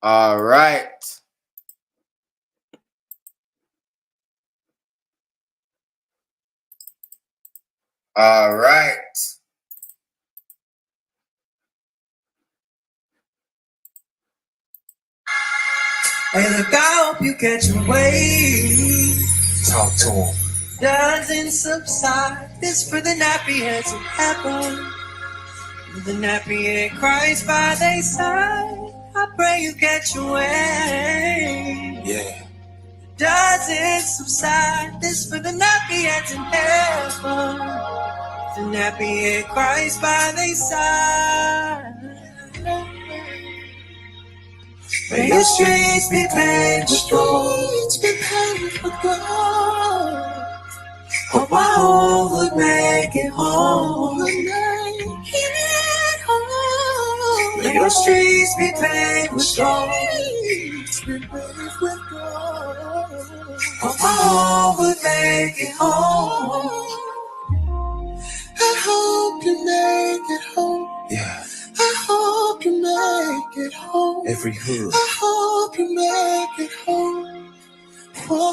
All right. All right. Hey, look, I hope you catch a wave. Talk to him. Doesn't subside. This for the nappy heads who happen. The nappy head cries by their side. I pray you catch a wave. Yeah. Doesn't subside. This for the nappy heads in heaven. The nappy head cries by their side. May your streets be paved with gold. Hope my home would make it home. May your streets be paved with gold. Hope my home would make it home. I hope you make it home. Yeah. I hope you make it home. Every hood. I hope you make it home. Oh,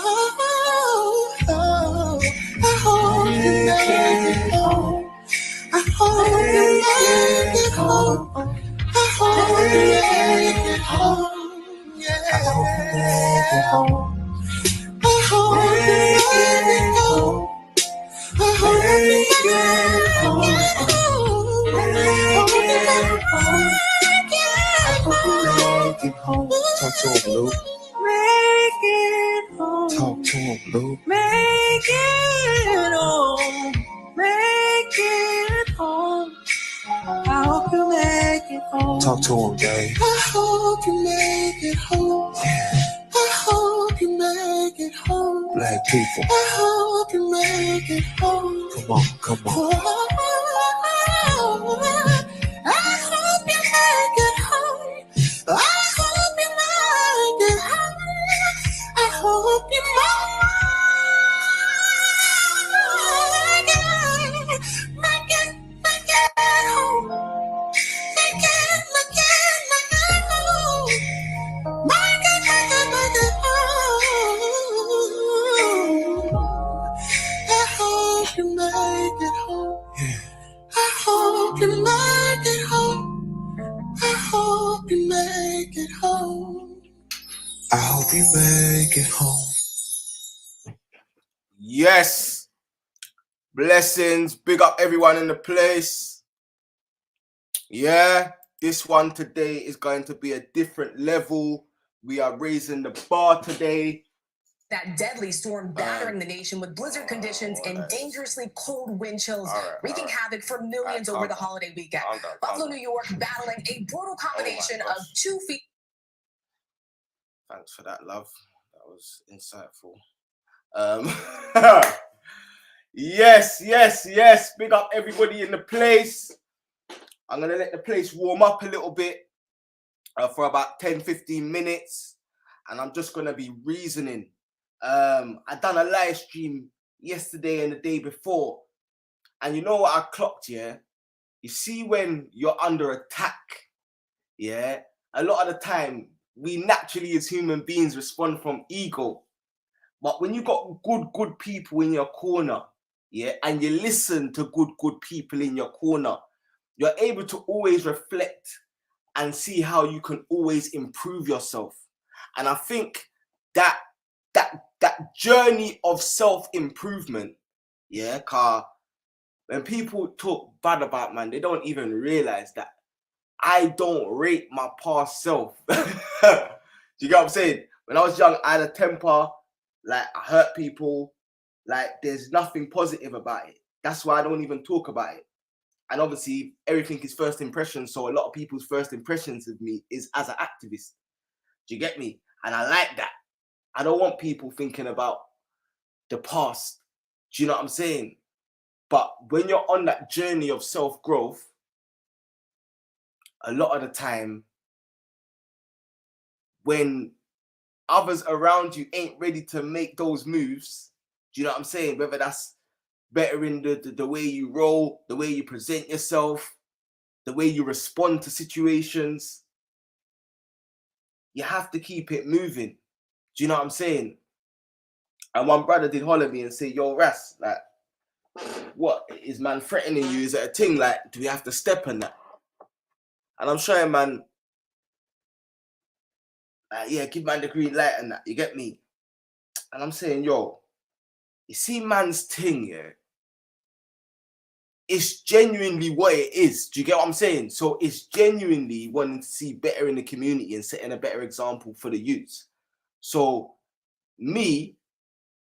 I hope you make it home. I hope you make it home. I hope you make it home. Yeah. I hope you make it home. I hope you make it home. I hope you make it home. Make it home. Talk to him, Luke. Make it home. Talk to him, Luke. Make it home. Make it home. I hope you make it home. Talk to him, Dave. I hope you make it home. Yeah. I hope you make it home. Black people. I hope you make it home. Come on, come on. Oh, I hope you make it home. I hope you make it home. I hope you make it home. Make it home. Make it home. I hope you make it home. Yeah. I hope you make it home. I hope you make it home. I hope you make it home. Yes. Blessings. Big up everyone in the place. Yeah. This one today is going to be a different level. We are raising the bar today. That deadly storm battering the nation with blizzard conditions and dangerously cold wind chills, wreaking havoc for millions over the holiday weekend. Buffalo, New York, battling a brutal combination of 2 feet. Thanks for that, love. That was insightful. Yes. Big up everybody in the place. I'm going to let the place warm up a little bit for about 10-15 minutes. And I'm just going to be reasoning. I done a live stream yesterday and the day before. And you know what I clocked, yeah? You see when you're under attack, yeah? A lot of the time, we naturally as human beings respond from ego. But when you got good people in your corner, yeah, and you listen to good people in your corner, you're able to always reflect and see how you can always improve yourself. And I think that journey of self-improvement, yeah, car when people talk bad about man, they don't even realize that I don't rate my past self. Do you get what I'm saying? When I was young, I had a temper, like I hurt people, like there's nothing positive about it. That's why I don't even talk about it. And obviously, everything is first impression. So a lot of people's first impressions of me is as an activist. Do you get me? And I like that. I don't want people thinking about the past. Do you know what I'm saying? But when you're on that journey of self-growth, a lot of the time, when others around you ain't ready to make those moves, do you know what I'm saying? Whether that's bettering the way you roll, the way you present yourself, the way you respond to situations, you have to keep it moving. Do you know what I'm saying? And one brother did holler me and say, yo, Ras, like, what is man threatening you? Is it a thing? Like, do we have to step on that? And I'm showing man, yeah, give man the green light and that. You get me? And I'm saying, yo, you see man's thing, yeah? It's genuinely what it is. Do you get what I'm saying? So it's genuinely wanting to see better in the community and setting a better example for the youths. So me,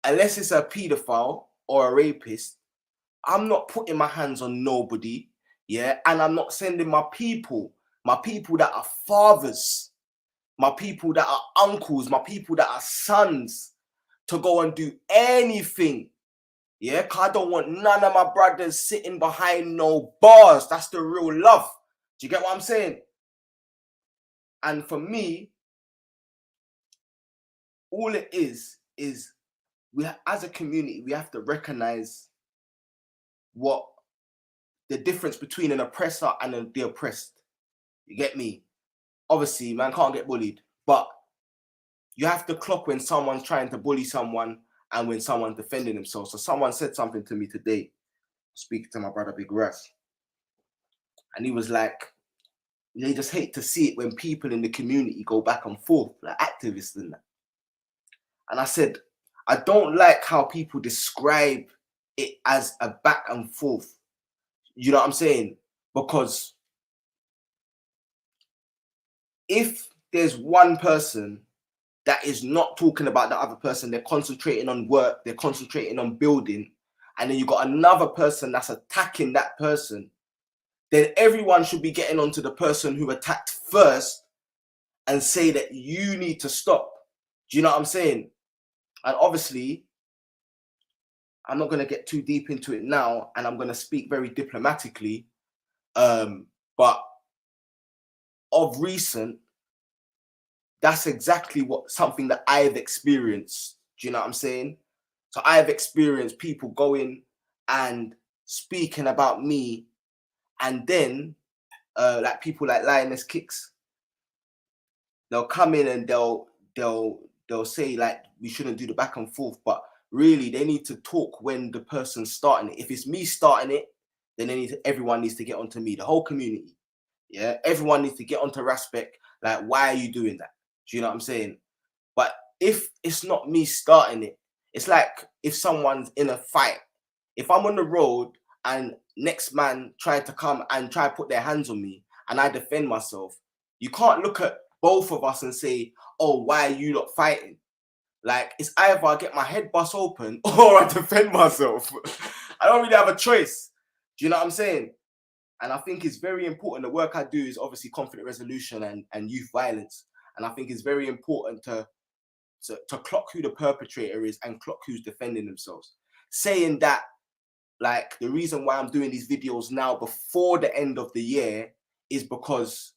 unless it's a paedophile or a rapist, I'm not putting my hands on nobody, yeah? And I'm not sending my people that are fathers, my people that are uncles, my people that are sons, to go and do anything, yeah? Because I don't want none of my brothers sitting behind no bars. That's the real love. Do you get what I'm saying? And for me, all it is we, as a community, we have to recognize what the difference between an oppressor and the oppressed. You get me? Obviously, man can't get bullied, but you have to clock when someone's trying to bully someone and when someone's defending themselves. So someone said something to me today, speaking to my brother Big Russ, and he was like, they just hate to see it when people in the community go back and forth, like activists and that. And I said, I don't like how people describe it as a back and forth. You know what I'm saying? Because if there's one person that is not talking about the other person, they're concentrating on work, they're concentrating on building, and then you got another person that's attacking that person, then everyone should be getting onto the person who attacked first and say that you need to stop. Do you know what I'm saying? And obviously, I'm not going to get too deep into it now, and I'm going to speak very diplomatically. But of recent, that's exactly something that I've experienced. Do you know what I'm saying? So I have experienced people going and speaking about me, and then like people like Lioness Kicks, they'll come in and they'll say like we shouldn't do the back and forth, but really they need to talk when the person's starting it. If it's me starting it, then everyone needs to get onto me, the whole community. Yeah, everyone needs to get onto Raspek. Like, why are you doing that? Do you know what I'm saying? But if it's not me starting it, it's like if someone's in a fight. If I'm on the road and next man tried to come and try to put their hands on me and I defend myself, you can't look at both of us and say, oh, why are you not fighting? Like, it's either I get my head bust open or I defend myself. I don't really have a choice. Do you know what I'm saying? And I think it's very important. The work I do is obviously conflict resolution and youth violence. And I think it's very important to clock who the perpetrator is and clock who's defending themselves. Saying that, like, the reason why I'm doing these videos now before the end of the year is because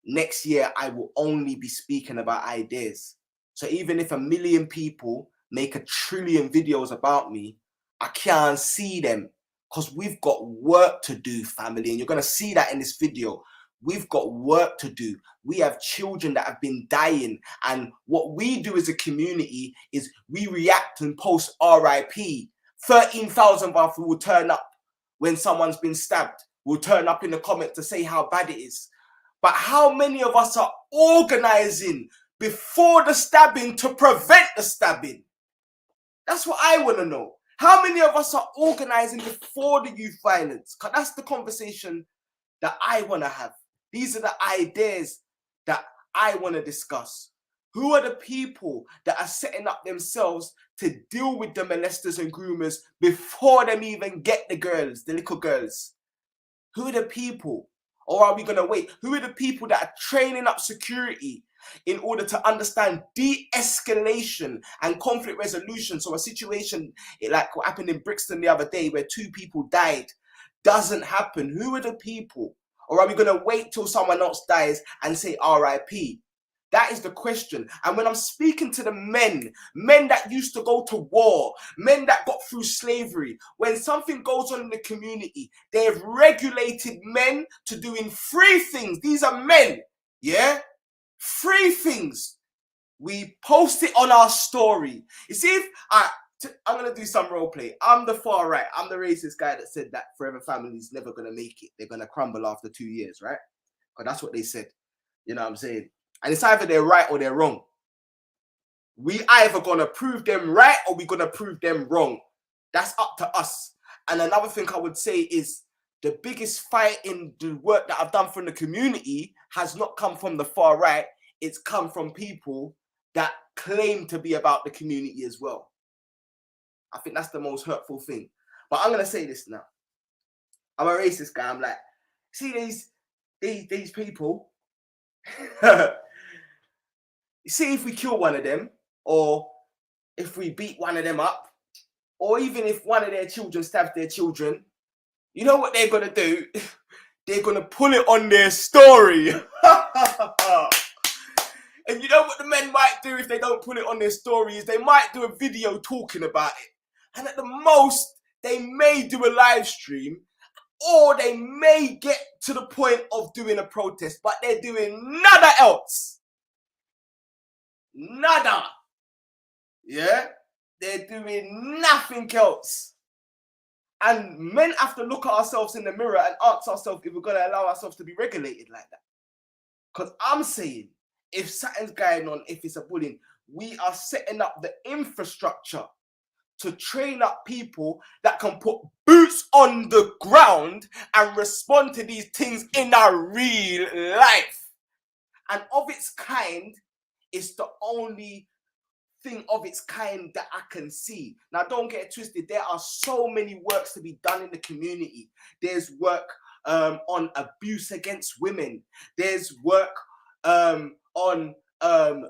next year I will only be speaking about ideas. So even if 1 million people make 1 trillion videos about me, I can't see them because we've got work to do, family. And you're going to see that in this video. We've got work to do. We have children that have been dying. And what we do as a community is we react and post RIP. 13,000 of us will turn up when someone's been stabbed. We'll turn up in the comments to say how bad it is. But how many of us are organizing before the stabbing to prevent the stabbing? That's what I want to know. How many of us are organizing before the youth violence? Because that's the conversation that I want to have. These are the ideas that I want to discuss. Who are the people that are setting up themselves to deal with the molesters and groomers before them even get the girls, the little girls? Who are the people? Or are we going to wait? Who are the people that are training up security in order to understand de-escalation and conflict resolution? So a situation like what happened in Brixton the other day where 2 people died doesn't happen. Who are the people? Or are we going to wait till someone else dies and say RIP? That is the question. And when I'm speaking to the men that used to go to war, men that got through slavery, when something goes on in the community, they have regulated men to doing 3 things. These are men, yeah? 3 things. We post it on our story. You see, if I'm going to do some role play. I'm the far right. I'm the racist guy that said that Forever Family's never going to make it. They're going to crumble after 2 years, right? Because that's what they said. You know what I'm saying? And it's either they're right or they're wrong. We either going to prove them right or we're going to prove them wrong. That's up to us. And another thing I would say is the biggest fight in the work that I've done from the community has not come from the far right. It's come from people that claim to be about the community as well. I think that's the most hurtful thing. But I'm going to say this now. I'm a racist guy. I'm like, see these people. See if we kill one of them, or if we beat one of them up, or even if one of their children stabs their children, you know what they're going to do? They're going to pull it on their story. And you know what the men might do if they don't put it on their story is they might do a video talking about it. And at the most, they may do a live stream, or they may get to the point of doing a protest, but they're doing nada else. Nada. Yeah? They're doing nothing else. And men have to look at ourselves in the mirror and ask ourselves if we're going to allow ourselves to be regulated like that. Because I'm saying, if something's going on, if it's a bullying, we are setting up the infrastructure to train up people that can put boots on the ground and respond to these things in our real life. And of its kind, it's the only thing of its kind that I can see. Now, don't get it twisted. There are so many works to be done in the community. There's work on abuse against women. There's work on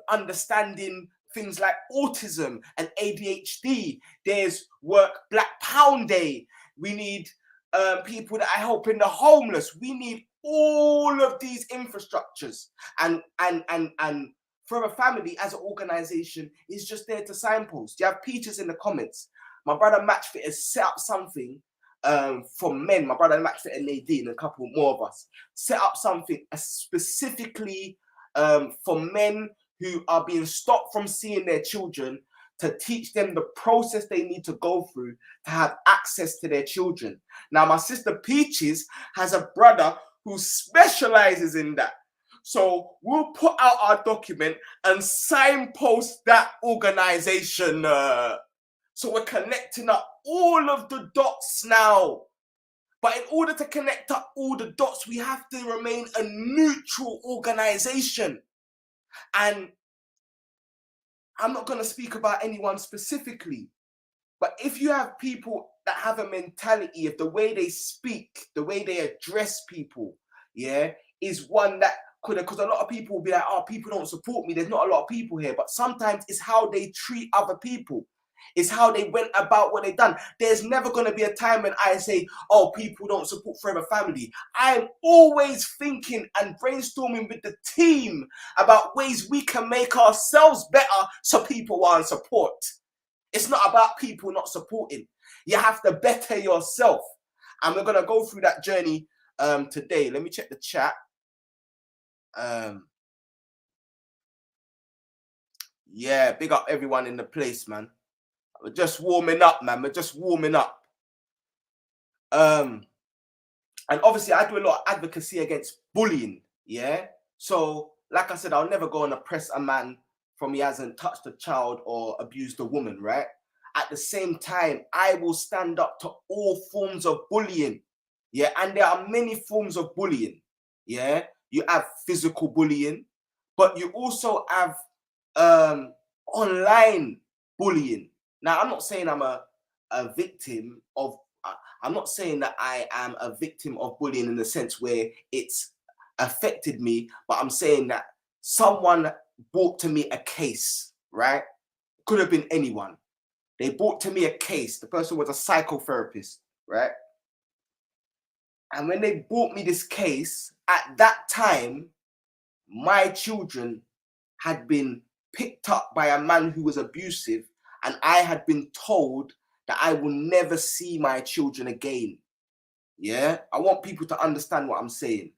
understanding things like autism and ADHD. There's work Black Pound Day. We need people that are helping the homeless. We need all of these infrastructures. And Forever Family as an organization is just there to signpost. You have Peaches in the comments. My brother Matchfit has set up something for men. My brother Matchfit and Nadine and a couple more of us set up something specifically for men who are being stopped from seeing their children, to teach them the process they need to go through to have access to their children. Now, my sister Peaches has a brother who specializes in that. So we'll put out our document and signpost that organization. So we're connecting up all of the dots now. But in order to connect up all the dots, we have to remain a neutral organization. And I'm not going to speak about anyone specifically, but if you have people that have a mentality of the way they speak, the way they address people, yeah, is one that could, because a lot of people will be like, oh, people don't support me. There's not a lot of people here. But sometimes it's how they treat other people. It's how they went about what they've done. There's never going to be a time when I say, oh, people don't support Forever Family. I'm always thinking and brainstorming with the team about ways we can make ourselves better so people want support. It's not about people not supporting. You have to better yourself. And we're going to go through that journey today. Let me check the chat. Yeah, big up everyone in the place, man. We're just warming up, man. We're just warming up. And obviously, I do a lot of advocacy against bullying, yeah? So, like I said, I'll never go and oppress a man from he hasn't touched a child or abused a woman, right? At the same time, I will stand up to all forms of bullying, yeah? And there are many forms of bullying, yeah? You have physical bullying, but you also have online bullying. Now, I'm not saying I'm a victim of, I'm not saying that I am a victim of bullying in the sense where it's affected me, but I'm saying that someone brought to me a case, right? Could have been anyone. They brought to me a case. The person was a psychotherapist, right? And when they brought me this case, at that time, my children had been picked up by a man who was abusive, and I had been told that I will never see my children again. Yeah, I want people to understand what I'm saying.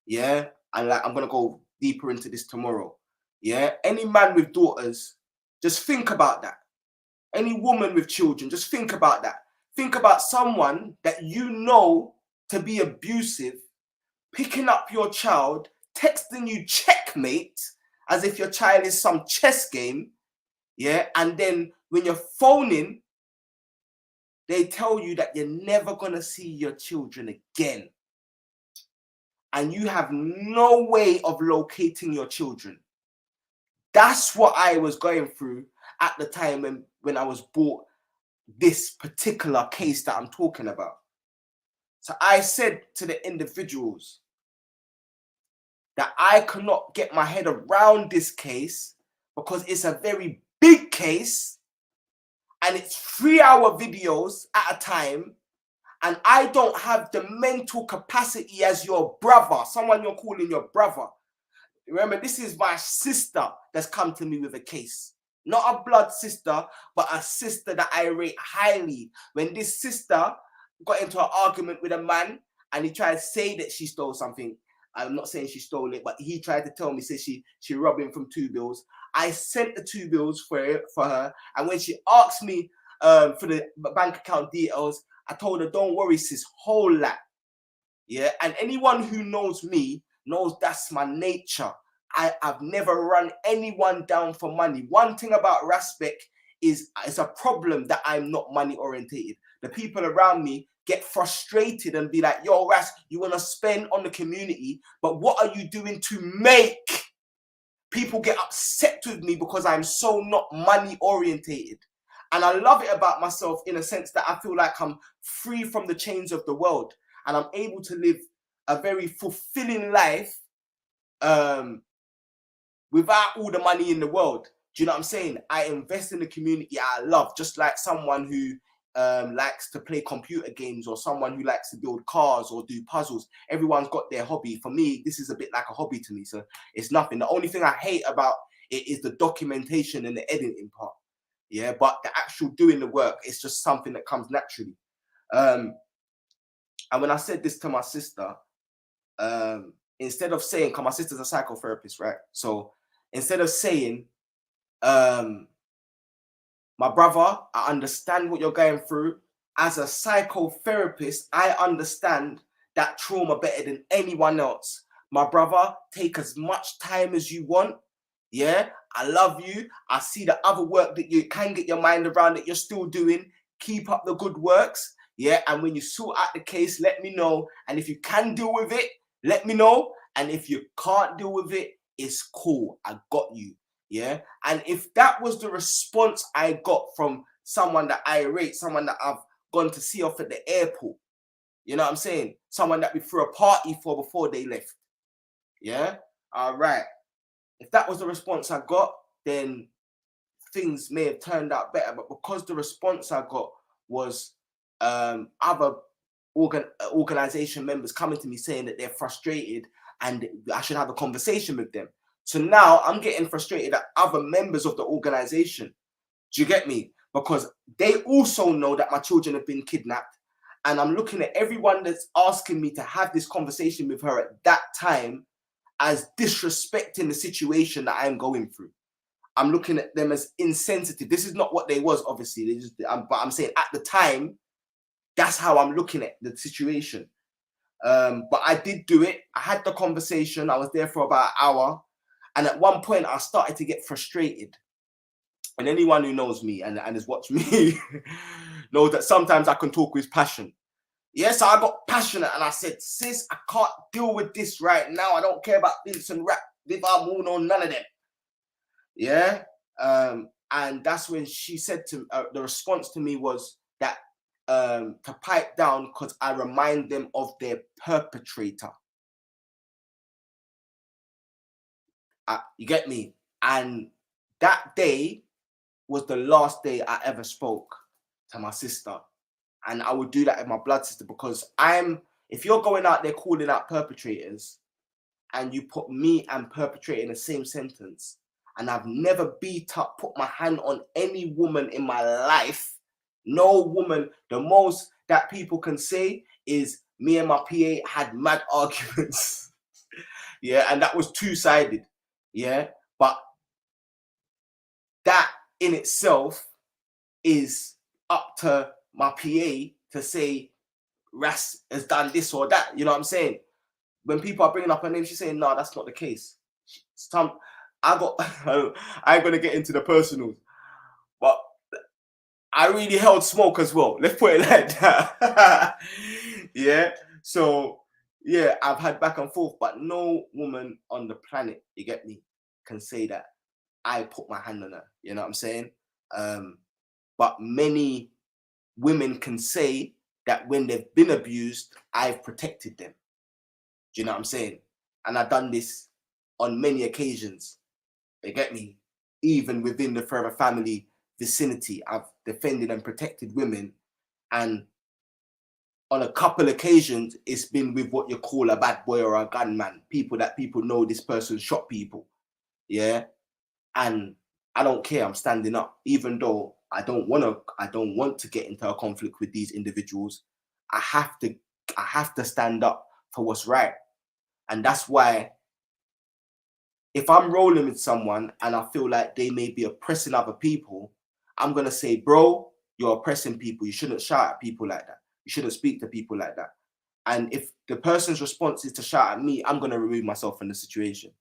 Yeah, and like I'm gonna go deeper into this tomorrow. Yeah, any man with daughters, just think about that. Any woman with children, just think about that. Think about someone that you know to be abusive, picking up your child, texting you checkmate, as if your child is some chess game, yeah? And then when you're phoning, they tell you that you're never gonna see your children again. And you have no way of locating your children. That's what I was going through at the time when I was brought this particular case that I'm talking about. So I said to the individuals that I cannot get my head around this case because it's a very big case and it's 3-hour videos at a time, and I don't have the mental capacity as your brother, someone you're calling your brother. Remember, this is my sister that's come to me with a case. Not a blood sister, but a sister that I rate highly. When this sister got into an argument with a man and he tried to say that she stole something, I'm not saying she stole it, but he tried to tell me, say she robbed him from 2 bills. I sent the 2 bills for her. And when she asked me for the bank account details, I told her, don't worry, sis, hold that. Yeah, and anyone who knows me knows that's my nature. I've never run anyone down for money. One thing about Raspek is it's a problem that I'm not money orientated. The people around me get frustrated and be like, yo, Ras, you want to spend on the community, but what are you doing to make? People get upset with me because I'm so not money orientated. And I love it about myself in a sense that I feel like I'm free from the chains of the world and I'm able to live a very fulfilling life without all the money in the world. Do you know what I'm saying? I invest in the community I love, just like someone who likes to play computer games or someone who likes to build cars or do puzzles. Everyone's got their hobby. For me, this is a bit like a hobby to me, so it's nothing. The only thing I hate about it is the documentation and the editing part. Yeah, but the actual doing the work, it's just something that comes naturally. And when I said this to my sister, instead of saying, because my sister's a psychotherapist, right? So instead of saying, my brother, I understand what you're going through. As a psychotherapist, I understand that trauma better than anyone else. My brother, take as much time as you want. Yeah, I love you. I see the other work that you can get your mind around that you're still doing. Keep up the good works. Yeah, and when you sort out the case, let me know. And if you can deal with it, let me know. And if you can't deal with it, it's cool. I got you. Yeah. And if that was the response I got from someone that I rate, someone that I've gone to see off at the airport, you know what I'm saying? Someone that we threw a party for before they left. Yeah. All right. If that was the response I got, then things may have turned out better. But because the response I got was other organization members coming to me saying that they're frustrated and I should have a conversation with them. So now I'm getting frustrated at other members of the organization. Do you get me? Because they also know that my children have been kidnapped. And I'm looking at everyone that's asking me to have this conversation with her at that time as disrespecting the situation that I'm going through. I'm looking at them as insensitive. This is not what they was, obviously. They just, but I'm saying at the time, that's how I'm looking at the situation. But I did do it. I had the conversation. I was there for about an hour. And at one point, I started to get frustrated. And anyone who knows me and has watched me knows that sometimes I can talk with passion. Yes, I got passionate and I said, sis, I can't deal with this right now. I don't care about this and rap, Viva Moon or none of them. Yeah. And that's when she said to the response to me was that to pipe down because I remind them of their perpetrator. You get me? And that day was the last day I ever spoke to my sister. And I would do that with my blood sister because if you're going out there calling out perpetrators and you put me and perpetrator in the same sentence, and I've never beat up, put my hand on any woman in my life, no woman, the most that people can say is me and my PA had mad arguments. Yeah, and that was two-sided. Yeah, but that in itself is up to my PA to say Ras has done this or that. You know what I'm saying? When people are bringing up her name, she's saying, no, that's not the case. I ain't gonna get into the personals, but I really held smoke as well. Let's put it like that. Yeah. So yeah, I've had back and forth, but no woman on the planet, you get me, can say that I put my hand on her. You know what I'm saying? But many women can say that when they've been abused, I've protected them. Do you know what I'm saying? And I've done this on many occasions. You get me? Even within the Forever Family vicinity, I've defended and protected women. And on a couple occasions, it's been with what you call a bad boy or a gunman. People that people know this person shot people. Yeah. And I don't care. I'm standing up, even though I don't want to get into a conflict with these individuals. I have to stand up for what's right. And that's why if I'm rolling with someone and I feel like they may be oppressing other people, I'm going to say, bro, you're oppressing people. You shouldn't shout at people like that. You shouldn't speak to people like that. And if the person's response is to shout at me, I'm going to remove myself from the situation.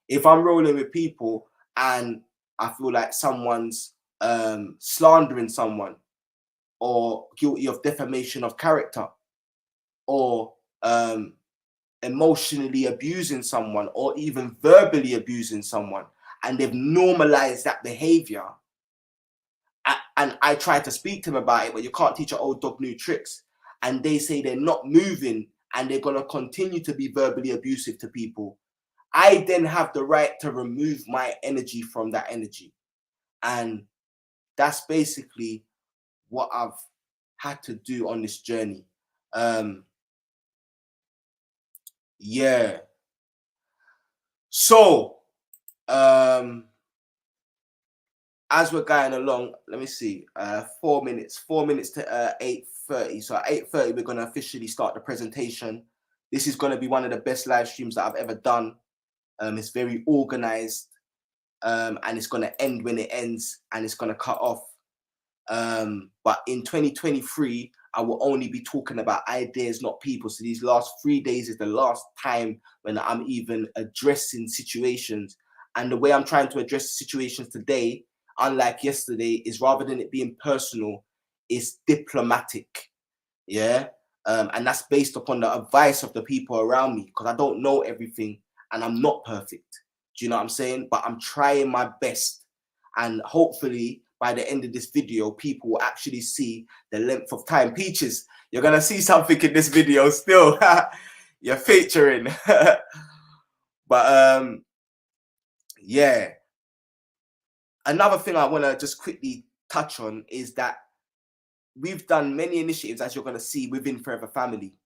If I'm rolling with people and I feel like someone's slandering someone or guilty of defamation of character or emotionally abusing someone or even verbally abusing someone, and they've normalized that behavior, and I try to speak to them about it, but you can't teach an old dog new tricks, and they say they're not moving and they're going to continue to be verbally abusive to people, I then have the right to remove my energy from that energy. And that's basically what I've had to do on this journey. Yeah. So, as we're going along, let me see, 4 minutes to 8:30. So at 8:30, we're going to officially start the presentation. This is going to be one of the best live streams that I've ever done. It's very organized, and it's going to end when it ends, and it's going to cut off. But in 2023, I will only be talking about ideas, not people. So these last 3 days is the last time when I'm even addressing situations. And the way I'm trying to address situations today, unlike yesterday, is rather than it being personal, it's diplomatic. Yeah. And that's based upon the advice of the people around me, because I don't know everything and I'm not perfect. Do you know what I'm saying? But I'm trying my best. And hopefully by the end of this video, people will actually see the length of time. Peaches, you're going to see something in this video still. You're featuring. But yeah. Another thing I want to just quickly touch on is that we've done many initiatives, as you're going to see, within Forever Family.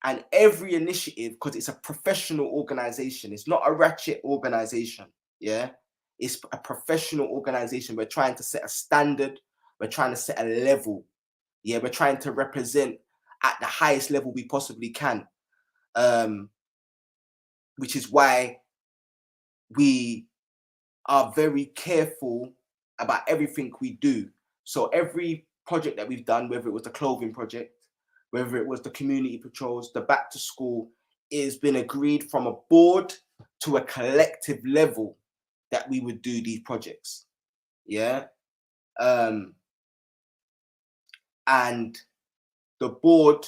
And every initiative, because it's a professional organization, it's not a ratchet organization. Yeah. It's a professional organization. We're trying to set a standard. We're trying to set a level. Yeah, we're trying to represent at the highest level we possibly can. Which is why we are very careful about everything we do. So every project that we've done, whether it was the clothing project, whether it was the community patrols, the back to school, it's been agreed from a board to a collective level that we would do these projects. Yeah. And the board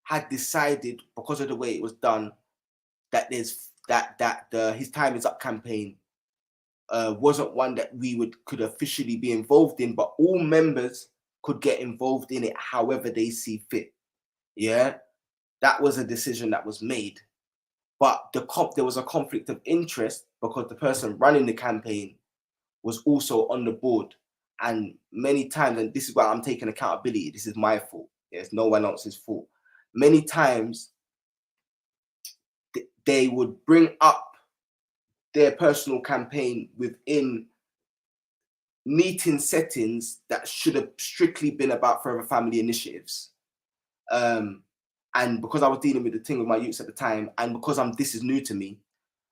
had decided, because of the way it was done, that there's the His Time Is Up campaign wasn't one that we could officially be involved in, but all members could get involved in it however they see fit. Yeah, that was a decision that was made. But there was a conflict of interest because the person running the campaign was also on the board. And many times, and this is why I'm taking accountability, this is my fault. It's no one else's fault. Many times, they would bring up their personal campaign within meeting settings that should have strictly been about Forever Family initiatives. And because I was dealing with the thing with my youths at the time, and because this is new to me,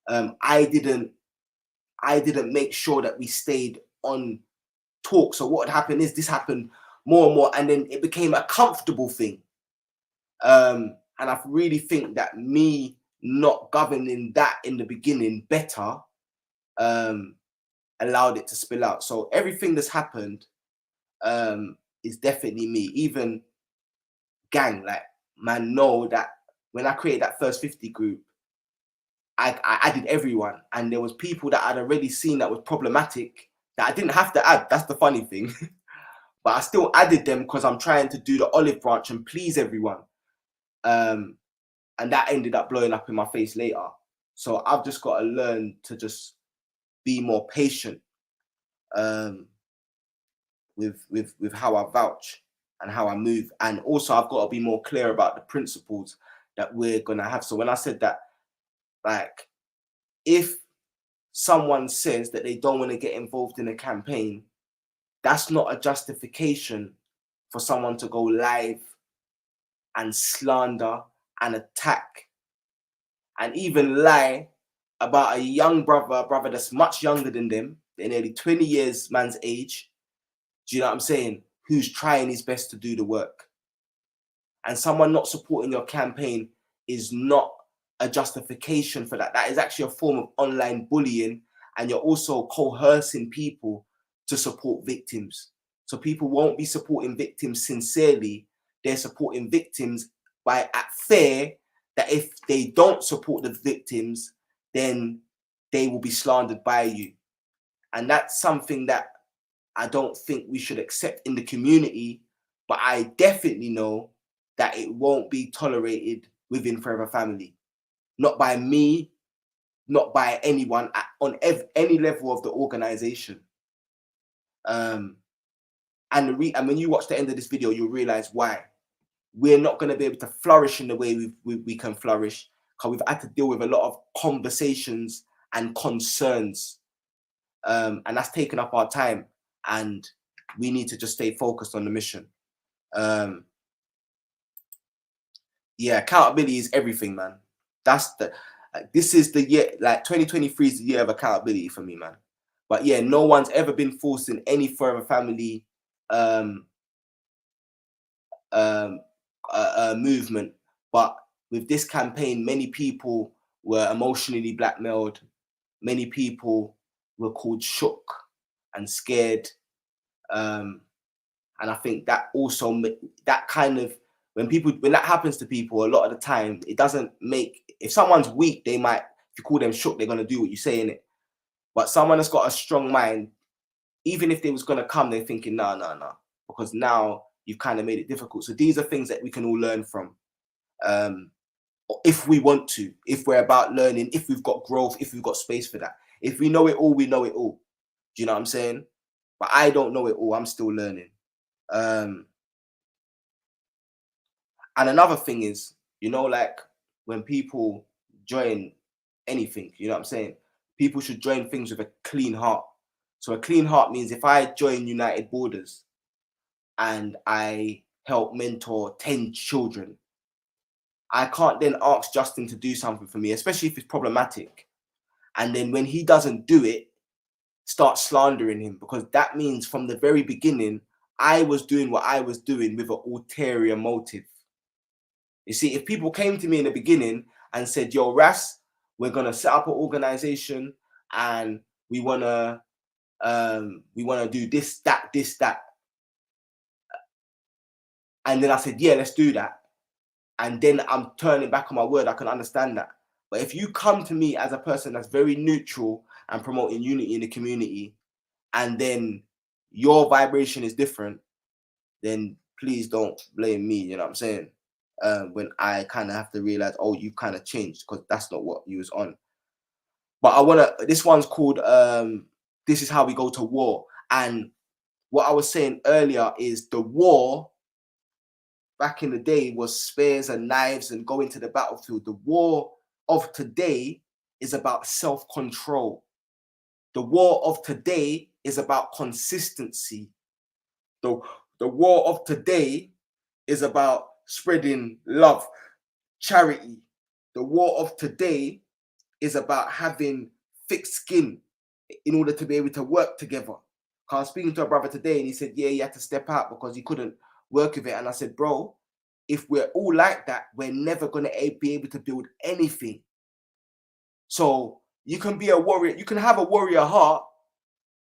I I didn't make sure that we stayed on talk. So what had happened is this happened more and more, and then it became a comfortable thing. And I really think that me not governing that in the beginning better allowed it to spill out. So everything that's happened is definitely me. Even gang, like, man, know that when I created that first 50 group, I added everyone, and there was people that I'd already seen that was problematic that I didn't have to add. That's the funny thing. But I still added them because I'm trying to do the olive branch and please everyone. And that ended up blowing up in my face later. So I've just got to learn to just be more patient with how I vouch and how I move. And also I've got to be more clear about the principles that we're going to have. So when I said that, like, if someone says that they don't want to get involved in a campaign, that's not a justification for someone to go live and slander and attack and even lie about a young brother that's much younger than them. They're nearly 20 years man's age. Do you know what I'm saying? Who's trying his best to do the work. And someone not supporting your campaign is not a justification for that. That is actually a form of online bullying, and you're also coercing people to support victims. So people won't be supporting victims sincerely. They're supporting victims by at fear that if they don't support the victims, then they will be slandered by you. And that's something that I don't think we should accept in the community, but I definitely know that it won't be tolerated within Forever Family. Not by me, not by anyone on any level of the organization. And when you watch the end of this video, you'll realize why. We're not going to be able to flourish in the way we can flourish, because we've had to deal with a lot of conversations and concerns. And that's taken up our time, and we need to just stay focused on the mission. Yeah, accountability is everything, man. This is the year, like 2023 is the year of accountability for me, man. But yeah, no one's ever been forced in any Forever Family movement. But with this campaign, many people were emotionally blackmailed. Many people were called shook and scared. And I think that also, that kind of, when that happens to people, a lot of the time, it doesn't make, if someone's weak, they might, if you call them shook, they're going to do what you say, in it. But someone that's got a strong mind, even if they was going to come, they're thinking, no, because now you've kind of made it difficult. So these are things that we can all learn from. If we want to, if we're about learning, if we've got growth, if we've got space for that. If we know it all, we know it all. Do you know what I'm saying? But I don't know it all. I'm still learning. And another thing is, like when people join anything, you know what I'm saying? People should join things with a clean heart. So a clean heart means if I join United Borders and I help mentor 10 children, I can't then ask Justin to do something for me, especially if it's problematic. And then when he doesn't do it, start slandering him, because that means from the very beginning, I was doing what I was doing with an ulterior motive. You see, if people came to me in the beginning and said, yo, Ras, we're going to set up an organization and we want to do this, that. And then I said, yeah, let's do that. And then I'm turning back on my word, I can understand that. But if you come to me as a person that's very neutral and promoting unity in the community, and then your vibration is different, then please don't blame me, you know what I'm saying? When I kind of have to realize, oh, you kind of changed, because that's not what you was on. But this one's called This Is How We Go to War. And what I was saying earlier is the war back in the day was spears and knives and going to the battlefield. The war of today is about self-control. The war of today is about consistency. The war of today is about spreading love, charity. The war of today is about having thick skin in order to be able to work together. I was speaking to a brother today and he said, yeah, he had to step out because he couldn't work with it. And I said, bro, if we're all like that, we're never going to be able to build anything. So you can be a warrior, you can have a warrior heart,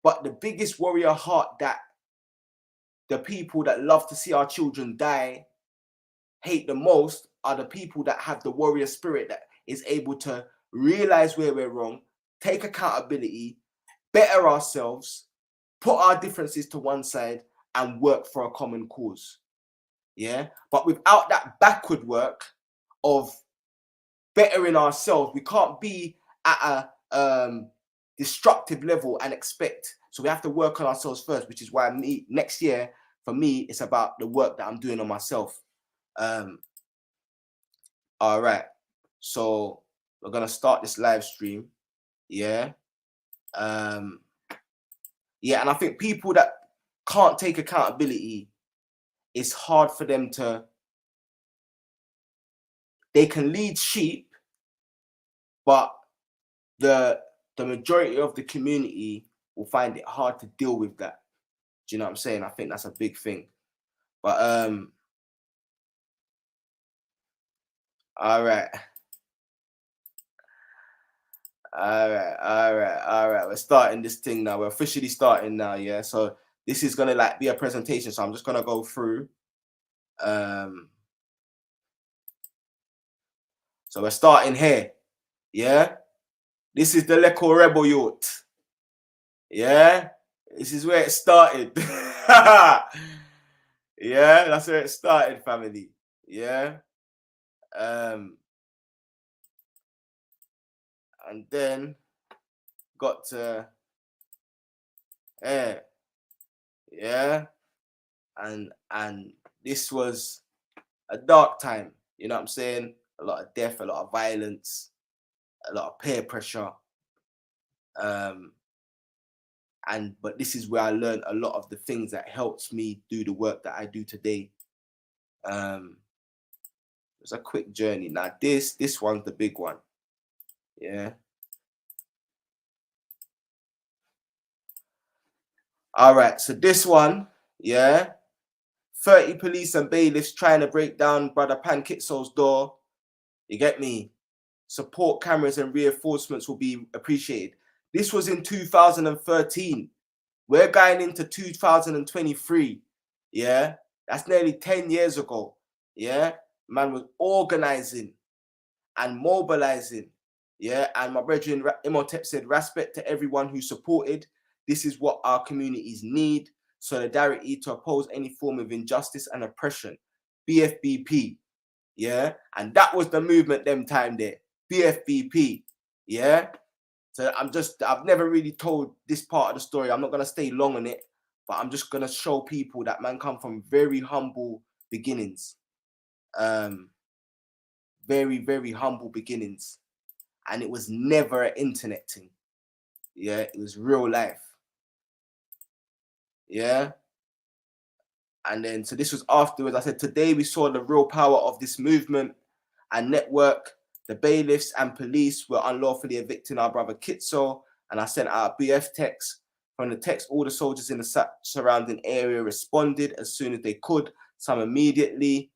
but the biggest warrior heart that the people that love to see our children die hate the most are the people that have the warrior spirit that is able to realize where we're wrong, take accountability, better ourselves, put our differences to one side and work for a common cause. Yeah, but without that backward work of bettering ourselves, we can't be at a destructive level and expect. So we have to work on ourselves first, which is why next year for me it's about the work that I'm doing on myself. All right, so we're gonna start this live stream. Yeah, yeah, and I think people that can't take accountability, it's hard for them to. They can lead sheep, but the majority of the community will find it hard to deal with that. Do you know what I'm saying? I think that's a big thing. But all right. We're starting this thing now. We're officially starting now, yeah. So this is gonna like be a presentation. So I'm just gonna go through. So we're starting here, yeah. This is the Leco Rebel Youth, yeah. This is where it started. Yeah, that's where it started, family. Yeah. And then got to yeah, and this was a dark time, you know what I'm saying? A lot of death, a lot of violence, a lot of peer pressure. But this is where I learned a lot of the things that helps me do the work that I do today. It's a quick journey. Now this one's the big one. Yeah. All right, so this one, yeah. 30 police and bailiffs trying to break down Brother Pankitso's door. You get me? Support cameras and reinforcements will be appreciated. This was in 2013. We're going into 2023. Yeah, that's nearly 10 years ago. Yeah, man was organizing and mobilizing. Yeah, and my brethren Imhotep said, respect to everyone who supported. This is what our communities need. Solidarity to oppose any form of injustice and oppression. BFBP. Yeah, and that was the movement them time there. BFBP. Yeah. So I've never really told this part of the story. I'm not gonna stay long on it, but I'm just gonna show people that man come from very humble beginnings. Very, very humble beginnings. And it was never an internet thing. Yeah, it was real life. Yeah. And then, so this was afterwards. I said, today we saw the real power of this movement and network. The bailiffs and police were unlawfully evicting our brother Kitso. And I sent out a BF text. From the text, all the soldiers in the surrounding area responded as soon as they could, some immediately.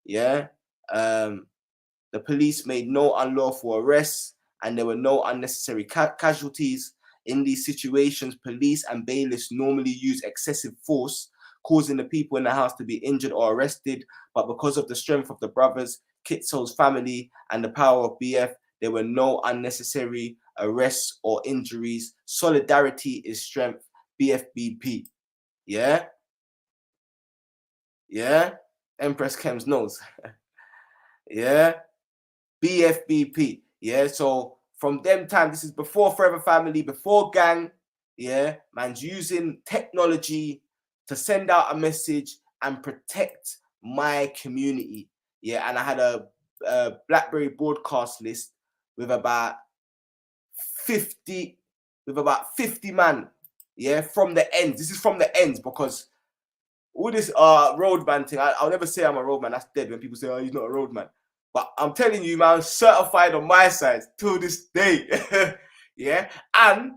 Yeah. The police made no unlawful arrests and there were no unnecessary casualties. In these situations, police and bailiffs normally use excessive force, causing the people in the house to be injured or arrested. But because of the strength of the brothers, Kitso's family, and the power of BF, there were no unnecessary arrests or injuries. Solidarity is strength. BFBP. Yeah? Yeah? Empress Kems knows. Yeah? BFBP. Yeah? So from them time, this is before Forever Family, before gang. Yeah? Man's using technology to send out a message and protect my community. Yeah? And I had a BlackBerry broadcast list with about 50 man, yeah, from the ends. This is from the ends because all this roadman thing, I'll never say I'm a roadman. That's dead when people say, oh, he's not a roadman. But I'm telling you, man, certified on my side till this day. Yeah, and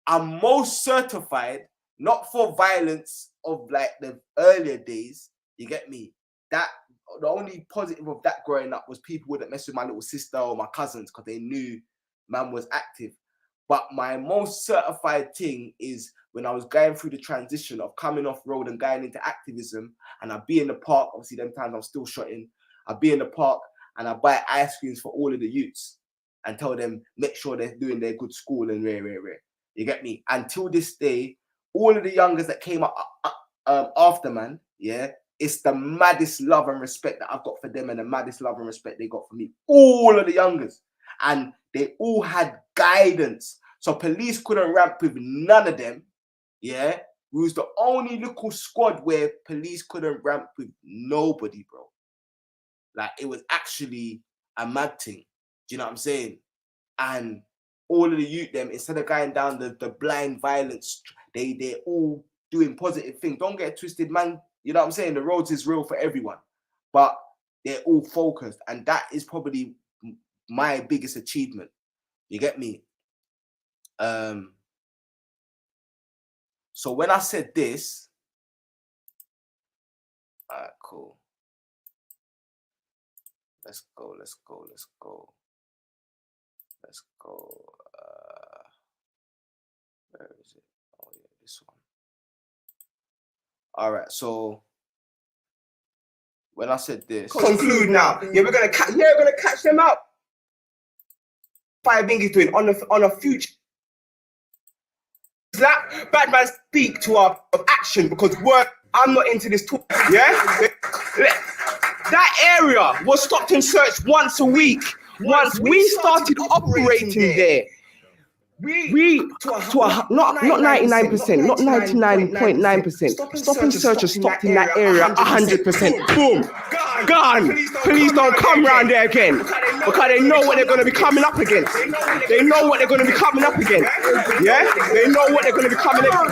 I'm most certified, not for violence of like the earlier days. You get me? That the only positive of that growing up was people wouldn't mess with my little sister or my cousins because they knew man was active. But my most certified thing is when I was going through the transition of coming off road and going into activism, and I'd be in the park. Obviously, them times I'm still shotting. I'd be in the park and I'd buy ice creams for all of the youths and tell them make sure they're doing their good school and rare. You get me? Until this day, all of the youngers that came up after, man, yeah, it's the maddest love and respect that I've got for them and the maddest love and respect they got for me. All of the youngers. And they all had guidance. So police couldn't ramp with none of them, yeah? We was the only little squad where police couldn't ramp with nobody, bro. Like, it was actually a mad thing. Do you know what I'm saying? And all of the youth, them, instead of going down the blind violence, they're all doing positive things. Don't get twisted, man. You know what I'm saying? The roads is real for everyone. But they're all focused. And that is probably my biggest achievement. You get me? So when I said this, all right, cool. Let's go. Where is it? Oh yeah, this one. All right, so when I said this, Conclude now. Yeah, we're gonna catch them out. Fire Bingy's doing on a future. That bad man speak to our action because I'm not into this talk. Yeah, that area was stopped and searched once a week. Once we started operating there, we not 99%, not 99.9%. Stop and search are stopped in that area 100%. Boom, gone. Please don't come round there again because they know what they're going to be coming up against. They know what they're going to be coming up against. Yeah, they know what they're going to be coming up.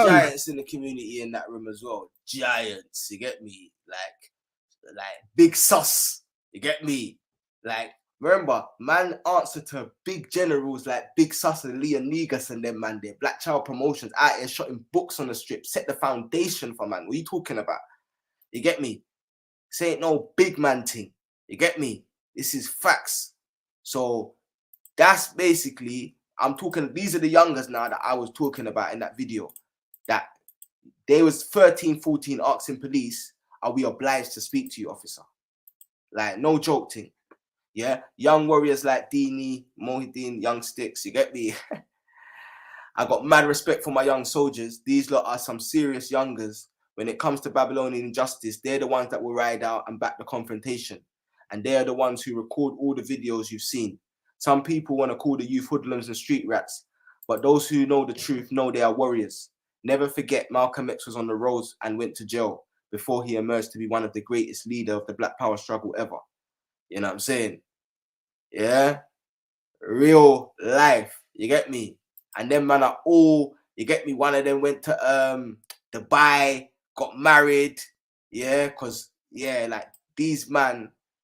Giants in the community in that room as well. Giants, you get me? Like big sus, you get me? Like, remember, man answer to big generals like Big Sus and Leon Negus and them, man. They're Black Child Promotions out here shotting books on the strip, set the foundation for man. What are you talking about? You get me? This ain't no big man thing. You get me? This is facts. So that's basically, I'm talking, these are the youngers now that I was talking about in that video. That they was 13, 14 asking police, are we obliged to speak to you, officer? Like, no joke thing. Yeah, young warriors like Dini, Mohideen, Young Sticks, you get me? I got mad respect for my young soldiers. These lot are some serious youngers. When it comes to Babylonian injustice, they're the ones that will ride out and back the confrontation. And they're the ones who record all the videos you've seen. Some people want to call the youth hoodlums and street rats, but those who know the truth know they are warriors. Never forget Malcolm X was on the roads and went to jail before he emerged to be one of the greatest leaders of the Black Power struggle ever. You know what I'm saying? Yeah, real life. You get me? And them man are all, you get me? One of them went to Dubai, got married. Yeah, because, yeah, like these man,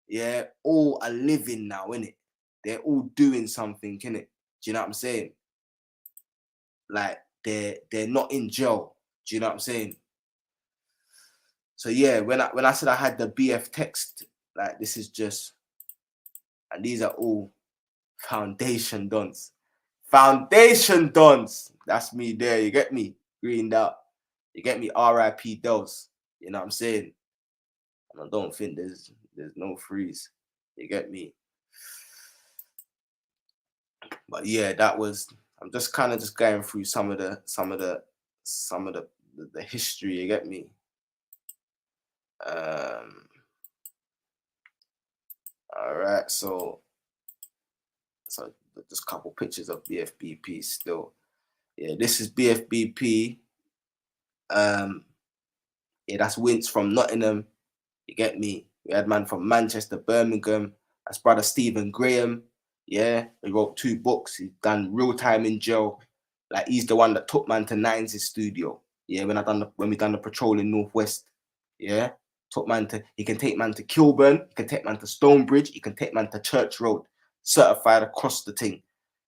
yeah, all are living now, innit? They're all doing something, innit? Do you know what I'm saying? Like, they're not in jail. Do you know what I'm saying? So yeah, when I said I had the BF text, like this is just, and these are all foundation dons. Foundation dons. That's me there. You get me? Greened up. You get me? RIP Dels. You know what I'm saying? And I don't think there's no freeze. You get me? But yeah, that was. I'm just kind of just going through some of the history. You get me? All right, so just a couple pictures of BFBP still. Yeah, this is BFBP. Yeah, that's Wince from Nottingham. You get me? We had man from Manchester, Birmingham. That's brother Stephen Graham. Yeah, he wrote 2 books. He's done Real Time in Jail. Like, he's the one that took man to Nines' studio. Yeah, when we done the patrol in Northwest. Yeah, took man to. He can take man to Kilburn. He can take man to Stonebridge. He can take man to Church Road. certified across the thing.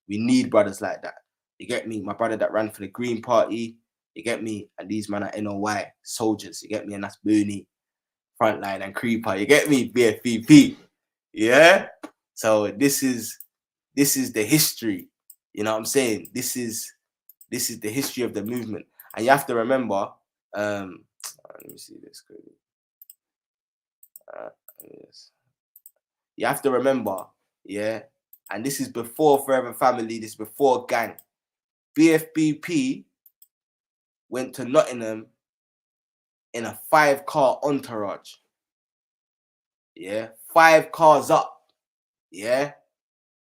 We need brothers like that. You get me? My brother that ran for the Green Party, you get me? And these men are NOY soldiers, you get me? And that's Booney, Frontline and Creeper, you get me? BFVP. Yeah? So this is the history. You know what I'm saying? This is the history of the movement. And you have to remember, let me see this quickly. Yes. You have to remember, yeah, and this is before Forever Family, this is before gang. BFBP went to Nottingham in a 5-car entourage. Yeah, 5 cars up. Yeah,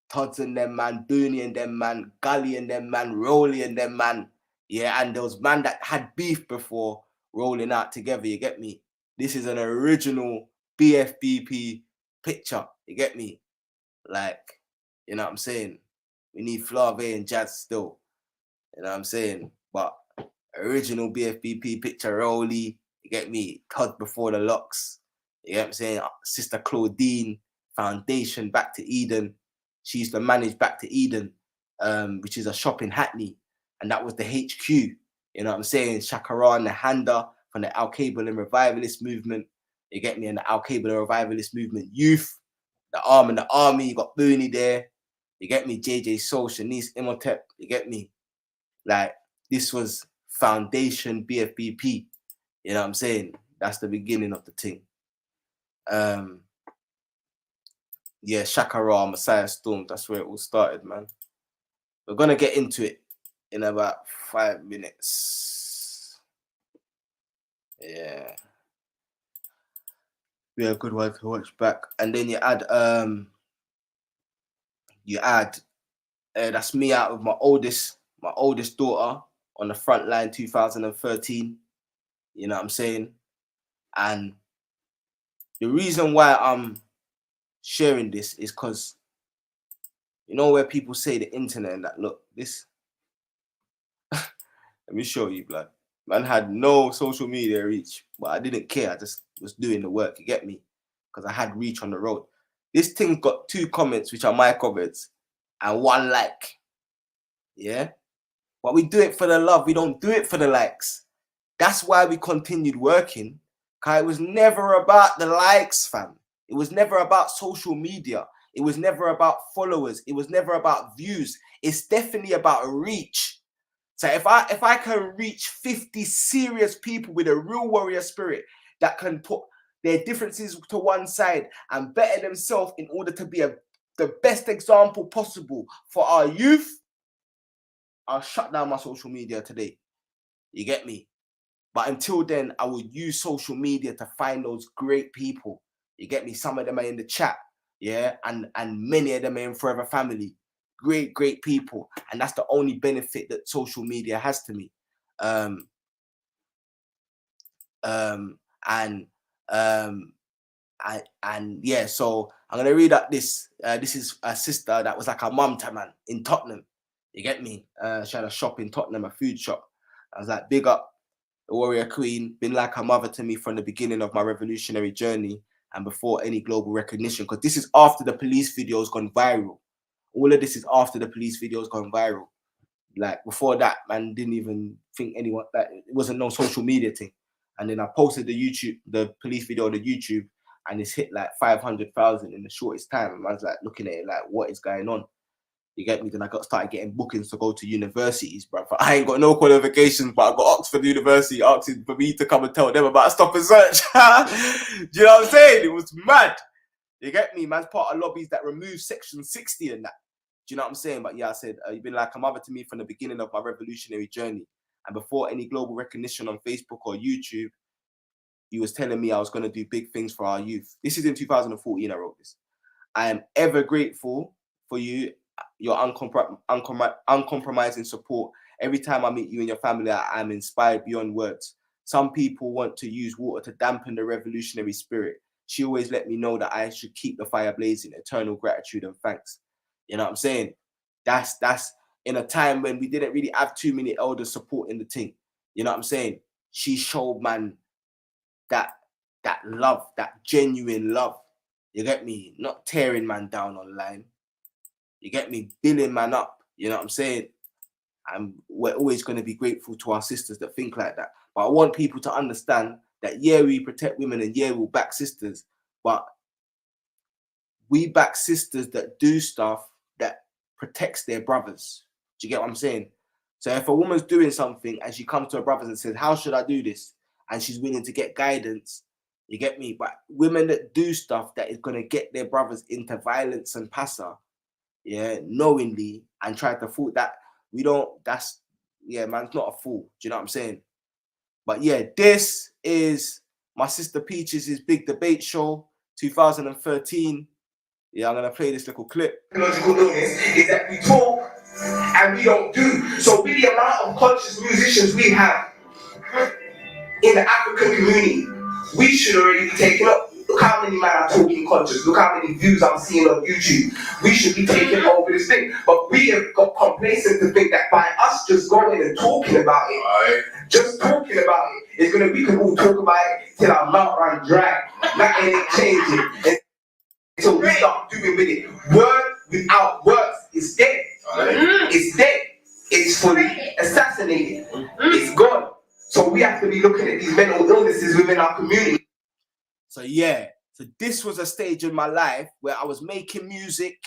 Tods and them man, Booney and them man, Gully and them man, Rolly and them man. Yeah, and there was man that had beef before rolling out together. You get me? This is an original BFBP picture. You get me? Like, you know what I'm saying? We need Flavie and Jazz still. You know what I'm saying? But original BFBP picture, Rolly, you get me? Todd before the locks. You get what I'm saying? Sister Claudine, Foundation, Back to Eden. She used to manage Back to Eden, which is a shop in Hackney. And that was the HQ. You know what I'm saying? Shakaran, the Handa from the Al-Cable and Revivalist movement. You get me? And the Al-Cable and Revivalist movement youth. The arm and the army, you got Booney there. You get me? JJ Soul, Shanice Imhotep. You get me? Like, this was Foundation BFBP. You know what I'm saying? That's the beginning of the thing. Yeah, Shakara, Messiah Storm. That's where it all started, man. We're gonna get into it in about 5 minutes. Yeah. Be a good one to watch back. And then you add that's me out with my oldest daughter on the front line, 2013. You know what I'm saying? And the reason why I'm sharing this is because, you know, where people say the internet and that, look, this, let me show you, blood. Man had no social media reach, but I didn't care. I just was doing the work, you get me? Because I had reach on the road. This thing got 2 comments, which are my comments, and 1 like. Yeah? But we do it for the love. We don't do it for the likes. That's why we continued working. Because it was never about the likes, fam. It was never about social media. It was never about followers. It was never about views. It's definitely about reach. So if I can reach 50 serious people with a real warrior spirit that can put their differences to one side and better themselves in order to be the best example possible for our youth, I'll shut down my social media today. You get me? But until then, I will use social media to find those great people. You get me? Some of them are in the chat, yeah? And many of them are in Forever Family. Great people. And that's the only benefit that social media has to me. Yeah, so I'm gonna read out this. This is a sister that was like a mum to man in Tottenham. You get me? She had a shop in Tottenham, a food shop. I was like, big up the warrior queen, been like a mother to me from the beginning of my revolutionary journey and before any global recognition, because this is after the police videos gone viral. All of this is after the police videos gone viral. Like, before that, man didn't even think anyone, that it wasn't no social media thing. And then I posted the police video on the YouTube, and it's hit like 500,000 in the shortest time. And I was like looking at it like, what is going on? You get me? Then I started getting bookings to go to universities, bro. I ain't got no qualifications, but I got Oxford University asking for me to come and tell them about Stop and Search. Do you know what I'm saying? It was mad. You get me? Man's part of lobbies that remove Section 60 and that. Do you know what I'm saying? But yeah, I said, you've been like a mother to me from the beginning of my revolutionary journey. And before any global recognition on Facebook or YouTube, you was telling me I was going to do big things for our youth. This is in 2014, I wrote this. I am ever grateful for you, your uncompromising support. Every time I meet you and your family, I'm inspired beyond words. Some people want to use water to dampen the revolutionary spirit. She always let me know that I should keep the fire blazing. Eternal gratitude and thanks. You know what I'm saying? That's in a time when we didn't really have too many elders supporting the thing. You know what I'm saying? She showed, man, that love, that genuine love. You get me? Not tearing man down online. You get me? Building man up. You know what I'm saying? And we're always going to be grateful to our sisters that think like that. But I want people to understand that, yeah, we protect women and yeah, we'll back sisters. But we back sisters that do stuff that protects their brothers. Do you get what I'm saying? So if a woman's doing something and she comes to her brothers and says, how should I do this? And she's willing to get guidance, you get me? But women that do stuff that is going to get their brothers into violence and passa, yeah, knowingly, and try to fool that, we don't, that's, yeah, man's not a fool. Do you know what I'm saying? But yeah, this is my sister Peaches' big debate show, 2013. Yeah, I'm going to play this little clip. Psychological illness is that we talk and we don't do. So with the amount of conscious musicians we have in the African community, we should already be taking up. Look how many men are talking conscious. Look how many views I'm seeing on YouTube. We should be taking over this thing. But we have got complacent to think that by us just going and talking about it, just talking about it, it's gonna, we can all talk about it till our mouth run dry. Nothing ain't changing. So we start doing with it. Word without words is dead. It's dead. It's fully assassinated. It's gone. So we have to be looking at these mental illnesses within our community. So yeah, so this was a stage in my life where I was making music,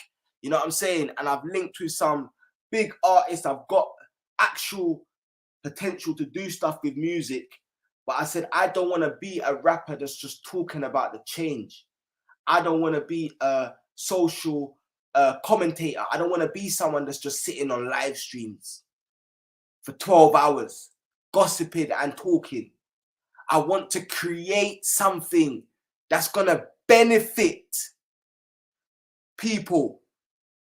you know what I'm saying? And I've linked with some big artists. I've got actual potential to do stuff with music. But I said, I don't want to be a rapper that's just talking about the change. I don't want to be a social commentator. I don't want to be someone that's just sitting on live streams for 12 hours, gossiping and talking. I want to create something that's going to benefit people,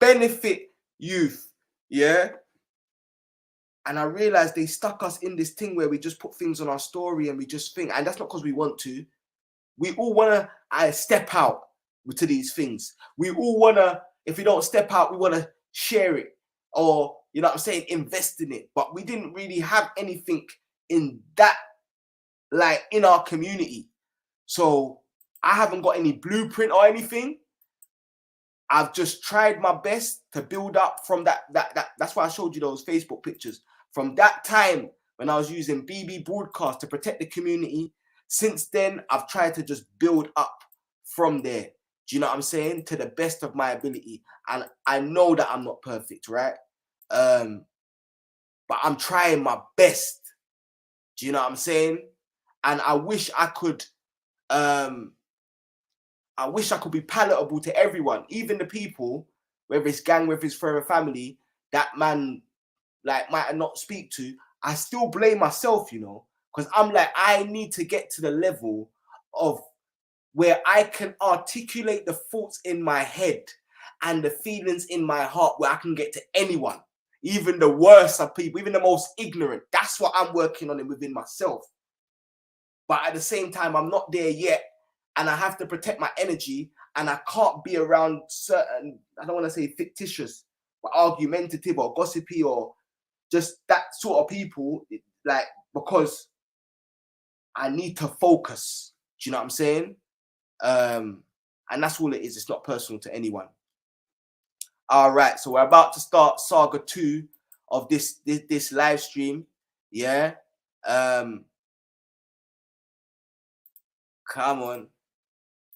benefit youth, yeah? And I realized they stuck us in this thing where we just put things on our story and we just think, and that's not because we want to. We all want to step out to these things. We all want to, if we don't step out, we want to share it or, you know what I'm saying, invest in it. But we didn't really have anything in that, like in our community. So I haven't got any blueprint or anything. I've just tried my best to build up from that. That's why I showed you those Facebook pictures. From that time when I was using BB broadcast to protect the community, since then, I've tried to just build up from there. Do you know what I'm saying? To the best of my ability. And I know that I'm not perfect, right? But I'm trying my best. Do you know what I'm saying? And I wish I could be palatable to everyone, even the people, whether it's gang, whether it's friend or family, that man like might not speak to. I still blame myself, you know, because I'm like, I need to get to the level of where I can articulate the thoughts in my head and the feelings in my heart where I can get to anyone, even the worst of people, even the most ignorant. That's what I'm working on within myself. But at the same time, I'm not there yet. And I have to protect my energy. And I can't be around certain, I don't want to say fictitious, but argumentative or gossipy or just that sort of people, like, because I need to focus. Do you know what I'm saying? And that's all it is. It's not personal to anyone. All right. So we're about to start Saga 2 of this live stream. Yeah. Come on.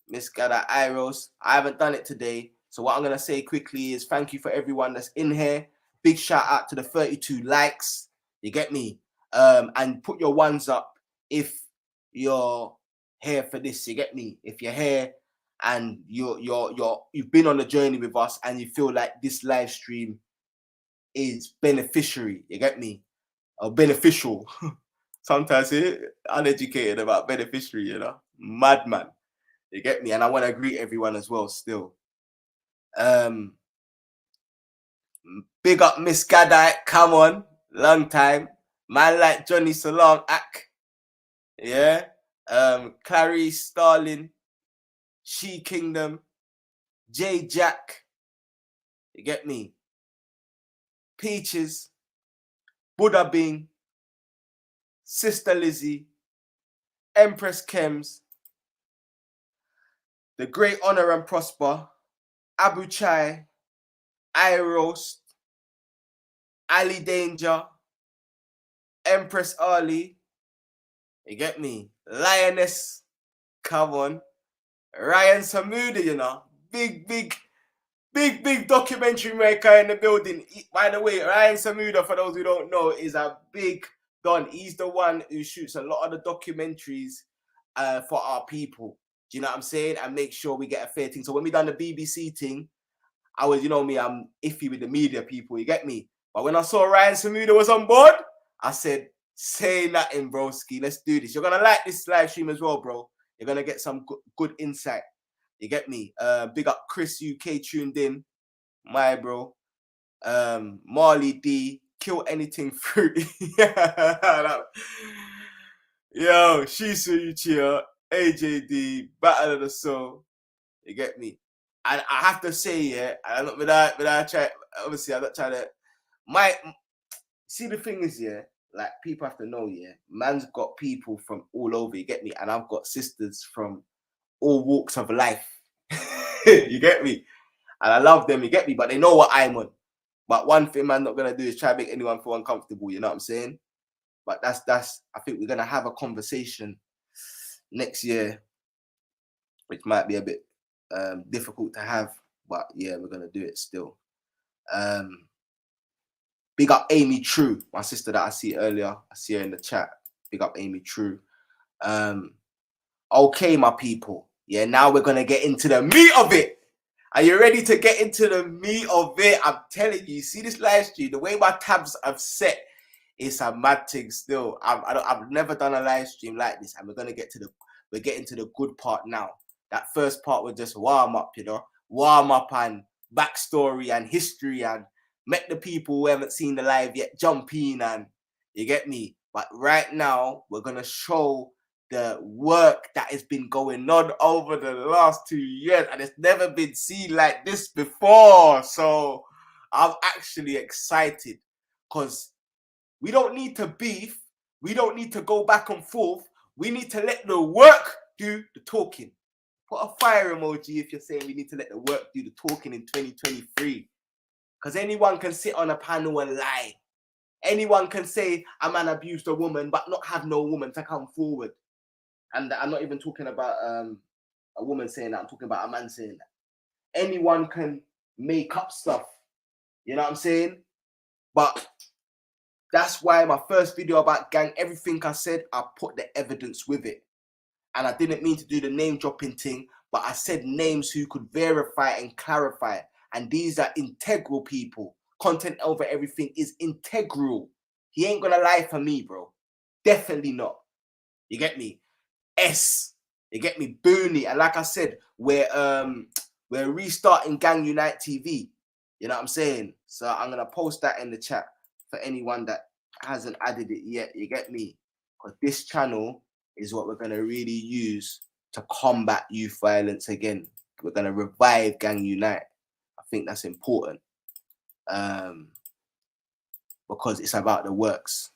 Miss Gada Iros. I haven't done it today. So what I'm going to say quickly is thank you for everyone that's in here. Big shout out to the 32 likes. You get me? And put your ones up if you're here for this. You get me? If you're here and you've been on the journey with us and you feel like this live stream is beneficiary. You get me? Or beneficial. Sometimes uneducated about beneficiary, you know? Madman. You get me? And I want to greet everyone as well still. Big up Miss Gadite. Come on. Long time. Man like Johnny Salam. Yeah. Clarice Starling. She Kingdom. J Jack. You get me? Peaches. Buddha Bing. Sister Lizzie. Empress Kems. The Great Honor and Prosper. Abu Chai. I Roast, Ali Danger, Empress Ali, you get me? Lioness, come on. Ryan Samuda, you know, big documentary maker in the building. By the way, Ryan Samuda, for those who don't know, is a big don. He's the one who shoots a lot of the documentaries for our people. Do you know what I'm saying? And make sure we get a fair thing. So when we done the BBC thing, I was, you know me, I'm iffy with the media people, you get me? But when I saw Ryan Samuda was on board, I said, say nothing, broski. Let's do this. You're going to like this live stream as well, bro. You're going to get some good insight. You get me? Big up Chris UK tuned in. My bro. Marley D. Kill anything fruit. Yo, Shisu Uchiha. AJD. Battle of the Soul. You get me? And I have to say, yeah, I'm not without try. Obviously, I'm not trying to. See, the thing is, yeah, like people have to know, yeah, man's got people from all over. You get me? And I've got sisters from all walks of life. You get me? And I love them. You get me? But they know what I'm on. But one thing man's not gonna do is try to make anyone feel uncomfortable. You know what I'm saying? But that's. I think we're gonna have a conversation next year, which might be a bit difficult to have, but yeah, we're gonna do it still. Big up Amy True, my sister that I see earlier. I see her in the chat. Big up Amy True. Okay, my people. Yeah, now we're gonna get into the meat of it. Are you ready to get into the meat of it? I'm telling you, see this live stream, the way my tabs have set, it's a mad thing still. I've never done a live stream like this, and we're getting to the good part now. That first part was just warm up, you know, warm up and backstory and history and met the people who haven't seen the live yet, jump in, and you get me. But right now, we're gonna show the work that has been going on over the last 2 years, and it's never been seen like this before. So I'm actually excited because we don't need to beef. We don't need to go back and forth. We need to let the work do the talking. Put a fire emoji if you're saying we need to let the work do the talking in 2023. Because anyone can sit on a panel and lie. Anyone can say a man abused a woman, but not have no woman to come forward. And I'm not even talking about a woman saying that. I'm talking about a man saying that. Anyone can make up stuff. You know what I'm saying? But that's why my first video about gang, everything I said, I put the evidence with it. And I didn't mean to do the name dropping thing, but I said names who could verify and clarify. And these are integral people. Content over everything is integral. He ain't gonna lie for me, bro. Definitely not. You get me? You get me? Booney. And like I said, we're restarting Gang Unite TV. You know what I'm saying? So I'm gonna post that in the chat for anyone that hasn't added it yet. You get me? Because this channel is what we're gonna really use to combat youth violence again. We're gonna revive Gang Unite. I think that's important. Because it's about the works.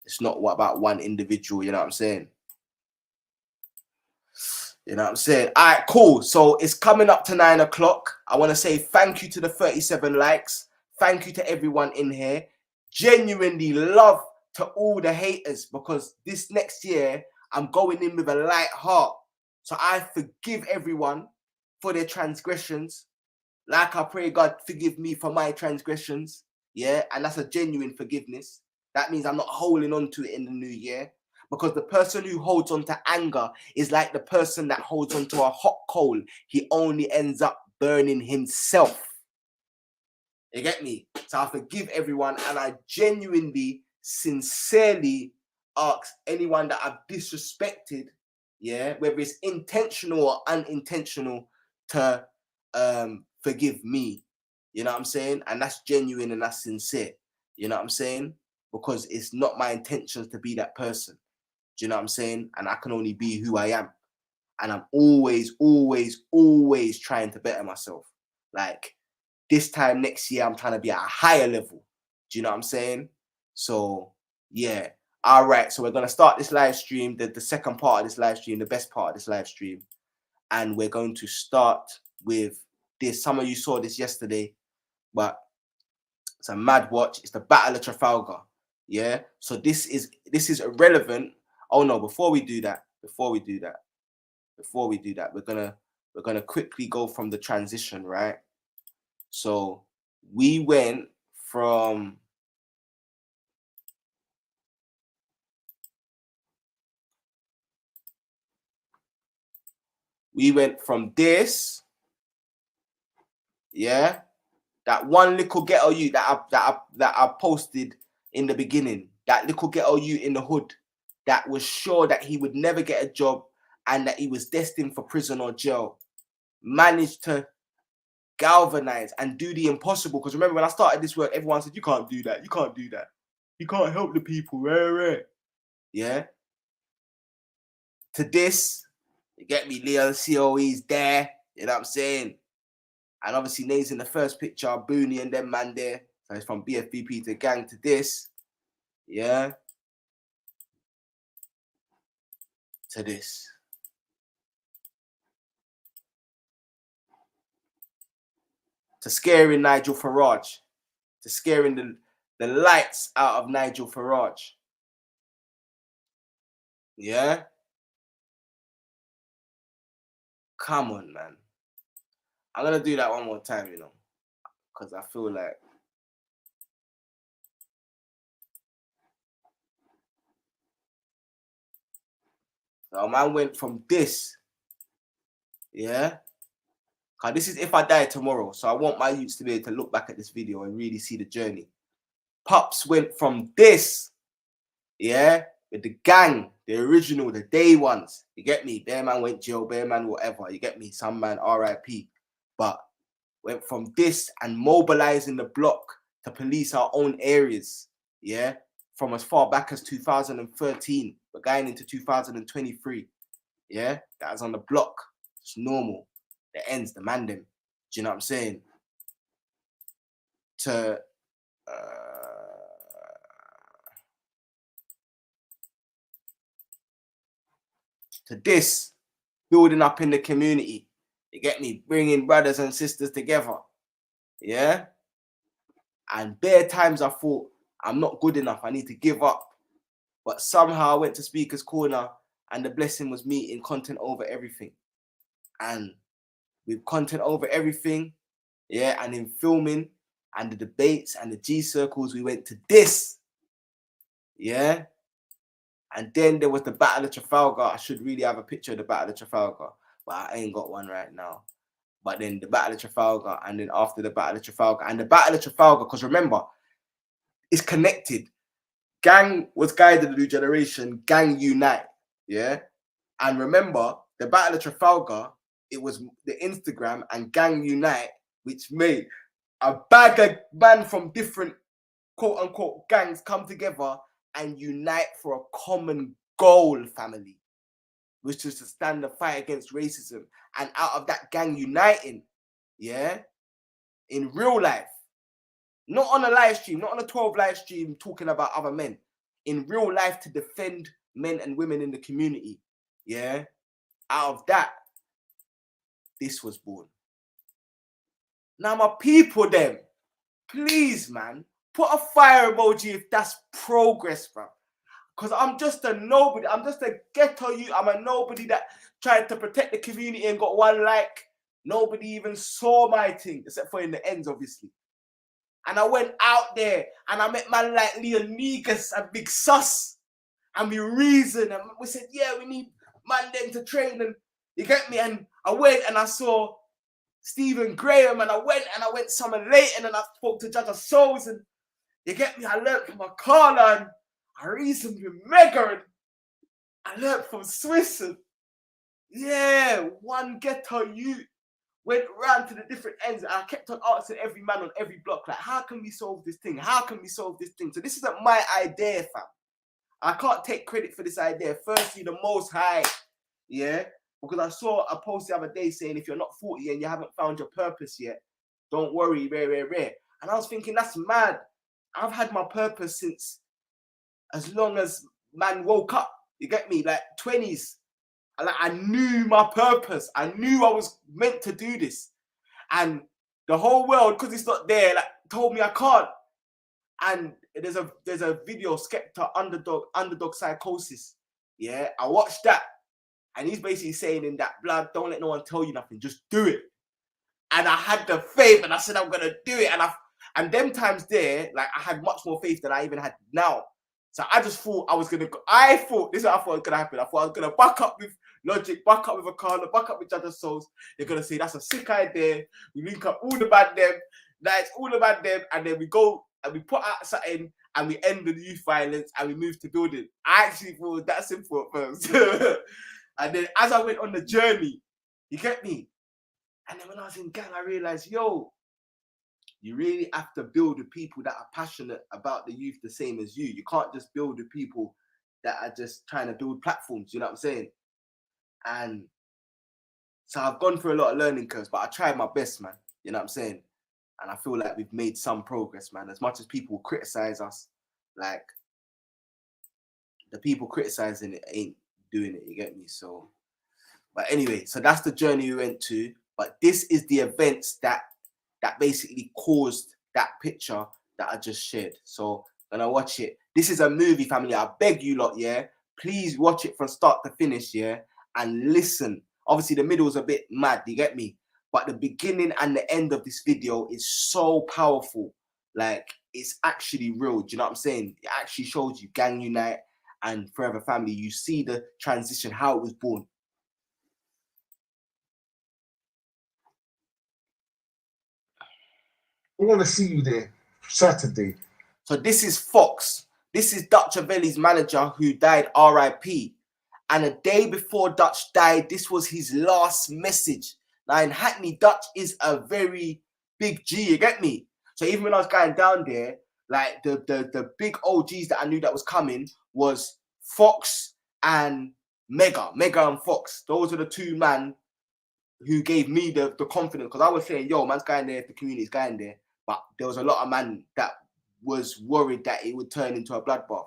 It's not about one individual, you know what I'm saying? You know what I'm saying? All right, cool. So it's coming up to 9 o'clock. I want to say thank you to the 37 likes. Thank you to everyone in here. Genuinely love to all the haters, because this next year, I'm going in with a light heart. So I forgive everyone for their transgressions. Like I pray God forgive me for my transgressions. Yeah, and that's a genuine forgiveness. That means I'm not holding on to it in the new year. Because the person who holds on to anger is like the person that holds on to a hot coal. He only ends up burning himself. You get me? So I forgive everyone, and I genuinely, sincerely ask anyone that I've disrespected, yeah, whether it's intentional or unintentional, to forgive me. You know what I'm saying? And that's genuine and that's sincere. You know what I'm saying? Because it's not my intentions to be that person. Do you know what I'm saying? And I can only be who I am. And I'm always trying to better myself. Like this time next year, I'm trying to be at a higher level. Do you know what I'm saying? So yeah. All right. So we're going to start this live stream, the second part of this live stream, the best part of this live stream. And we're going to start with this. Some of you saw this yesterday. but it's a mad watch. It's the Battle of Trafalgar. Yeah. So this is irrelevant. Oh no, before we do that, we're gonna quickly go from the transition, right? So we went from this, yeah, that one little ghetto you that I posted in the beginning, that little ghetto you in the hood that was sure that he would never get a job and that he was destined for prison or jail, managed to galvanize and do the impossible. Because remember, when I started this work, everyone said, you can't do that, you can't do that, you can't help the people, yeah. To this, you get me, Leo COE's there, you know what I'm saying? And obviously names in the first picture, Booney and them man there. So it's from BFBP to gang to this, yeah, to this. To scaring Nigel Farage, to scaring the lights out of Nigel Farage, yeah. Come on, man. I'm gonna do that one more time, you know, because I feel like so man went from this, yeah. Cause this is if I die tomorrow, so I want my youths to be able to look back at this video and really see the journey. Pops went from this, yeah, with the gang, the original, the day ones. You get me? Bear man went jail, bear man whatever. You get me? Some man RIP. But went from this and mobilizing the block to police our own areas, yeah, from as far back as 2013. We're going into 2023, yeah. That was on the block. It's normal. The ends, the man them. Do you know what I'm saying? To this, building up in the community. You get me? Bringing brothers and sisters together. Yeah? And bare times I thought, I'm not good enough. I need to give up. But somehow I went to Speaker's Corner and the blessing was meeting content over everything. And with content over everything, yeah, and in filming and the debates and the G circles, we went to this. Yeah? And then there was the Battle of Trafalgar. I should really have a picture of the Battle of Trafalgar, but I ain't got one right now. But then the Battle of Trafalgar, and then after the Battle of Trafalgar, and the Battle of Trafalgar, because remember, it's connected. Gang was guided the new generation, gang unite, yeah? And remember, the Battle of Trafalgar, it was the Instagram and gang unite, which made a bag of man from different quote-unquote gangs come together and unite for a common goal, family, which is to stand the fight against racism. And out of that gang uniting, yeah, in real life, not on a live stream, not on a 12 live stream talking about other men, in real life to defend men and women in the community, yeah, out of that, this was born. Now my people them, please, man, put a fire emoji if that's progress, bro. Because I'm just a nobody. I'm just a ghetto youth. I'm a nobody that tried to protect the community and got one like. Nobody even saw my thing, except for in the ends, obviously. And I went out there and I met man like Leonidas and Big Sus. And we reasoned and we said, yeah, we need man them to train. And you get me? And I went and I saw Stephen Graham and I went Summer Leighton and I spoke to Judge of Souls and you get me? I learned from Akala and I reasoned with Megan. I learned from Swiss and yeah, one ghetto youth went round to the different ends and I kept on asking every man on every block, like, how can we solve this thing? How can we solve this thing? So this isn't my idea, fam. I can't take credit for this idea. Firstly, the Most High, yeah? Because I saw a post the other day saying, if you're not 40 and you haven't found your purpose yet, don't worry, rare. And I was thinking, that's mad. I've had my purpose since as long as man woke up. You get me? Like 20s. Like I knew my purpose. I knew I was meant to do this. And the whole world, because it's not there, like told me I can't. And there's a video, Skepta, underdog psychosis. Yeah, I watched that, and he's basically saying in that, blood, don't let no one tell you nothing, just do it. And I had the faith, and I said I'm gonna do it. And them times there, like I had much more faith than I even had now. So I just thought I was gonna. I thought this is what I thought was gonna happen. I thought I was gonna buck up with Logic, buck up with Akala, buck up with Judge of Souls. They're gonna say that's a sick idea. We link up all about them. That's all about them, and then we go and we put out something, and we end the youth violence, and we move to building. I actually thought it was that simple at first. And then as I went on the journey, you get me. And then when I was in gang, I realized, yo, you really have to build with people that are passionate about the youth the same as you. You can't just build with people that are just trying to build platforms, you know what I'm saying? And so I've gone through a lot of learning curves, but I tried my best, man, you know what I'm saying? And I feel like we've made some progress, man. As much as people criticize us, like, the people criticizing it ain't doing it, you get me? So, but anyway, so that's the journey we went to. But this is the events that basically caused that picture that I just shared. So I'm gonna watch it. This is a movie, family. I beg you lot, yeah. Please watch it from start to finish, yeah, and listen. Obviously, the middle is a bit mad, you get me? But the beginning and the end of this video is so powerful. Like, it's actually real. Do you know what I'm saying? It actually shows you Gang Unite and Forever Family. You see the transition, how it was born. I want to see you there Saturday. So this is Fox. This is Dutch Avelli's manager who died RIP. And a day before Dutch died, this was his last message. Now in Hackney, Dutch is a very big G, you get me? So even when I was going down there, like the big OGs that I knew that was coming was Fox and Mega and Fox. Those are the two man who gave me the confidence, because I was saying, yo, man's going there, if the community's going there. But there was a lot of man that was worried that it would turn into a bloodbath.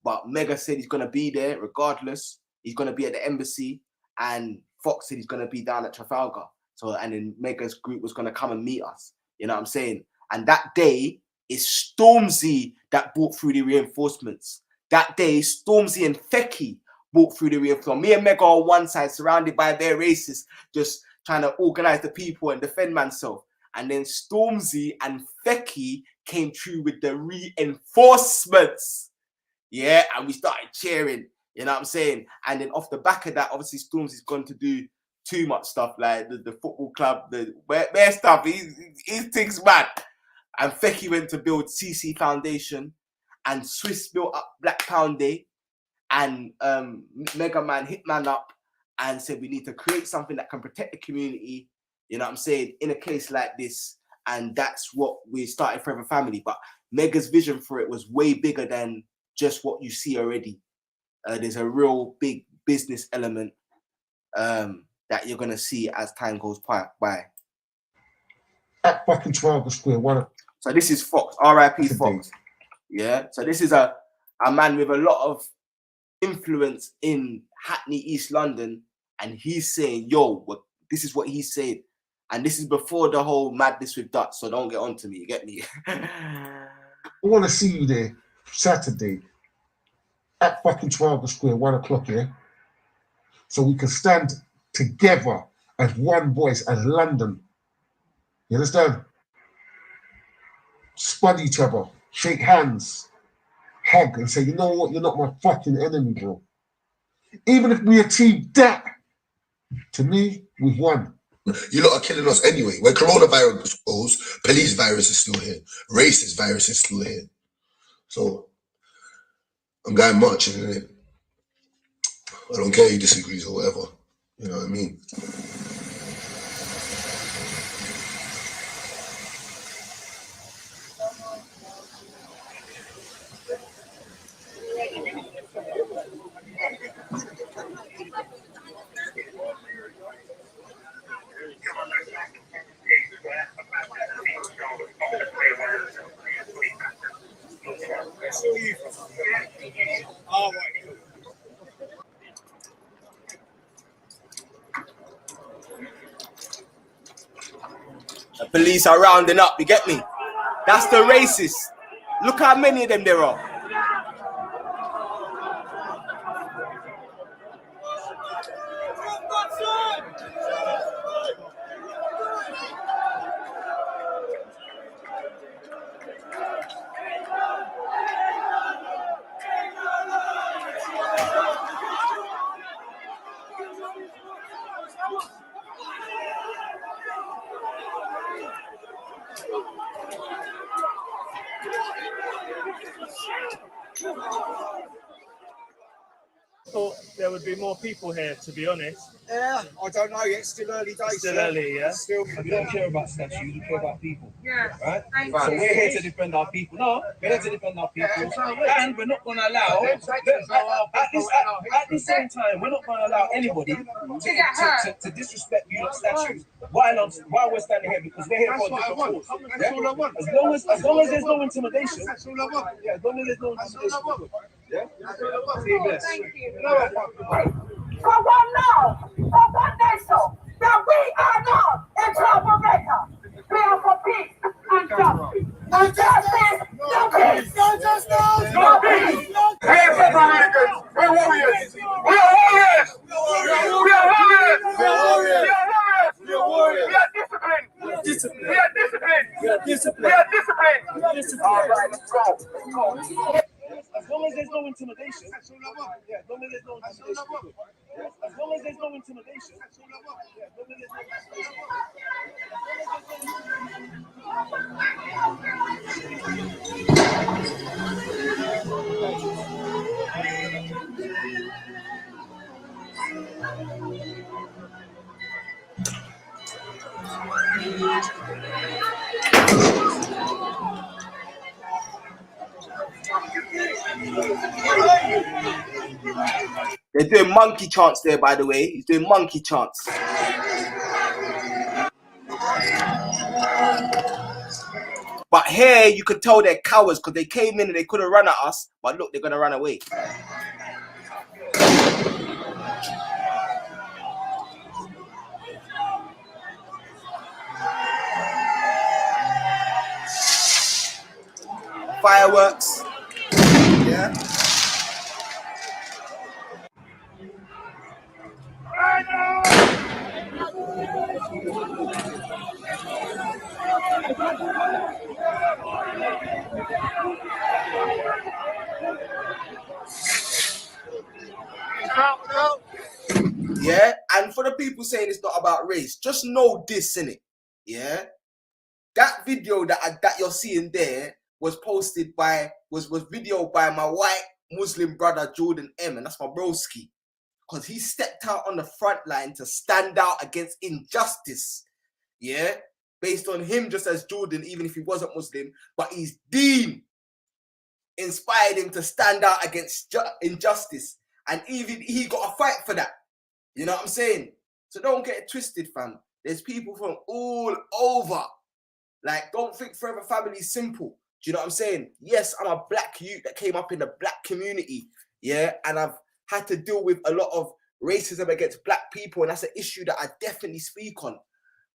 But Mega said he's going to be there regardless. He's going to be at the embassy. And Fox said he's going to be down at Trafalgar. So, and then Mega's group was going to come and meet us. You know what I'm saying? And that day, it's Stormzy that brought through the reinforcements. That day, Stormzy and Fecky brought through the reinforcements. Me and Mega on one side, surrounded by their racists, just trying to organize the people and defend myself. And then Stormzy and Fecky came through with the reinforcements. Yeah, and we started cheering, you know what I'm saying? And then off the back of that, obviously Stormzy's gone to do too much stuff, like the football club, the where stuff, he thinks mad. And Fecky went to build CC Foundation, and Swiss built up Black Pound Day, and Mega Man hit man up and said we need to create something that can protect the community, you know what I'm saying, in a case like this. And that's what we started Forever Family. But Mega's vision for it was way bigger than just what you see already. There's a real big business element that you're going to see as time goes by. At fucking Trafalgar Square. So this is Fox, RIP Fox. Yeah, so this is a man with a lot of influence in Hackney, East London, and he's saying, yo, this is what he said. And this is before the whole madness with Dutch, so don't get on to me, you get me? I want to see you there Saturday at fucking Trafalgar Square, 1 o'clock, yeah? So we can stand together as one voice, as London. You understand? Spud each other, shake hands, hug, and say, you know what, you're not my fucking enemy, bro. Even if we achieve that, to me, we've won. You lot are killing us anyway. When coronavirus goes, police virus is still here. Racist virus is still here. So, I'm going marching, innit? I don't care who disagrees or whatever. You know what I mean? Police are rounding up, you get me? That's the racists. Look how many of them there are. Thought there would be more people here, to be honest. Yeah, I don't know. It's still early days. Still early, yeah. We don't care about statues. We care about people. Yeah. Right. So we're here to defend our people. No, we're here to defend our people, and we're not going to allow. At the same time, we're not going to allow anybody to disrespect you statues while we're standing here, because we're here for a different cause. Yeah? As long as there's no intimidation. That's all I want. Yeah, as long as there's no intimidation. Yeah. Thank you. For one law, for one nation, that we are not a troublemaker. We are for peace and justice. And justice, no peace. No justice, no peace. We are Americans. We're warriors. We are warriors. We are warriors. We are warriors. We are warriors. We are disciplined. We are disciplined. We are disciplined. We are disciplined. We are disciplined. All right, let's go. As long as there's no intimidation. That's all I want. Yeah, as long as there's no intimidation. As long as there's no intimidation. That's all I want. Yeah, as long as there's no They're doing monkey chants there, by the way. He's doing monkey chants. But here you could tell they're cowards because they came in and they could have run at us, but look, they're gonna run away. Fireworks. Yeah. Yeah, and for the people saying it's not about race, just know this, innit? Yeah, that video that you're seeing there was posted by was videoed by my white Muslim brother Jordan M, and that's my broski, because he stepped out on the front line to stand out against injustice. Yeah, based on him just as Jordan, even if he wasn't Muslim, but his deen inspired him to stand out against injustice, and even he got a fight for that. You know what I'm saying? So don't get it twisted, fam. There's people from all over. Like, don't think Forever Family is simple. Do you know what I'm saying? Yes, I'm a black youth that came up in the black community. Yeah, and I've had to deal with a lot of racism against black people, and that's an issue that I definitely speak on.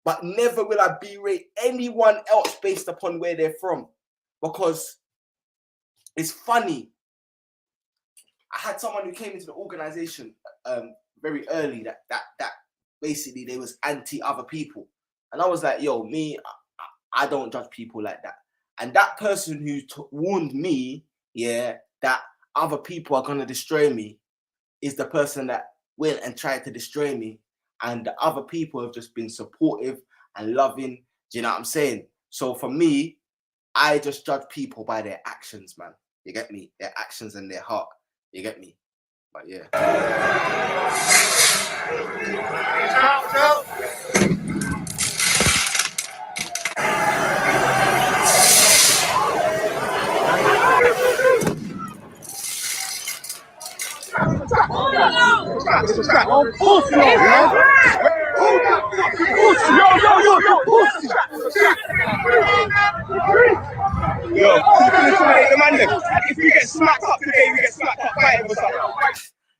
But never will I berate anyone else based upon where they're from, because it's funny. I had someone who came into the organization very early that basically they was anti other people, and I was like, yo, I don't judge people like that. And that person who warned me, yeah, that other people are gonna destroy me, is the person that went and tried to destroy me, and the other people have just been supportive and loving. Do you know what I'm saying? So for me, I just judge people by their actions, man. You get me? Their actions and their heart. You get me? But yeah. If we get smacked up today, we get smacked up fighting for something.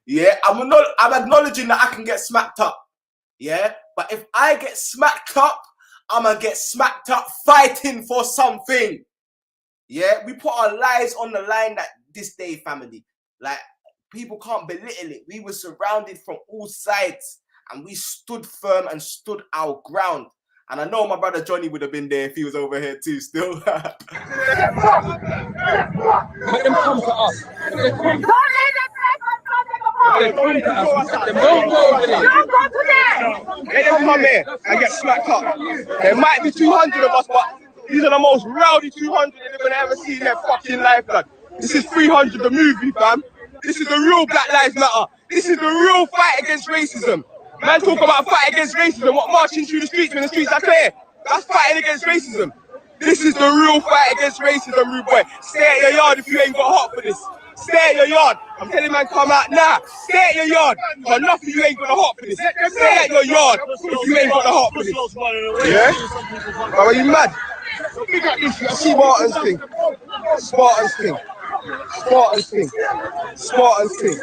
Yeah, I'm acknowledging that I can get smacked up. Yeah, but if I get smacked up, I'ma get smacked up fighting for something. Yeah, we put our lives on the line this day, family. Like, people can't belittle it. We were surrounded from all sides and we stood firm and stood our ground. And I know my brother Johnny would have been there if he was over here too still. Let them come to us. Let them come to us. Don't go over there. Let them come here and get smacked up. There might be 200 of us, but these are the most rowdy 200 they're gonna ever see in their fucking life, blood. This is 300 the movie, fam. This is the real Black Lives Matter. This is the real fight against racism. Man talk about fight against racism, what, marching through the streets when the streets are clear? That's fighting against racism. This is the real fight against racism, rude boy. Stay at your yard if you ain't got hot for this. Stay at your yard. I'm telling man, come out now. Stay at your yard. But enough of you ain't got the hot for this. Stay at your yard if you ain't got the hot for this. Yeah? Are you mad? See Spartans thing. Spartans thing. Spartans thing. Spartans thing.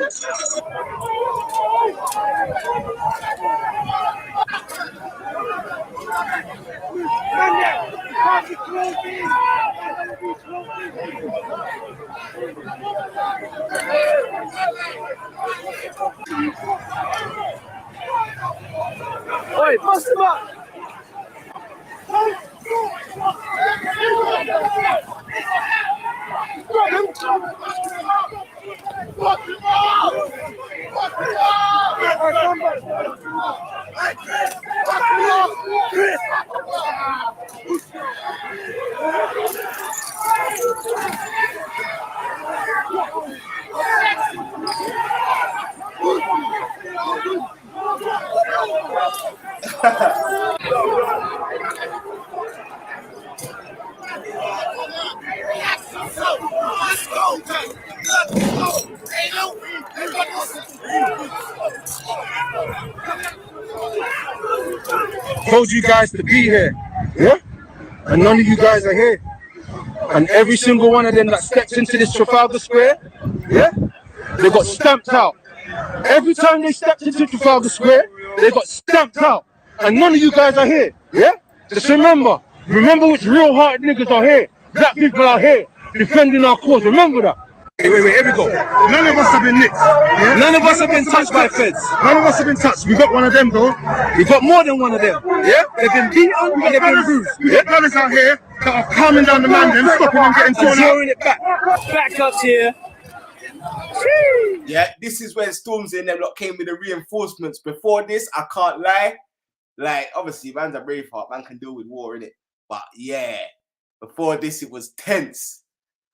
Oi, bust him up! Told you guys to be here, yeah? And none of you guys are here. And every single one of them that steps into this Trafalgar Square, yeah? They got stamped out. Every time they stepped into Trafalgar Square, they got stamped out. And none of you guys are here, yeah? Just remember which real hard niggas are here. Black people are here, defending our cause. Remember that. Wait, here we go. None of us have been nicked. Yeah? None of us have been touched by feds. None of us have been touched. We got one of them though. We got more than one of them. Yeah? They've been beaten and they've been bruised. We got brothers out here that are calming down the man, them stopping them getting torn out. It back. Backups here. Yeah, this is when Stormzy and them lot came with the reinforcements. Before this, I can't lie. Like, obviously, man's a braveheart. Man can deal with war, innit? But yeah, before this, it was tense.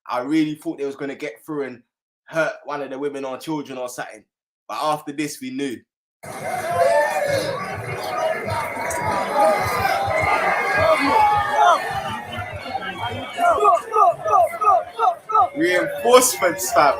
I really thought they was going to get through and hurt one of the women or children or something. But after this, we knew. Reinforcements, fam.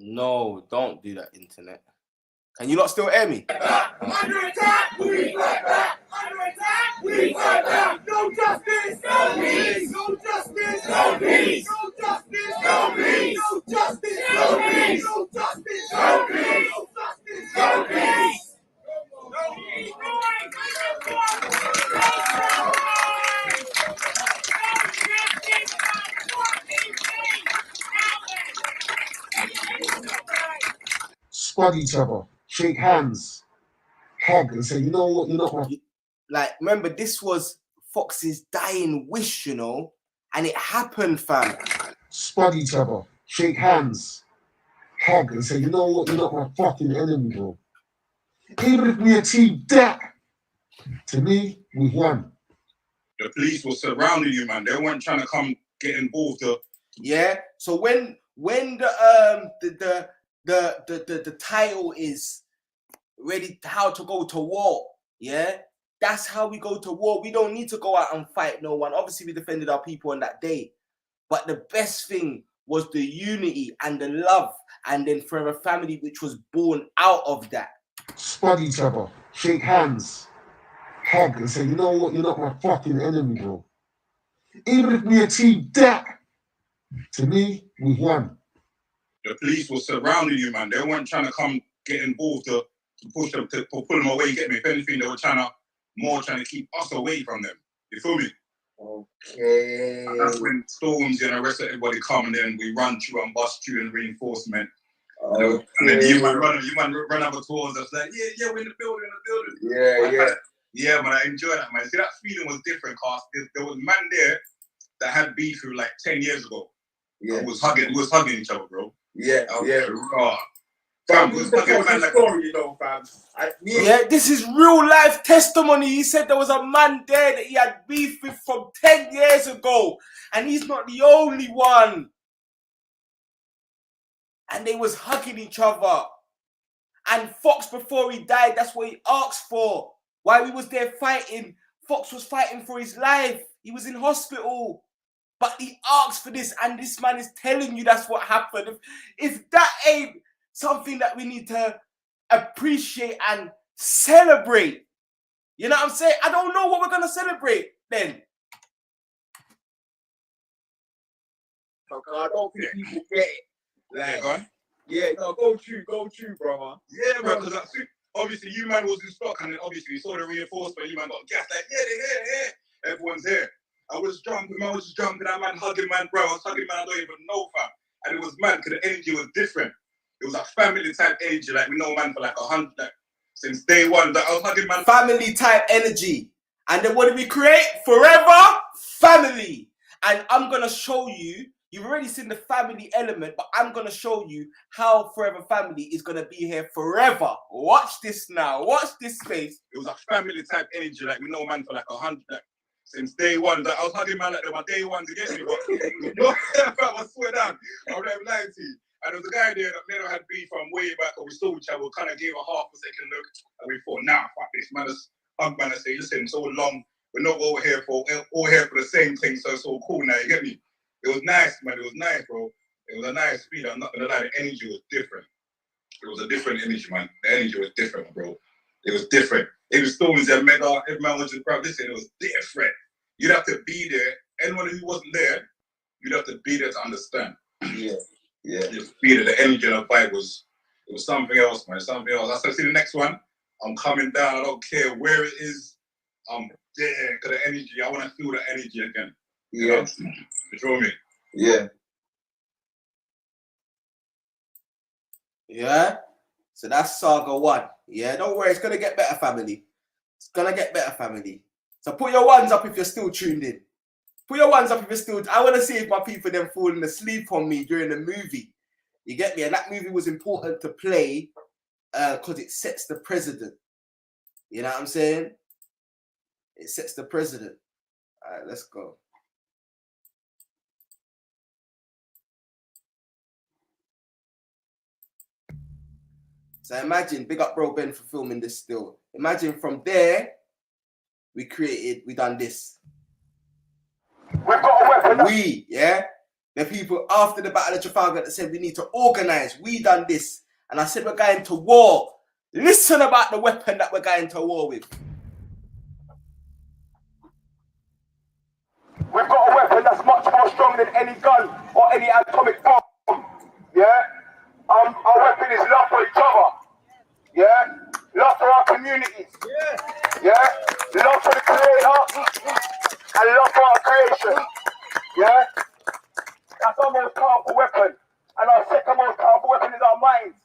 No, don't do that, internet. Can you not still hear me? Under attack, we fight back. Under attack, we fight back. No justice, no peace. No justice, no peace. No justice, no peace. No justice, no peace. No justice, no peace. No justice, no peace. Squad each other, shake hands, hug, and say, you know what, you're not my... Like, remember, this was Fox's dying wish, you know, and it happened, fam. Squad each other, shake hands, hug, and say, you know what, you're not my fucking enemy, bro. Even if we achieve that, to me, we won. The police were surrounding you, man. They weren't trying to come get involved. Yeah. So when the the title is ready how to go to war. Yeah, that's how we go to war. We don't need to go out and fight no one. Obviously, we defended our people on that day, but the best thing was the unity and the love, and then Forever Family, which was born out of that. Spud each other, shake hands, hug, and say, you know what, you're not my fucking enemy, bro. Even if we achieve that, to me, we won. The police were surrounding you, man. They weren't trying to come get involved to push them, to pull them away, get me. If anything, they were trying to keep us away from them. You feel me? Okay. And that's when Storms and the rest of everybody come, and then we run through and bust through and reinforcement. Okay. And then you man run over towards us like, yeah, we're in the building. Yeah, man, I enjoy that, man. See, that feeling was different, cause there was man there that had beef through like 10 years ago. Yeah. We was hugging each other, bro. Yeah. Raw. Fam, was hugging man like story, you know, fam. Yeah, this is real life testimony. He said there was a man there that he had beef with from 10 years ago, and he's not the only one. And they was hugging each other. And Fox, before he died, that's what he asked for. While he was there fighting, Fox was fighting for his life. He was in hospital. But he asked for this, and this man is telling you that's what happened. If that ain't something that we need to appreciate and celebrate, you know what I'm saying? I don't know what we're going to celebrate then. I don't think people get it. Like, go true, brother. Yeah, bro, because obviously you man was in stock, and then obviously you saw the reinforcement, you man got gas, like, they're here. Everyone's here. I was jumping, that man hugging, man, bro. I was hugging, man, I don't even know, fam. And it was mad, because the energy was different. It was a family type energy, like we know, man, for like 100, like, since day one. Like, I was hugging, man. Family type energy. And then what did we create? Forever Family. And I'm going to show you, you've already seen the family element, but I'm going to show you how Forever Family is going to be here forever. Watch this now. Watch this space. It was a family type energy, like we know, man, for like 100, like, since day one. Like, I was hugging, man, like they were day one to get me, but I swear down, I would have lied to you. And there was a guy there that never had beef from way back, and we saw each other, kind of gave a half a second look, and we thought, nah, fuck this, man, just hug, man, and say, listen, so long, we're not all here for the same thing, so it's all cool now, you get me? It was nice, man, it was nice, bro. It was a nice feeling, I'm not gonna lie, the energy was different. It was a different energy, man. The energy was different, bro. It was different. It was Storms and Mega, everyone was just, bro, listen, it was different. You'd have to be there. Anyone who wasn't there, you'd have to be there to understand. Yeah. Just be there. The energy and the vibe was something else, man. Something else. I said, see the next one. I'm coming down. I don't care where it is. I'm there because the energy. I want to feel the energy again. Yeah. You feel me? Yeah. Yeah. So that's Saga 1. Yeah. Don't worry. It's gonna get better, family. It's gonna get better, family. So put your ones up if you're still tuned in. Put your ones up if you're still... I want to see if my people then falling asleep on me during the movie. You get me? And that movie was important to play because it sets the precedent. You know what I'm saying? It sets the precedent. All right, let's go. So imagine, big up bro Ben for filming this still. Imagine from there, we done this. We've got a weapon. The people after the Battle of Trafalgar that said we need to organize. We done this. And I said we're going to war. Listen about the weapon that we're going to war with. We've got a weapon that's much more strong than any gun or any atomic bomb. Yeah? Our weapon is love for each other. Yeah? Love for our communities. Yeah? Love for the Creator and love for our creation. Yeah? That's our most powerful weapon. And our second most powerful weapon is our minds.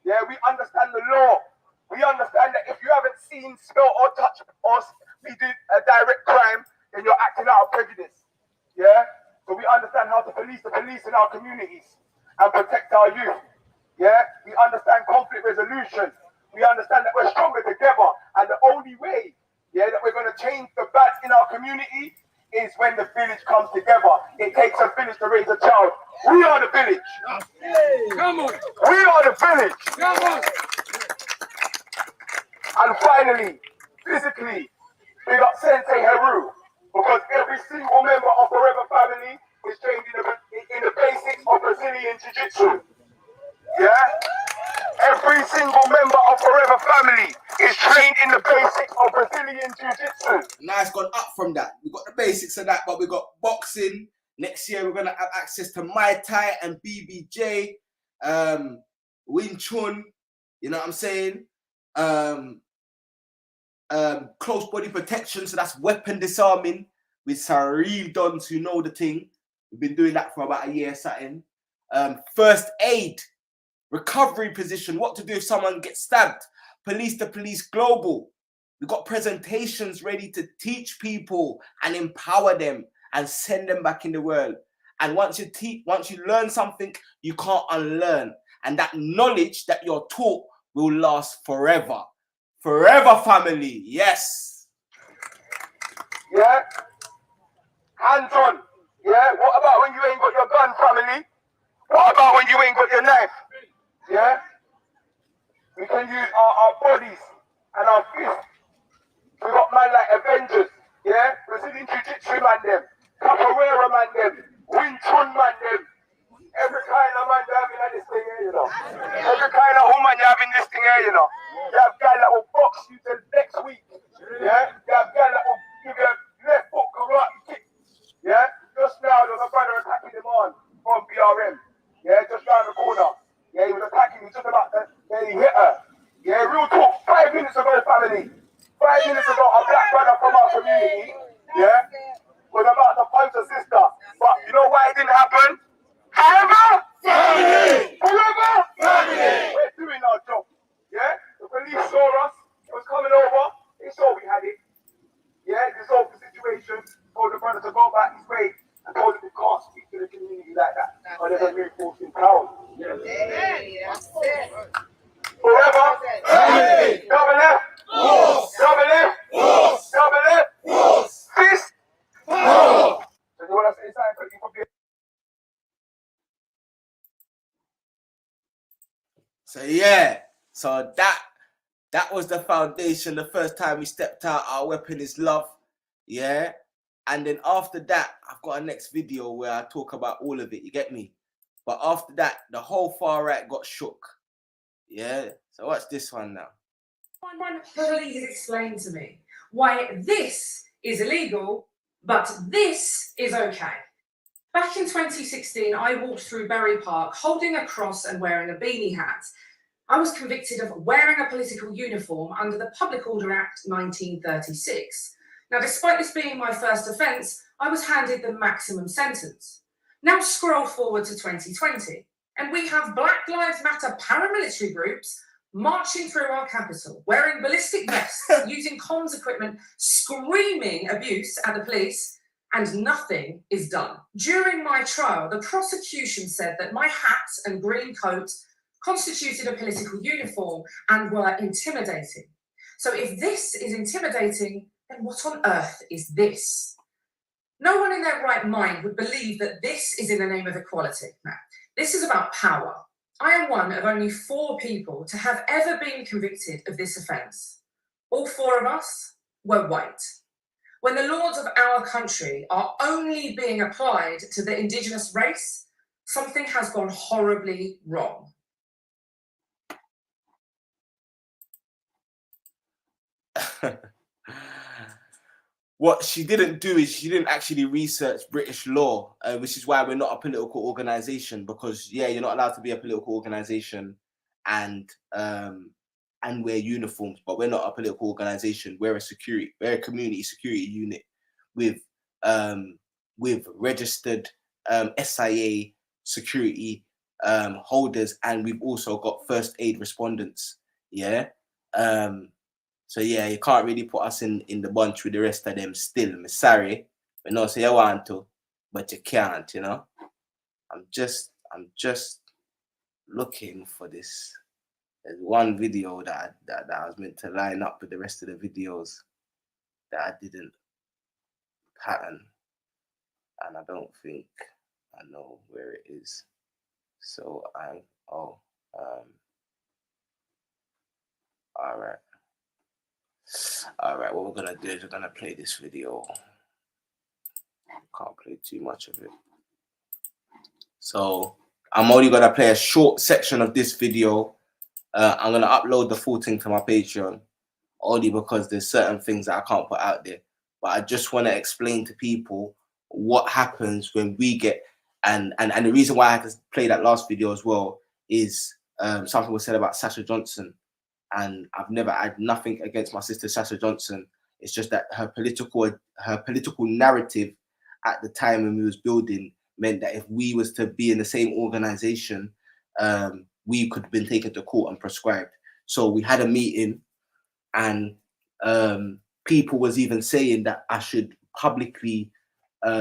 Yeah, we understand the law. We understand that if you haven't seen, smelled, or touched us, we do a direct crime, then you're acting out of prejudice. Yeah? So we understand how to police the police in our communities and protect our youth. Yeah? We understand conflict resolution. We understand that we're stronger together. And the only way, that we're going to change the bad in our community is when the village comes together. It takes a village to raise a child. We are the village. Come on. We are the village. Come on. And finally, physically, we got Sensei Heru, because every single member of Forever Family is trained in the basics of Brazilian Jiu-Jitsu. Yeah? Every single member of Forever Family is trained in the basics of Brazilian Jiu-Jitsu. Now it's gone up from that. We got the basics of that, but we got boxing. Next year we're gonna have access to Muay Thai and BBJ, Wing Chun. You know what I'm saying? Close body protection, so that's weapon disarming with some real dons who know the thing. We've been doing that for about a year, something. First aid, recovery position, what to do if someone gets stabbed, police to police global. We've got presentations ready to teach people and empower them and send them back in the world. And once you learn something, you can't unlearn. And that knowledge that you're taught will last forever. Forever Family, yes. Yeah? Hands on. Yeah? What about when you ain't got your gun, family? What about when you ain't got your knife? Yeah? We can use our bodies and our fists. We got man like Avengers, yeah? Brazilian Jiu-Jitsu man them, Capoeira man them, Wing Chun man them. Every kind of man you have in this thing here, you know. Every kind of woman you have in this thing here, you know. You have guys that will box you till next week, yeah? You have guys that will give you a left hook karate kick, yeah? Just now there was a brother attacking him on from BRM, yeah? Just round the corner. Yeah, he was attacking me just about to, yeah, he hit her. Yeah, real talk, 5 minutes ago, family. 5 minutes ago, a black brother from our community, yeah, was about to punch a sister. But you know why it didn't happen? Forever Family! Forever Family! We're doing our job, yeah? The police saw us, it was coming over, they saw we had it. Yeah, dissolved the situation, told the brother to go back his way, and told him he can't speak to the community like that. But there's a reinforcing power. Forever Family! Double left! Double left! Double left! Fist! So you want to say something quickly for me? So yeah, so that was the foundation. The first time we stepped out, our weapon is love. Yeah. And then after that, I've got a next video where I talk about all of it. You get me? But after that, the whole far right got shook. Yeah. So watch this one now. Please explain to me why this is illegal, but this is okay. Back in 2016, I walked through Bury Park holding a cross and wearing a beanie hat. I was convicted of wearing a political uniform under the Public Order Act 1936. Now, despite this being my first offence, I was handed the maximum sentence. Now scroll forward to 2020, and we have Black Lives Matter paramilitary groups marching through our capital, wearing ballistic vests, using comms equipment, screaming abuse at the police, and nothing is done. During my trial, the prosecution said that my hat and green coat constituted a political uniform and were intimidating. So if this is intimidating, then what on earth is this? No one in their right mind would believe that this is in the name of equality. Now, this is about power. I am one of only 4 people to have ever been convicted of this offence. All 4 of us were white. When the laws of our country are only being applied to the indigenous race, something has gone horribly wrong. What she didn't do is she didn't actually research British law, which is why we're not a political organization, because yeah, you're not allowed to be a political organization and wear uniforms, but we're not a political organization. We're a community security unit with registered SIA security holders, and we've also got first aid respondents. Yeah. So yeah, you can't really put us in the bunch with the rest of them still. I'm sorry. I know say you want to, but you can't, you know. I'm just looking for this. There's one video that I was meant to line up with the rest of the videos that I didn't pattern. and I don't think I know where it is. So all right. All right, what we're gonna do is we're gonna play this video. Can't play too much of it. So I'm only gonna play a short section of this video. I'm gonna upload the full thing to my Patreon only because there's certain things that I can't put out there. But I just want to explain to people what happens when we get and the reason why I had to play that last video as well is something was said about Sasha Johnson, and I've never had nothing against my sister Sasha Johnson. It's just that her political narrative at the time when we was building meant that if we was to be in the same organization, we could have been taken to court and prescribed. So we had a meeting, and people was even saying that I should publicly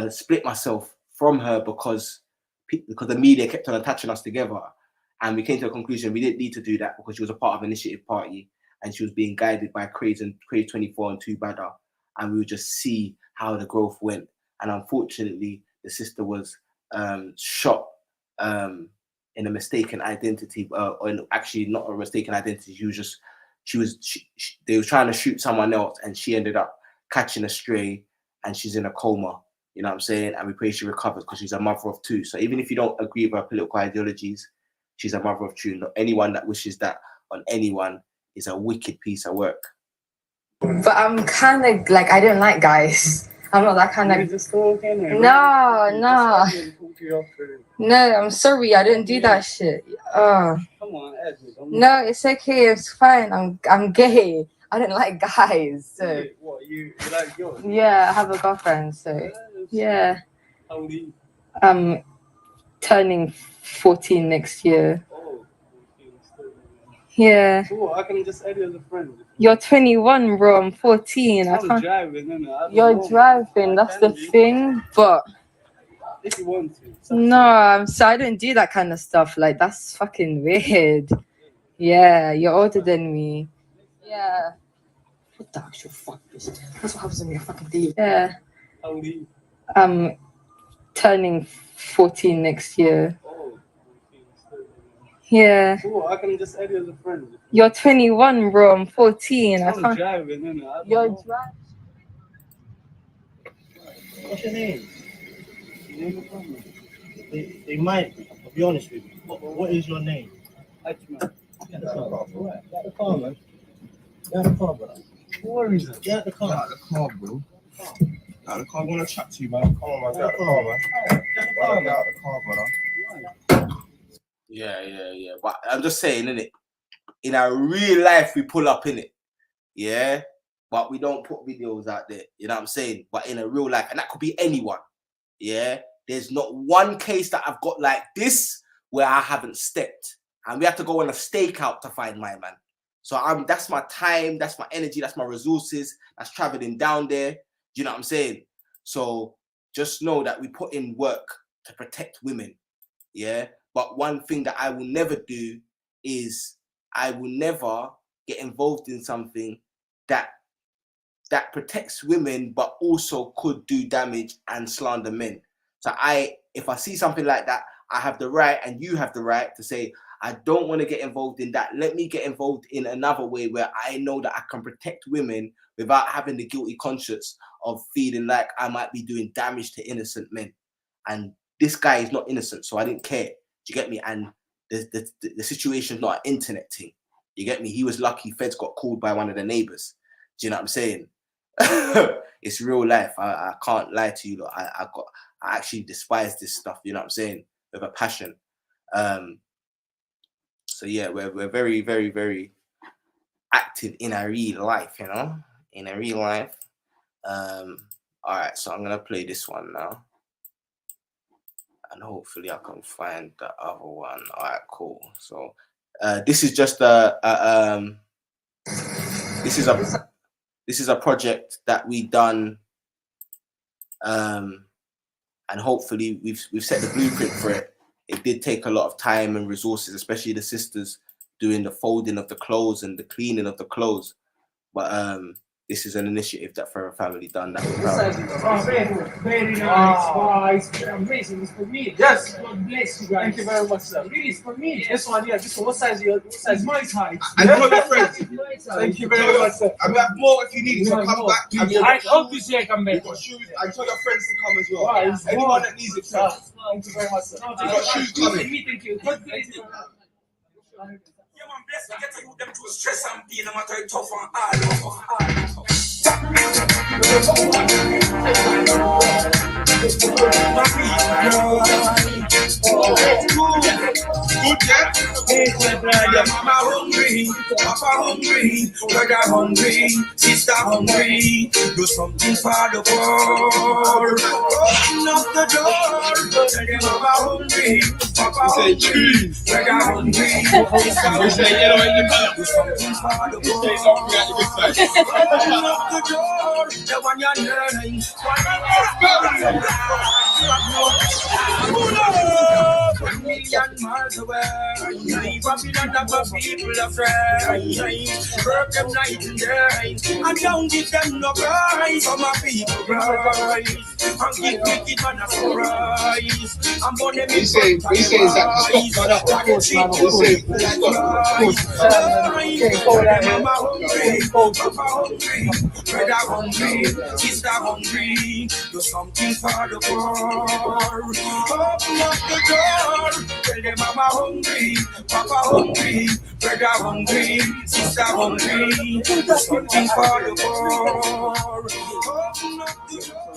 split myself from her because the media kept on attaching us together. And we came to a conclusion we didn't need to do that because she was a part of Initiative Party and she was being guided by Craze 24 and 2 Badder, and we would just see how the growth went. And unfortunately, the sister was shot in a mistaken identity, or actually not a mistaken identity. They were trying to shoot someone else, and she ended up catching a stray, and she's in a coma. You know what I'm saying? And we pray she recovers because she's a mother of 2. So even if you don't agree with her political ideologies, she's a mother of 2. Not anyone that wishes that on anyone is a wicked piece of work. But I'm kind of like, I don't like guys. I'm not that kind of. No, I'm sorry. I didn't do that shit. Come on, no, it's okay. It's fine. I'm gay. I don't like guys. So. What, you like yours? Yeah, I have a girlfriend. So yeah. How old are you? I'm turning 14 next year. Oh, yeah. cool. I can just add you as a friend. You're 21, bro. I'm 14. I'm driving, innit? You're driving. That's the thing. But if you want to. No, I don't do that kind of stuff. Like, that's fucking weird. Yeah, you're older than me. Yeah. What the actual fuck is this? That's what happens when you're fucking deep. Yeah. How old are you? I'm turning 14 next year. Oh. Yeah. Cool. I can just add you as a friend. You're 21, bro. I'm 14. I'm driving, innit? You're driving. What's your name? They might be. I'll be honest with you. What is your name? Get the car, bro. Get the car, man. Get the car, brother. What is it? Get the car. Get the car, bro. Get the car. I want to chat to you, man. Come on, man. Get the car, man. Get the car, get the car, brother. Yeah. But I'm just saying, innit? In our real life, we pull up, innit? Yeah. But we don't put videos out there. You know what I'm saying? But in a real life, and that could be anyone. Yeah. There's not one case that I've got like this where I haven't stepped. And we have to go on a stakeout to find my man. So that's my time, that's my energy, that's my resources, that's traveling down there. Do you know what I'm saying? So just know that we put in work to protect women. Yeah. But one thing that I will never do is I will never get involved in something that protects women, but also could do damage and slander men. So if I see something like that, I have the right, and you have the right to say, I don't want to get involved in that. Let me get involved in another way where I know that I can protect women without having the guilty conscience of feeling like I might be doing damage to innocent men. And this guy is not innocent, so I didn't care. Do you get me? And the situation's not an internet thing. You get me? He was lucky Feds got called by one of the neighbors. Do you know what I'm saying? It's real life. I can't lie to you. I actually despise this stuff. You know what I'm saying? With a passion. So yeah, we're very, very, very active in our real life. You know, in our real life. All right, so I'm gonna play this one now, and hopefully I can find the other one. All right, cool. So this is just this is a project that we done, and hopefully we've set the blueprint for it. It did take a lot of time and resources, especially the sisters doing the folding of the clothes and the cleaning of the clothes. But this is an initiative that Forever Family done that we're Oh, proud of. very nice. It's amazing. It's for me. Yes. God bless you guys. Thank you very much, sir. Really, it's for me. This one, yeah. This one. What size? What size? My size. And tell your friends. Thank you very much, sir. And we have more if you need it. So come back. And I obviously I can we've make. got shoes. And tell your friends to come as well. Wow, Anyone that needs it, sir. Thank you very much, sir. We've got shoes coming. Thank you. God bless you. Yeah, man, bless to get to you them to stress and pain, no matter how tough and hard. Good, yeah? Yeah, mama hungry, papa hungry, brother hungry, sister hungry. Do something for the poor. Open up the door. Tell them mama hungry, papa hungry, brother hungry, sister hungry. Do something for the poor. Open up the door. The one you're learning. $1 million miles away. Babylon have a people afraid. Work them night and day. And don't give them no prize. For my people rise. And give wicked man a surprise. And burn them in sister hungry, do something for the poor. Open up the door, tell them mama hungry, papa hungry, brother hungry, sister hungry, do something for the poor. Open up the door.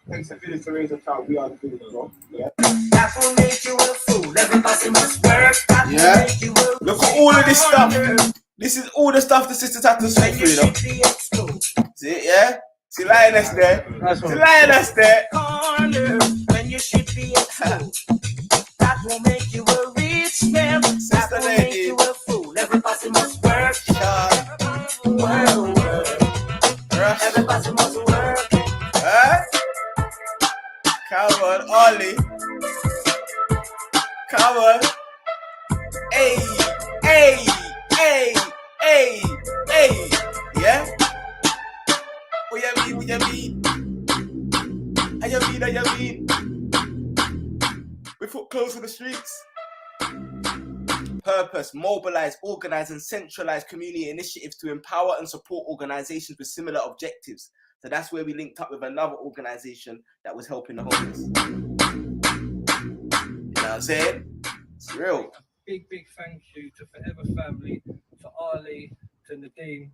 Thanks to Village to raise a child. We are the village, bro. Yeah. That will make you a fool. Everybody must work. That will Yeah. make you a Look at all of this stuff. This is all the stuff the sisters had to sort through, you know. See it, yeah? See Lioness there? See Lioness there? When you should be at school, that will make you a rich man. That will make you a fool. Everybody must work. Everybody must work. Huh? Come on, Ollie. Come on. Hey, hey, hey, hey, hey. Yeah? What you mean? What you mean? How you mean? How you mean? We put clothes on the streets. Purpose, mobilize, organize, and centralize community initiatives to empower and support organizations with similar objectives. So that's where we linked up with another organization that was helping the homeless. You know what I'm saying? It's real. Big thank you to Forever Family, to Ali, to Nadine,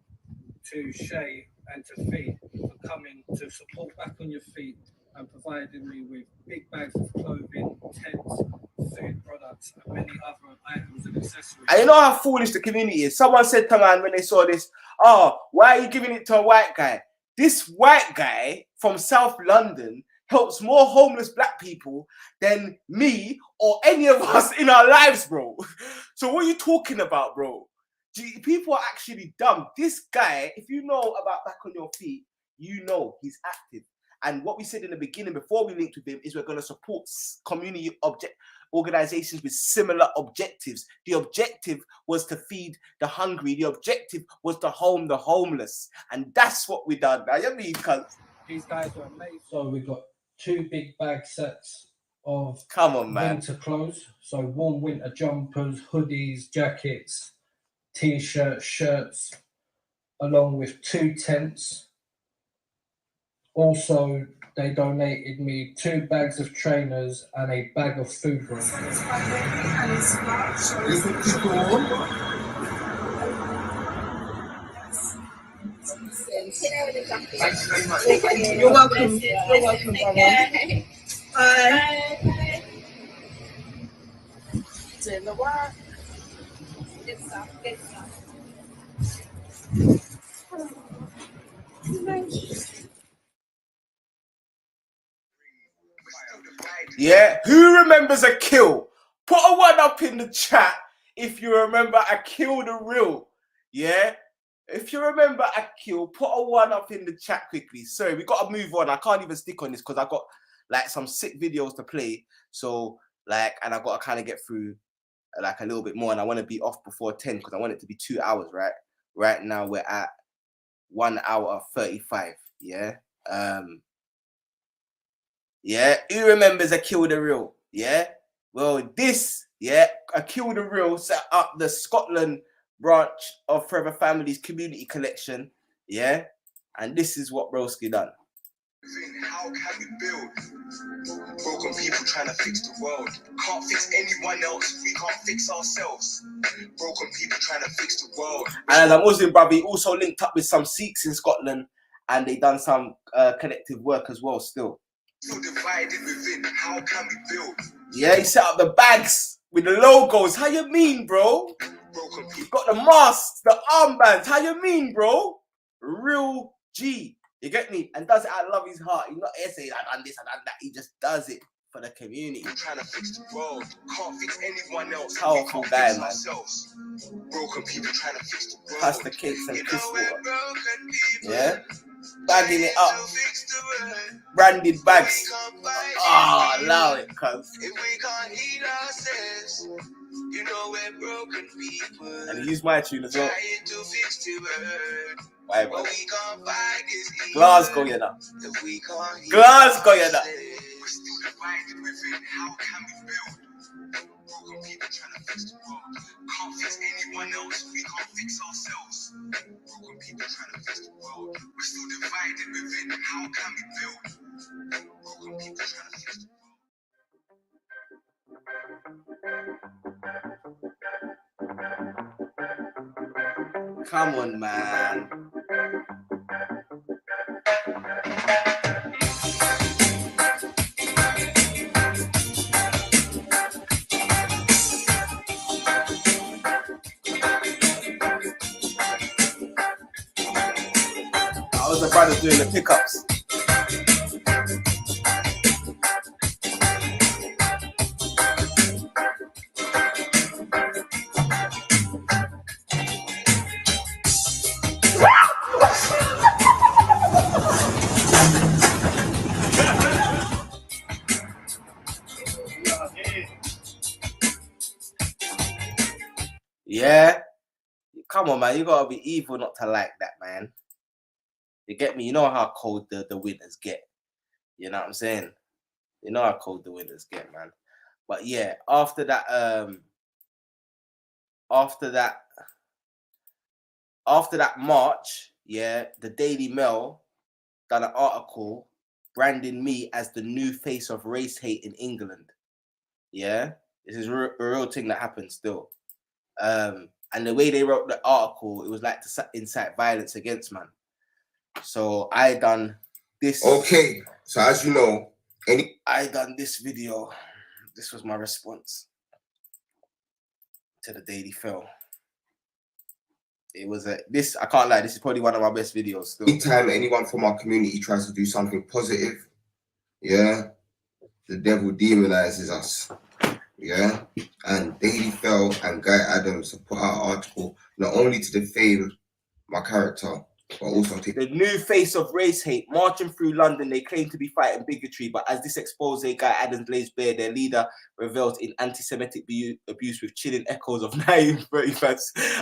to Shay, and to Fee for coming to support Back on Your Feet and providing me with big bags of clothing, tents, food products, and many other items and accessories. And you know how foolish the community is. Someone said to man when they saw this, "Oh, why are you giving it to a white guy?" This white guy from South London helps more homeless black people than me or any of us in our lives, bro. So what are you talking about, bro? People are actually dumb. This guy, if you know about Back on Your Feet, you know he's active. And what we said in the beginning before we linked with him is we're going to support community organizations with similar objectives. The objective was to feed the hungry. The objective was to home the homeless. And that's what we done. Now, you mean, cuz These guys are amazing. So we got 2 big bag sets of winter clothes. So warm winter jumpers, hoodies, jackets, t-shirts, shirts, along with 2 tents. Also, they donated me 2 bags of trainers and a bag of food grain. Thanks very much. You're welcome. You're welcome, Bye. Doing the work. Good stuff. Good stuff. Yeah, who remembers a kill? Put a 1 up in the chat if you remember a kill the real. Yeah, If you remember Akil, put a 1 up in the chat quickly. Sorry, we got to move on. I can't even stick on this because I got like some sick videos to play. So like, and I got to kind of get through like a little bit more, and I want to be off before 10 because I want it to be 2 hours, right? Right now we're at 1 hour 35. Yeah. Yeah. Who remembers Akil the Real? Yeah. Well, this, yeah, Akil the Real set up the Scotland branch of Forever Families Community Collection. Yeah. And this is what Broski done. How can we build? Broken people trying to fix the world. Can't fix anyone else. We can't fix ourselves. Broken people trying to fix the world. And a Muslim brother, he also linked up with some Sikhs in Scotland, and they done some collective work as well. Still divided within. How can we build? Yeah, he set up the bags with the logos. How you mean, bro? Broken people. Got the masks, the armbands. How you mean, bro? Real G. You get me? And does it out of love his heart. He's not here saying, I done this, I done that. He just does it for the community. We're trying to fix the world. Can't fix anyone else. Powerful guy, man. Ourselves. Broken people trying to fix the world. Pasta cakes and piss water. Yeah? Bagging it up. Branded bags. Oh, allow it, cuz. If we can't heal ourselves, you know we're broken people. And he used my tune as well. Trying to fix the world. Why, bro? We can't fight this evil. Glasgow, you know. If we can't heal Glasgow, you know. we're still divided within. How can we build? Broken people trying to fix the world. Can't fix anyone else. We can't fix ourselves. Broken people trying to fix the world. We're still divided within. How can we build? Broken people trying to fix the world. Come on, man. I was the brother doing the pickups. Yeah. Come on, man. You gotta be evil not to like that, man. You get me? You know how cold the winters get. You know what I'm saying? You know how cold the winters get, man. But yeah, after that march, yeah, the Daily Mail done an article branding me as the new face of race hate in England. Yeah, this is a real thing that happens still. And the way they wrote the article, it was like to incite violence against man. So I done this. Okay, so as you know, I done this video. This was my response to the Daily Mail. It was this. I can't lie. This is probably one of my best videos. Still. Anytime anyone from our community tries to do something positive, yeah, the devil demonizes us. Yeah, and Daily Mail and Guy Adams have put out an article not only to defame my character, but also to the new face of race hate marching through London. They claim to be fighting bigotry, but as this expose, Guy Adams lays bare, their leader revealed in anti-Semitic abuse with chilling echoes of 1935.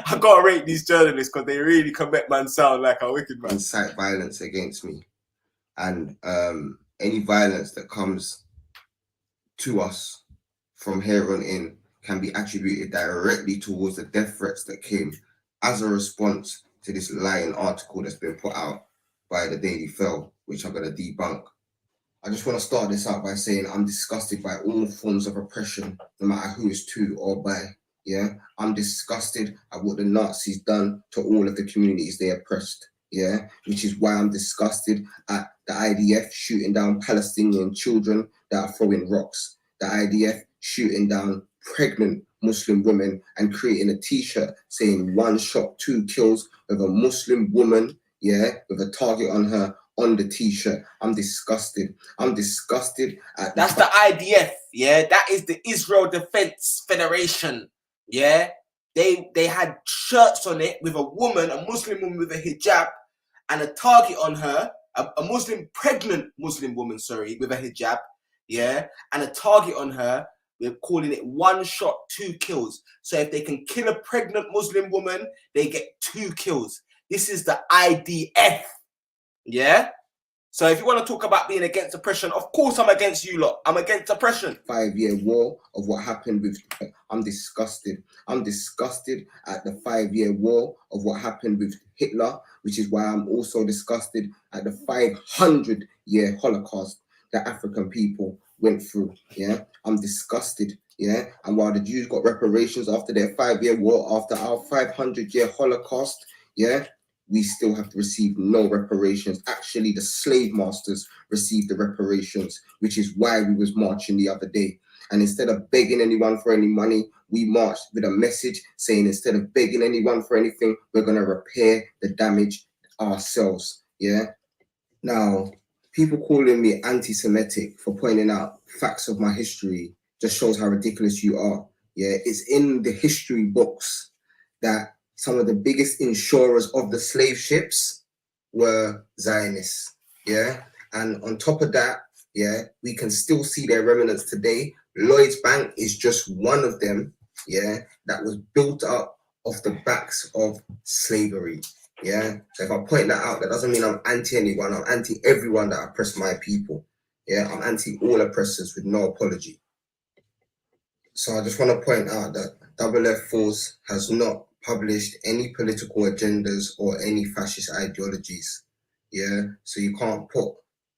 I gotta rate these journalists because they really can make man sound like a wicked man. Incite violence against me, and any violence that comes to us from here on in can be attributed directly towards the death threats that came as a response to this lying article that's been put out by the Daily Mail, which I'm going to debunk. I just want to start this out by saying I'm disgusted by all forms of oppression, no matter who it's to or by. Yeah, I'm disgusted at what the Nazis done to all of the communities they oppressed. Yeah, which is why I'm disgusted at the IDF shooting down Palestinian children that are throwing rocks. The IDF shooting down pregnant Muslim women and creating a t-shirt saying 1 shot, 2 kills with a Muslim woman, yeah, with a target on her on the t-shirt. I'm disgusted. I'm disgusted at That's the IDF, yeah. That is the Israel Defense Federation, yeah. they had shirts on it with a woman, a Muslim woman with a hijab, and a target on her, a pregnant Muslim woman, sorry, with a hijab, yeah, and a target on her. We're calling it 1 shot, 2 kills. So if they can kill a pregnant Muslim woman, they get 2 kills. This is the IDF, yeah? So if you want to talk about being against oppression, of course I'm against you lot. I'm against oppression. 5-year war of what happened with... I'm disgusted. I'm disgusted at the 5-year war of what happened with Hitler, which is why I'm also disgusted at the 500-year Holocaust that African people went through, yeah? I'm disgusted, yeah? And while the Jews got reparations after their 5-year war, after our 500-year Holocaust, yeah, we still have to receive no reparations. Actually, the slave masters received the reparations, which is why we was marching the other day. And instead of begging anyone for any money, we marched with a message saying instead of begging anyone for anything, we're going to repair the damage ourselves, yeah? Now, people calling me anti-Semitic for pointing out facts of my history just shows how ridiculous you are, yeah? It's in the history books that some of the biggest insurers of the slave ships were Zionists, yeah? And on top of that, yeah, we can still see their remnants today. Lloyd's Bank is just one of them, yeah, that was built up off the backs of slavery, yeah? So if I point that out, that doesn't mean I'm anti anyone. I'm anti everyone that oppressed my people, yeah? I'm anti all oppressors with no apology. So I just want to point out that Double F Force has not published any political agendas or any fascist ideologies, yeah? So you can't put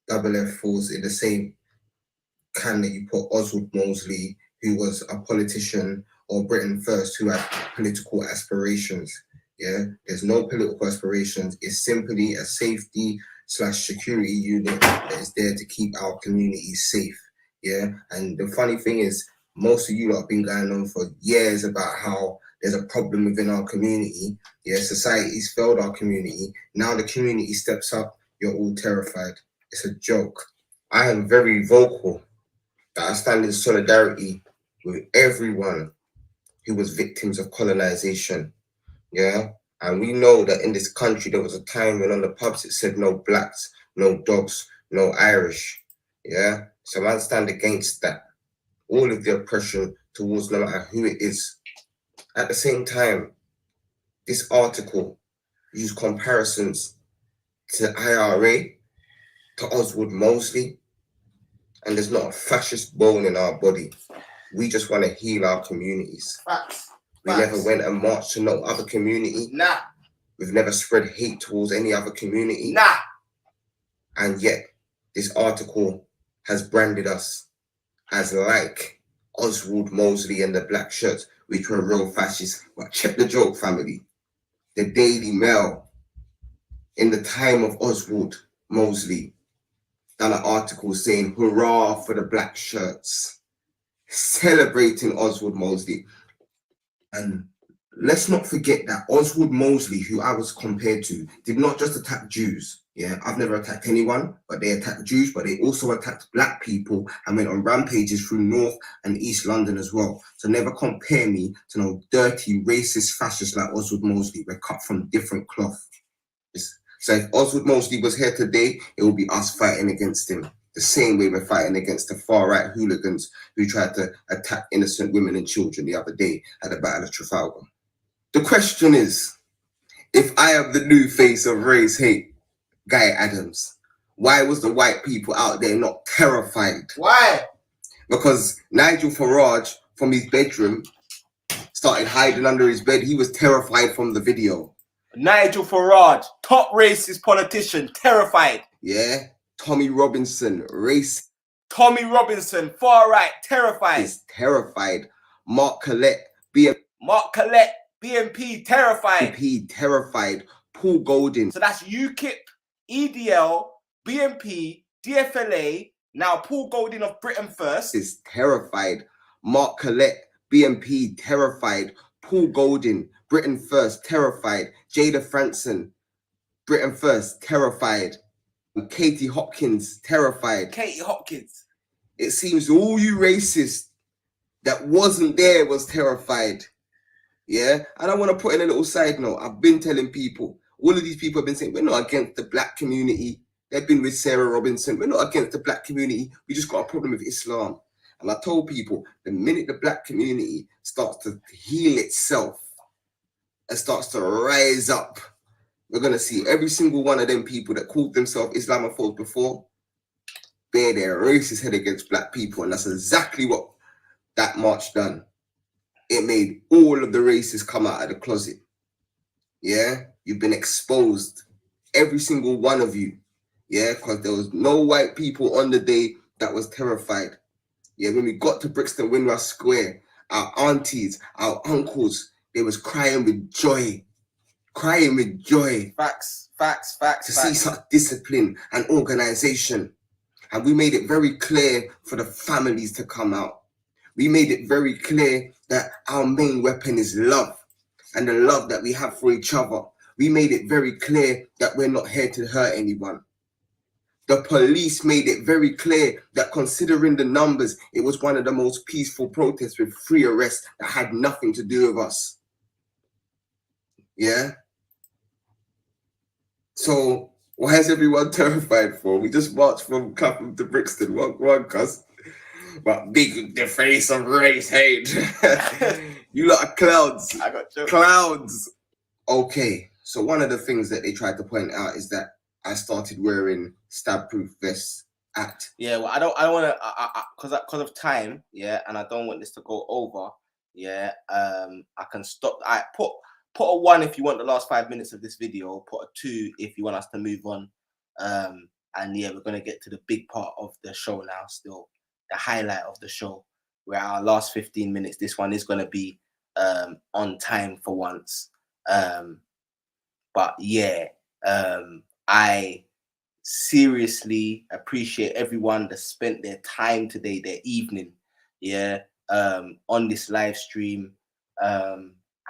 Double F Force in the same can that you put Oswald Mosley, who was a politician, or Britain First, who had political aspirations, yeah? There's no political aspirations. It's simply a safety/security unit that is there to keep our communities safe, yeah? And the funny thing is, most of you lot have been going on for years about how there's a problem within our community, yeah? Society's failed our community. Now the community steps up, you're all terrified. It's a joke. I am very vocal that I stand in solidarity with everyone who was victims of colonization, yeah? And we know that in this country, there was a time when on the pubs it said no blacks, no dogs, no Irish, yeah? So I stand against that. All of the oppression towards no matter who it is. At the same time, this article used comparisons to IRA, to Oswald Mosley, and there's not a fascist bone in our body. We just want to heal our communities. Facts. We never went and marched to no other community. Nah. We've never spread hate towards any other community. Nah. And yet, this article has branded us as like Oswald Mosley and the black shirts, which were real fascists. But check the joke, family. The Daily Mail, in the time of Oswald Mosley, done an article saying, hurrah for the black shirts, celebrating Oswald Mosley. And let's not forget that Oswald Mosley, who I was compared to, did not just attack Jews. Yeah, I've never attacked anyone, but they attacked Jews, but they also attacked black people and went on rampages through North and East London as well. So never compare me to no dirty, racist fascists like Oswald Mosley. We're cut from different cloth. So if Oswald Mosley was here today, it will be us fighting against him. The same way we're fighting against the far-right hooligans who tried to attack innocent women and children the other day at the Battle of Trafalgar. The question is, if I am the new face of race hate, Guy Adams, why was the white people out there not terrified? Why? Because Nigel Farage, from his bedroom, started hiding under his bed. He was terrified from the video. Nigel Farage, top racist politician, terrified. Yeah. Tommy Robinson, race. Tommy Robinson, far right, terrified. Is terrified. Mark Collette, BNP, terrified. BNP, terrified. Paul Golding. So that's UKIP, EDL, BNP, DFLA, now Paul Golding of Britain First. Is terrified. Mark Collette, BNP, terrified. Paul Golding, Britain First, terrified. Jada Franson, Britain First, terrified. Katie Hopkins, terrified. Katie Hopkins. It seems all you racists that wasn't there was terrified. Yeah, and I want to put in a little side note. I've been telling people, all of these people have been saying, we're not against the black community. They've been with Sarah Robinson. We're not against the black community. We just got a problem with Islam. And I told people, the minute the black community starts to heal itself and starts to rise up, we're going to see every single one of them people that called themselves Islamophobes before bear their racist head against black people. And that's exactly what that march done. It made all of the racists come out of the closet. Yeah, you've been exposed, every single one of you. Yeah, because there was no white people on the day that was terrified. Yeah, when we got to Brixton Windrush Square, our aunties, our uncles, they was crying with joy. Crying with joy. Facts. To see such discipline and organization. And we made it very clear for the families to come out. We made it very clear that our main weapon is love and the love that we have for each other. We made it very clear that we're not here to hurt anyone. The police made it very clear that considering the numbers, it was one of the most peaceful protests with 3 arrests that had nothing to do with us. Yeah? So why is everyone terrified for? We just marched from Clapham to Brixton, one cuz. But big the face of race hate. You lot are clowns. I got you. Clowns. Okay, so one of the things that they tried to point out is that I started wearing stab-proof vests at. Yeah, well, I don't want to, because of time, yeah, and I don't want this to go over, yeah. I can stop. I put a 1 if you want the last 5 minutes of this video. Put a 2 if you want us to move on. And yeah, we're gonna get to the big part of the show now. Still, the highlight of the show, where our last 15 minutes. This one is gonna be on time for once. But yeah, I seriously appreciate everyone that spent their time today, their evening, yeah, on this live stream.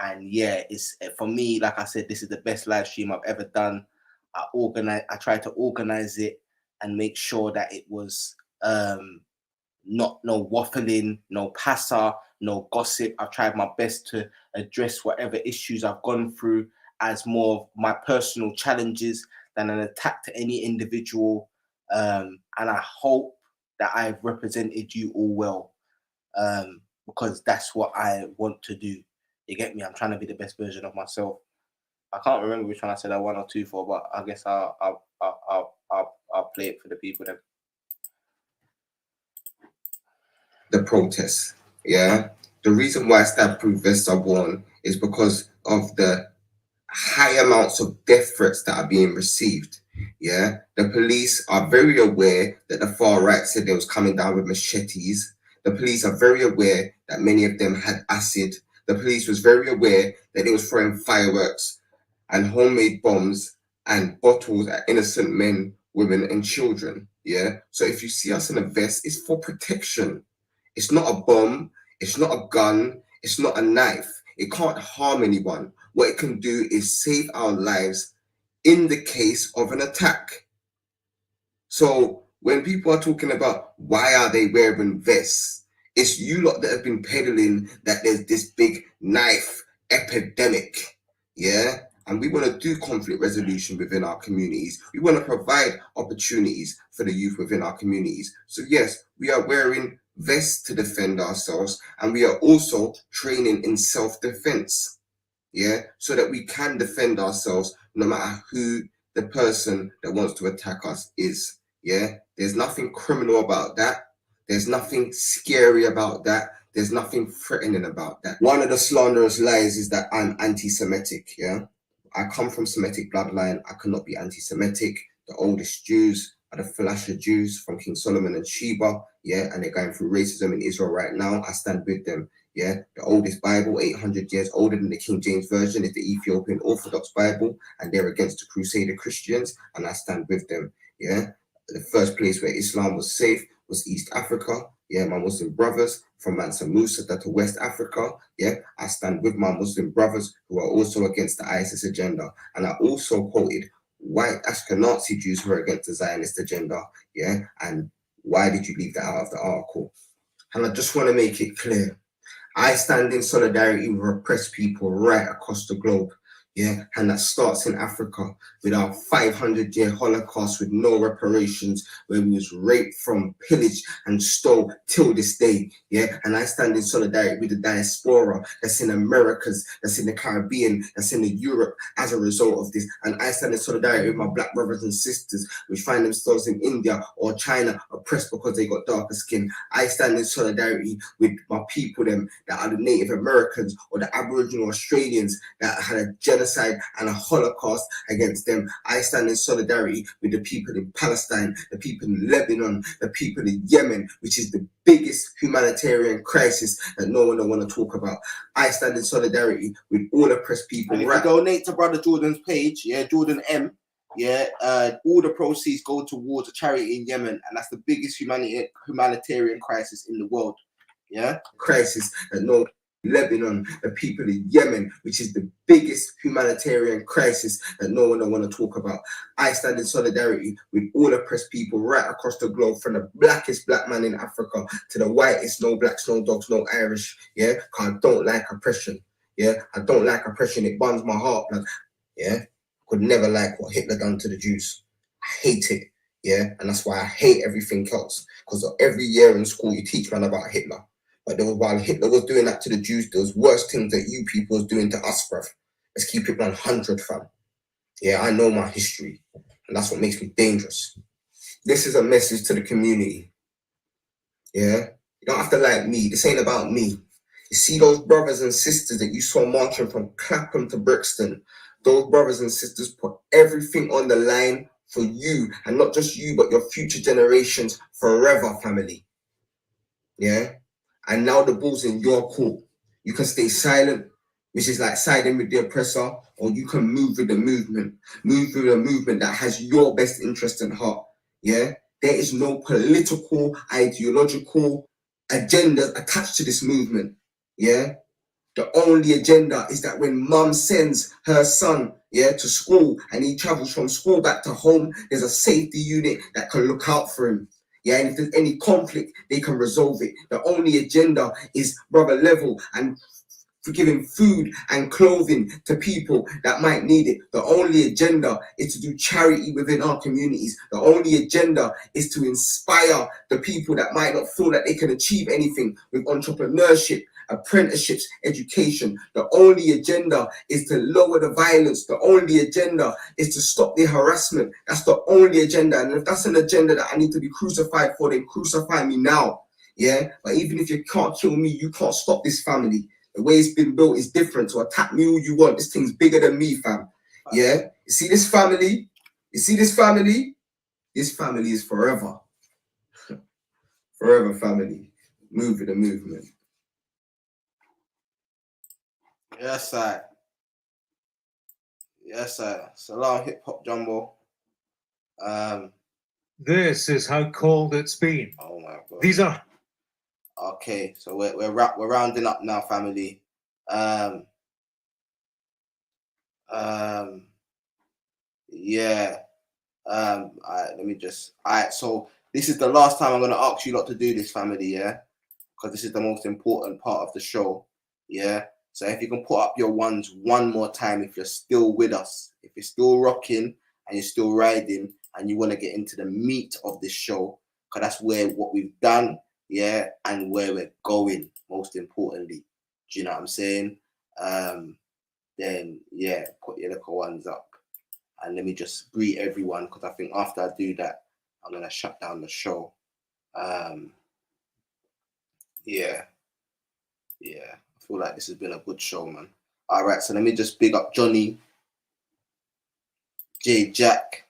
And yeah, it's for me, like I said, this is the best live stream I've ever done. I tried to organize it and make sure that it was not no waffling, no passer, no gossip. I've tried my best to address whatever issues I've gone through as more of my personal challenges than an attack to any individual. And I hope that I've represented you all well, because that's what I want to do. You get me? I'm trying to be the best version of myself. I can't remember which one I said I 1 or 2 for, but I guess I'll play it for the people then. The protests, yeah. The reason why stab-proof vests are worn is because of the high amounts of death threats that are being received. Yeah, the police are very aware that the far right said they was coming down with machetes. The police are very aware that many of them had acid. The police was very aware that they was throwing fireworks and homemade bombs and bottles at innocent men, women, and children. Yeah, so if you see us in a vest, it's for protection. It's not a bomb. It's not a gun. It's not a knife. It can't harm anyone. What it can do is save our lives in the case of an attack. So when people are talking about why are they wearing vests, it's you lot that have been peddling that there's this big knife epidemic. Yeah. And we want to do conflict resolution within our communities. We want to provide opportunities for the youth within our communities. So yes, we are wearing vests to defend ourselves, and we are also training in self-defense. Yeah, so that we can defend ourselves no matter who the person that wants to attack us is. Yeah, there's nothing criminal about that. There's nothing scary about that. There's nothing threatening about that. One of the slanderous lies is that I'm anti-Semitic. Yeah, I come from Semitic bloodline. I cannot be anti-Semitic. The oldest Jews are the Falasha Jews from King Solomon and Sheba. Yeah, and they're going through racism in Israel right now. I stand with them. Yeah, the oldest Bible, 800 years older than the King James Version, is the Ethiopian Orthodox Bible, and they're against the Crusader Christians, and I stand with them. Yeah, the first place where Islam was safe was East Africa. Yeah, my Muslim brothers from Mansa Musa to West Africa. Yeah, I stand with my Muslim brothers who are also against the ISIS agenda, and I also quoted white Ashkenazi Jews who are against the Zionist agenda. Yeah, and why did you leave that out of the article? And I just want to make it clear. I stand in solidarity with oppressed people right across the globe. Yeah, and that starts in Africa with our 500-year Holocaust with no reparations, where we was raped from, pillaged and stole till this day. Yeah, and I stand in solidarity with the diaspora that's in Americas, that's in the Caribbean, that's in the Europe as a result of this. And I stand in solidarity with my black brothers and sisters which find themselves in India or China oppressed because they got darker skin. I stand in solidarity with my people them that are the Native Americans or the Aboriginal Australians that had a genocide and a Holocaust against them. I stand in solidarity with the people in Palestine, the people in Lebanon, the people in Yemen, which is the biggest humanitarian crisis that no one will want to talk about. I stand in solidarity with all oppressed people. And if you donate to Brother Jordan's page, yeah, Jordan M, yeah, all the proceeds go towards a charity in Yemen, and that's the biggest humanitarian crisis in the world. Yeah, crisis that no Lebanon, the people in Yemen, which is the biggest humanitarian crisis that no one will want to talk about. I stand in solidarity with all oppressed people right across the globe, from the blackest black man in Africa to the whitest, no blacks, no dogs, no Irish. Yeah, because I don't like oppression. Yeah, I don't like oppression. It burns my heart. Like, yeah, could never like what Hitler done to the Jews. I hate it. Yeah, and that's why I hate everything else. Because every year in school you teach man about Hitler. But there was, while Hitler was doing that to the Jews, there was worse things that you people was doing to us, bruv. Let's keep it 100, fam. Yeah, I know my history, and that's what makes me dangerous. This is a message to the community. Yeah, you don't have to like me. This ain't about me. You see those brothers and sisters that you saw marching from Clapham to Brixton. Those brothers and sisters put everything on the line for you, and not just you, but your future generations forever, family. Yeah. And now the ball's in your court. You can stay silent, which is like siding with the oppressor, or you can move with the movement. Move with a movement that has your best interest in heart. Yeah? There is no political, ideological agenda attached to this movement. Yeah? The only agenda is that when mum sends her son, yeah, to school and he travels from school back to home, there's a safety unit that can look out for him. Yeah, and if there's any conflict, they can resolve it. The only agenda is brother level and giving food and clothing to people that might need it. The only agenda is to do charity within our communities. The only agenda is to inspire the people that might not feel that they can achieve anything with entrepreneurship, apprenticeships, education. The only agenda is to lower the violence. The only agenda is to stop the harassment. That's the only agenda. And if that's an agenda that I need to be crucified for, then crucify me now. Yeah, but even if you can't kill me, you can't stop this family. The way it's been built is different. So attack me all you want. This thing's bigger than me, fam. Yeah, you see this family? You see this family? This family is forever. Forever family. Move with the movement. Yes, sir. Yes, sir. Salam, Hip Hop Jumbo. This is how cold it's been. Oh my God. These are. Okay, so we're rounding up now, family. Yeah. Alright, let me just. Alright, so this is the last time I'm gonna ask you lot to do this, family. Yeah, because this is the most important part of the show. Yeah. So if you can put up your ones one more time, if you're still with us, if you're still rocking and you're still riding, and you want to get into the meat of this show, because that's where what we've done, yeah, and where we're going, most importantly. Do you know what I'm saying? Then yeah, put your little ones up, and let me just greet everyone, because I think after I do that, I'm gonna shut down the show. Yeah. I feel like this has been a good show, man. All right, so let me just big up Johnny, J Jack,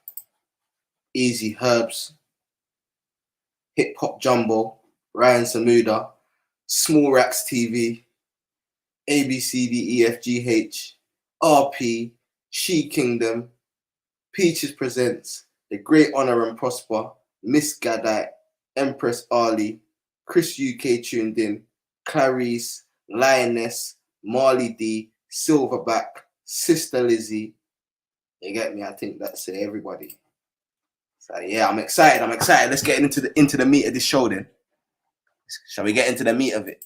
Easy Herbs, Hip Hop Jumbo, Ryan Samuda, Small Racks TV, ABCDEFGH, RP, She Kingdom, Peaches Presents, The Great Honor and Prosper, Miss Gadite, Empress Ali, Chris UK tuned in, Clarice, Lioness, Marley D, Silverback, Sister Lizzie. You get me? I think that's it, everybody. So yeah, I'm excited. Let's get into the meat of this show then. Shall we get into the meat of it?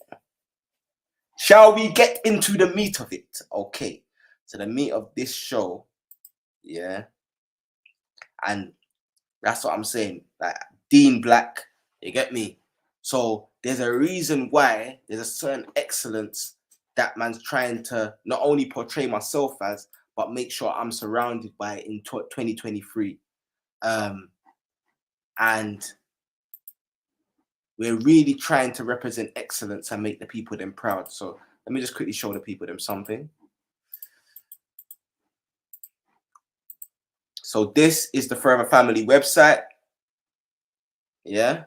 Shall we get into the meat of it? Okay. So the meat of this show, yeah, and that's what I'm saying. Like Dean Black, you get me? So there's a reason why there's a certain excellence that man's trying to not only portray myself as, but make sure I'm surrounded by in 2023. And we're really trying to represent excellence and make the people them proud. So let me just quickly show the people them something. So this is the Forever Family website. Yeah.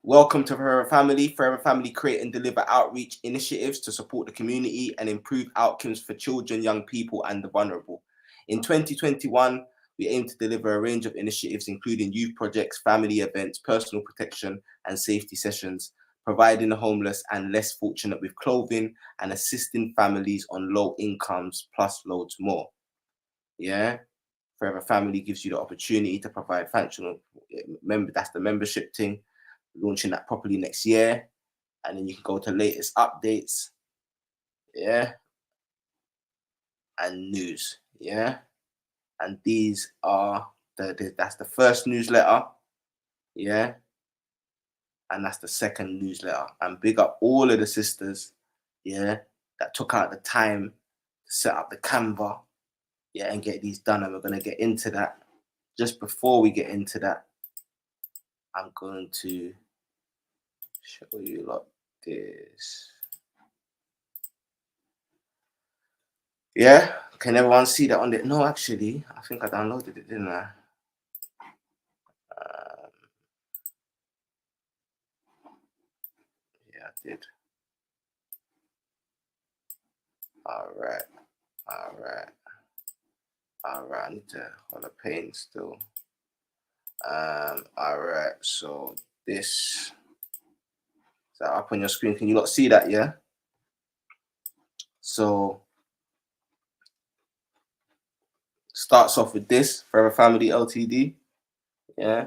Welcome to Forever Family. Forever Family create and deliver outreach initiatives to support the community and improve outcomes for children, young people, and the vulnerable. In 2021, we aim to deliver a range of initiatives, including youth projects, family events, personal protection, and safety sessions, providing the homeless and less fortunate with clothing and assisting families on low incomes, plus loads more. Yeah. Forever Family gives you the opportunity to provide functional, that's the membership thing, launching that properly next year. And then you can go to latest updates, yeah, and news, yeah. And these are that's the first newsletter, yeah, and that's the second newsletter. And big up all of the sisters, yeah, that took out the time to set up the Canva, yeah, and get these done. And we're gonna get into that. Just before we get into that, I'm going to show you like this. Yeah, can everyone see that on the? No, actually, I think I downloaded it, didn't I? Yeah, I did. All right. I need to hold a pain still. All right. So this is that up on your screen. Can you not see that? Yeah. So starts off with this Forever Family Ltd. Yeah.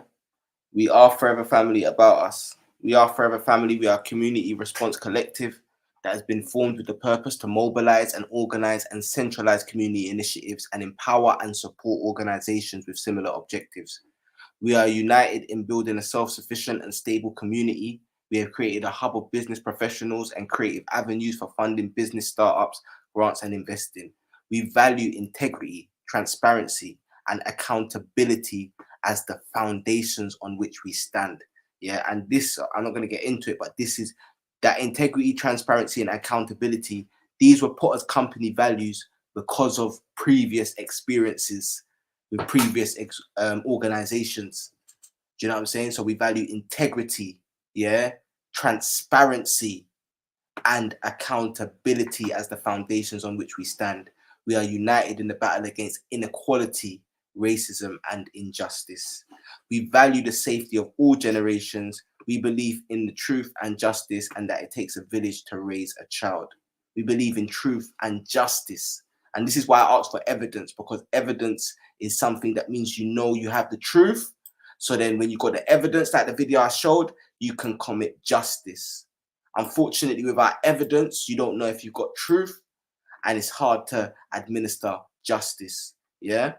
We are Forever Family about us. We are Forever Family. We are a community response collective that has been formed with the purpose to mobilize and organize and centralize community initiatives and empower and support organizations with similar objectives. We are united in building a self-sufficient and stable community. We have created a hub of business professionals and creative avenues for funding business startups, grants, and investing. We value integrity, transparency, and accountability as the foundations on which we stand. Yeah, and this, I'm not going to get into it, but this is that integrity, transparency, and accountability. These were put as company values because of previous experiences with previous organizations. Do you know what I'm saying? So we value integrity, yeah, transparency, and accountability as the foundations on which we stand. We are united in the battle against inequality, racism, and injustice. We value the safety of all generations. We believe in the truth and justice, and that it takes a village to raise a child. We believe in truth and justice. And this is why I asked for evidence, because evidence is something that means you know you have the truth. So then when you got the evidence, like the video I showed, you can commit justice. Unfortunately, without evidence, you don't know if you've got truth, and it's hard to administer justice. Yeah,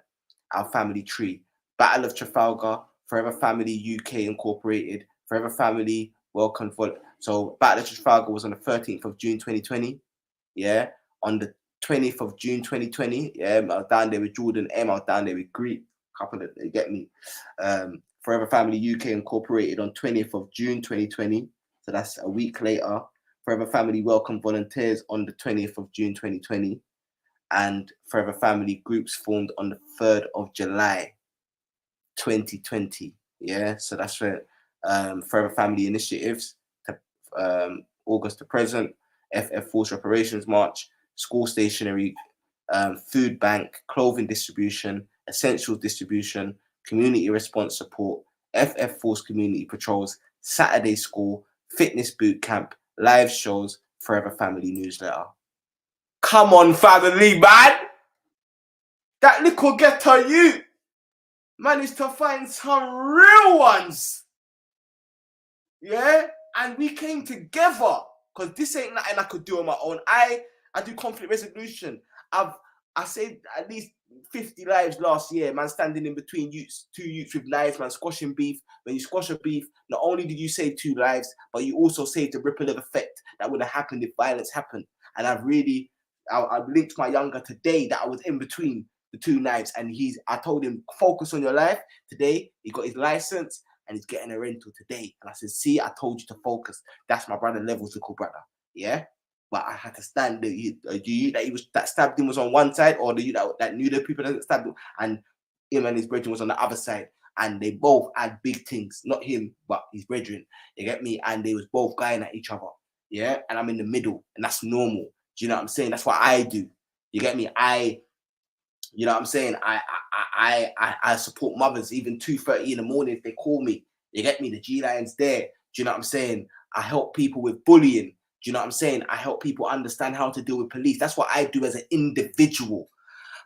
our family tree. Battle of Trafalgar, Forever Family UK Incorporated, Forever Family, welcome for. So Battle of Trafalgar was on the 13th of June 2020. Yeah, on the 20th of June 2020. Yeah, I was down there with Jordan M. I was down there with Greek. Couple of, you get me. Forever Family UK Incorporated on 20th of June 2020. So that's a week later. Forever Family Welcome Volunteers on the 20th of June 2020. And Forever Family Groups formed on the 3rd of July 2020. Yeah, so that's for Forever Family Initiatives to August to present, FF Force Reparations March, school stationery, food bank, clothing distribution, essentials distribution, community response support, FF Force community patrols, Saturday school, fitness boot camp, live shows, Forever Family newsletter. Come on, family, man! That little ghetto you managed to find some real ones. Yeah? And we came together because this ain't nothing I could do on my own. I do conflict resolution. I saved at least 50 lives last year, man, standing in between two youths with knives, man, squashing beef. When you squash a beef, not only did you save 2 lives, but you also saved a ripple of effect that would have happened if violence happened. And I've linked my younger today that I was in between the 2 knives, and I told him, focus on your life. Today, he got his license and he's getting a rental today. And I said, see, I told you to focus. That's my brother Levels, little brother. Yeah. But I had to stand the you that stabbed him was on one side, or the you that knew the people that stabbed him, and him and his brethren was on the other side, and they both had big things. Not him, but his brethren. You get me? And they was both going at each other. Yeah, and I'm in the middle, and that's normal. Do you know what I'm saying? That's what I do. You get me? You know what I'm saying? I support mothers even 2:30 in the morning if they call me. You get me? The G line's there. Do you know what I'm saying? I help people with bullying. Do you know what I'm saying? I help people understand how to deal with police. That's what I do as an individual.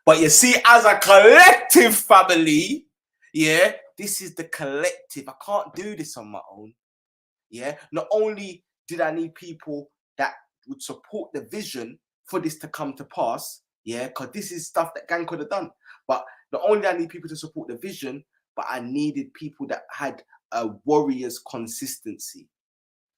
But you see, as a collective family, yeah, this is the collective. I can't do this on my own. Yeah. Not only did I need people that would support the vision for this to come to pass, yeah, because this is stuff that gang could have done. But not only did I need people to support the vision, but I needed people that had a warrior's consistency.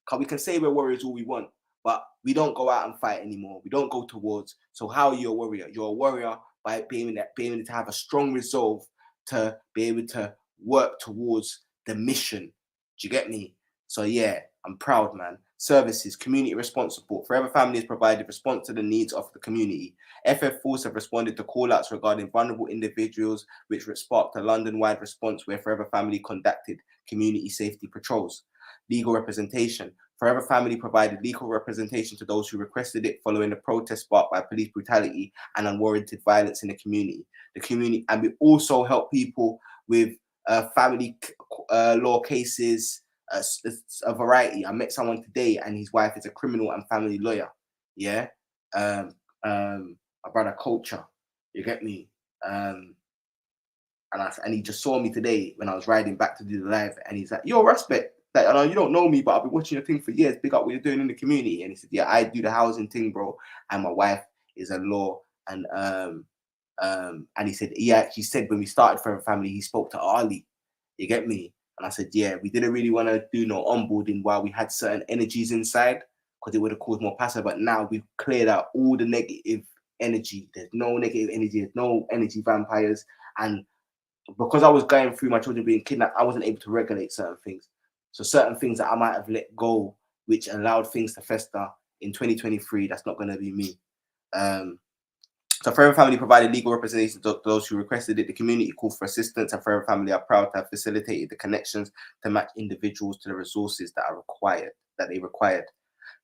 Because we can say we're warriors all we want, but we don't go out and fight anymore. We don't go to wars. So how are you a warrior? You're a warrior by being able to have a strong resolve to be able to work towards the mission. Do you get me? So yeah, I'm proud, man. Services, community response support. Forever Family has provided response to the needs of the community. FF Force have responded to call-outs regarding vulnerable individuals, which sparked a London-wide response where Forever Family conducted community safety patrols. Legal representation. Forever Family provided legal representation to those who requested it following the protest sparked by police brutality and unwarranted violence in the community. And we also help people with family law cases, a variety. I met someone today and his wife is a criminal and family lawyer. Yeah. My brother Culture. You get me? And he just saw me today when I was riding back to do the live, and he's like, yo, respect. Like, I know you don't know me, but I've been watching your thing for years. Big up what you're doing in the community. And he said, yeah, I do the housing thing, bro. And my wife is a law. And he said, he actually said when we started Forever Family, he spoke to Ali. You get me? And I said, yeah, we didn't really want to do no onboarding while we had certain energies inside, because it would have caused more passive. But now we've cleared out all the negative energy. There's no negative energy. There's no energy vampires. And because I was going through my children being kidnapped, I wasn't able to regulate certain things. So certain things that I might have let go, which allowed things to fester in 2023, that's not going to be me. So Forever Family provided legal representation to those who requested it. The community called for assistance, and Forever Family are proud to have facilitated the connections to match individuals to the resources that they required.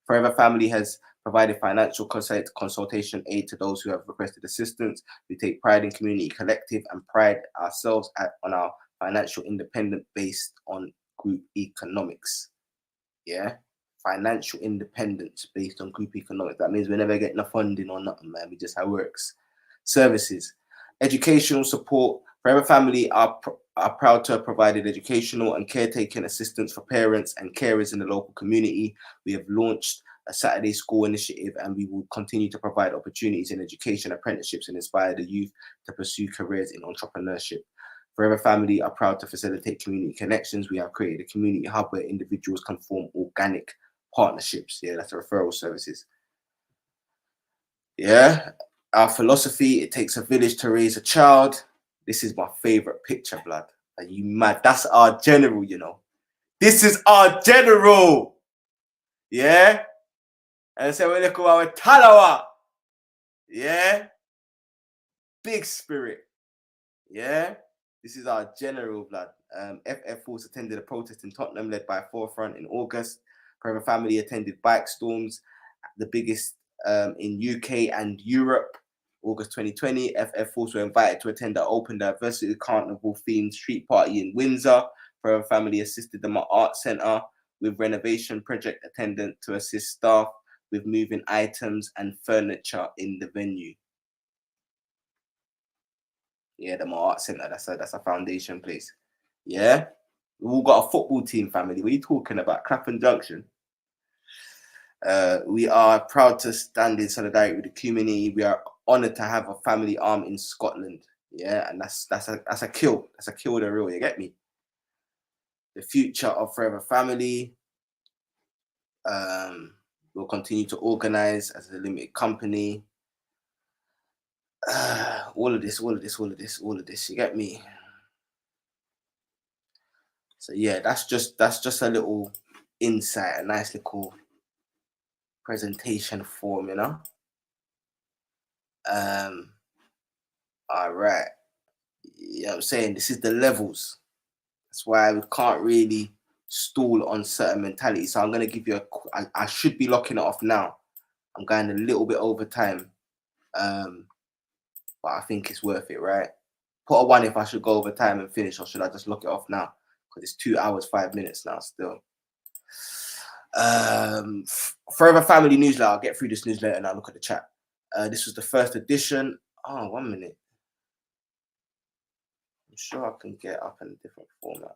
Forever Family has provided financial consultation aid to those who have requested assistance. We take pride in community collective and pride ourselves on our financial independence based on group economics. Yeah, financial independence based on group economics. That means we never get no funding or nothing, man. We just how it works. Services, educational support. Forever Family are proud to have provided educational and caretaking assistance for parents and carers in the local community. We have launched a Saturday school initiative, and we will continue to provide opportunities in education, apprenticeships, and inspire the youth to pursue careers in entrepreneurship. Forever Family are proud to facilitate community connections. We have created a community hub where individuals can form organic partnerships. Yeah, that's the referral services. Yeah, our philosophy, it takes a village to raise a child. This is my favorite picture, blood. Are you mad? That's our general, you know. This is our general. Yeah. And so we look at our Talawa. Yeah. Big spirit. Yeah. This is our general, blood. FF Force attended a protest in Tottenham led by Forefront in August. Forever Family attended bike storms, the biggest in UK and Europe, August 2020. FF Force were invited to attend the Open Diversity Carnival themed street party in Windsor. Forever Family assisted the Art Centre with renovation project attendant to assist staff with moving items and furniture in the venue. Yeah, the Art Centre, that's a foundation place. Yeah, we all got a football team, family. What are you talking about? Clapham Junction. We are proud to stand in solidarity with the community. We are honoured to have a family arm in Scotland. Yeah, and that's a kill. That's a kill the real. You get me? The future of Forever Family. We'll continue to organise as a limited company. All of this. You get me? So yeah, that's just a little insight, a nice little presentation form, you know. All right. You know what I'm saying? This is the levels. That's why we can't really stall on certain mentality. So I'm gonna give you I should be locking it off now. I'm going a little bit over time. But I think it's worth it, right? Put a 1 if I should go over time and finish, or should I just lock it off now? Because it's 2 hours, 5 minutes now still. Forever Family newsletter. I'll get through this newsletter and I'll look at the chat. This was the first edition. Oh, 1 minute. I'm sure I can get up in a different format.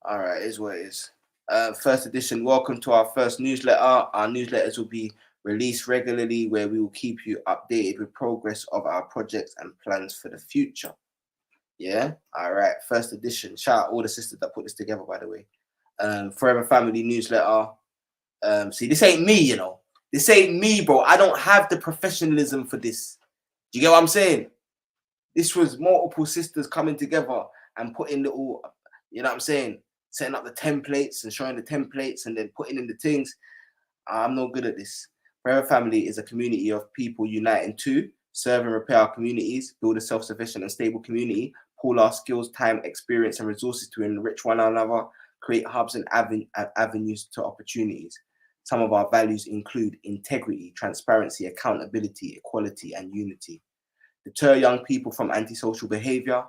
All right, is what it is. First edition. Welcome to our first newsletter. Our newsletters will be released regularly, where we will keep you updated with progress of our projects and plans for the future. Yeah. All right. First edition. Shout out all the sisters that put this together, by the way. Forever Family newsletter. See, this ain't me, you know. This ain't me, bro. I don't have the professionalism for this. Do you get what I'm saying? This was multiple sisters coming together and putting little, you know what I'm saying, setting up the templates and showing the templates and then putting in the things. I'm no good at this. Forever Family is a community of people uniting to serve and repair our communities, build a self-sufficient and stable community, pool our skills, time, experience, and resources to enrich one another, create hubs and avenues to opportunities. Some of our values include integrity, transparency, accountability, equality, and unity. Deter young people from antisocial behavior.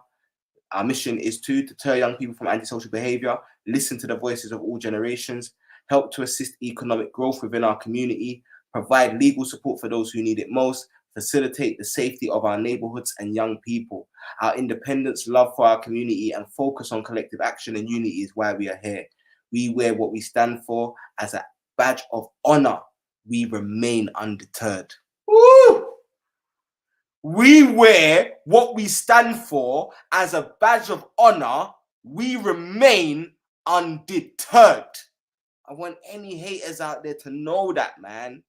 Our mission is to deter young people from antisocial behavior, listen to the voices of all generations, help to assist economic growth within our community, provide legal support for those who need it most, facilitate the safety of our neighborhoods and young people. Our independence, love for our community, and focus on collective action and unity is why we are here. We wear what we stand for as a badge of honor. We remain undeterred. Woo! We wear what we stand for as a badge of honor. We remain undeterred. I want any haters out there to know that, man.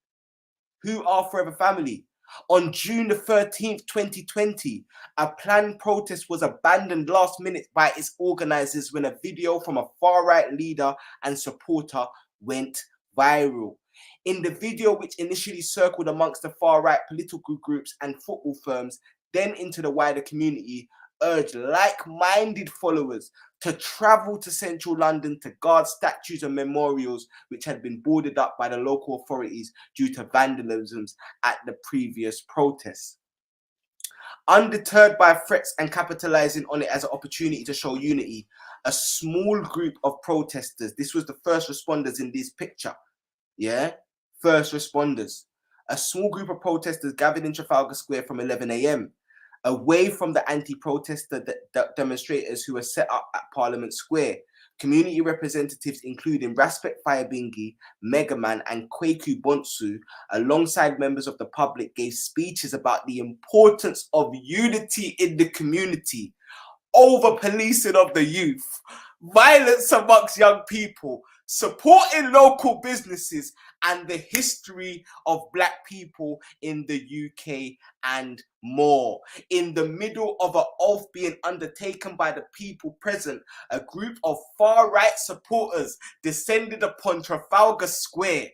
Who are Forever Family? On June the 13th, 2020, a planned protest was abandoned last minute by its organizers when a video from a far-right leader and supporter went viral. In the video, which initially circled amongst the far-right political groups and football firms, then into the wider community, urged like-minded followers to travel to central London to guard statues and memorials which had been boarded up by the local authorities due to vandalisms at the previous protests. Undeterred by threats and capitalizing on it as an opportunity to show unity, a small group of protesters, this was the first responders in this picture, yeah? First responders. A small group of protesters gathered in Trafalgar Square from 11 a.m. away from the anti-protester demonstrators who were set up at Parliament Square. Community representatives including Raspek Fayabingi, Megaman and Kweku Bonsu, alongside members of the public, gave speeches about the importance of unity in the community, over policing of the youth, violence amongst young people, supporting local businesses, and the history of Black people in the UK and more. In the middle of an oath being undertaken by the people present, a group of far-right supporters descended upon Trafalgar Square,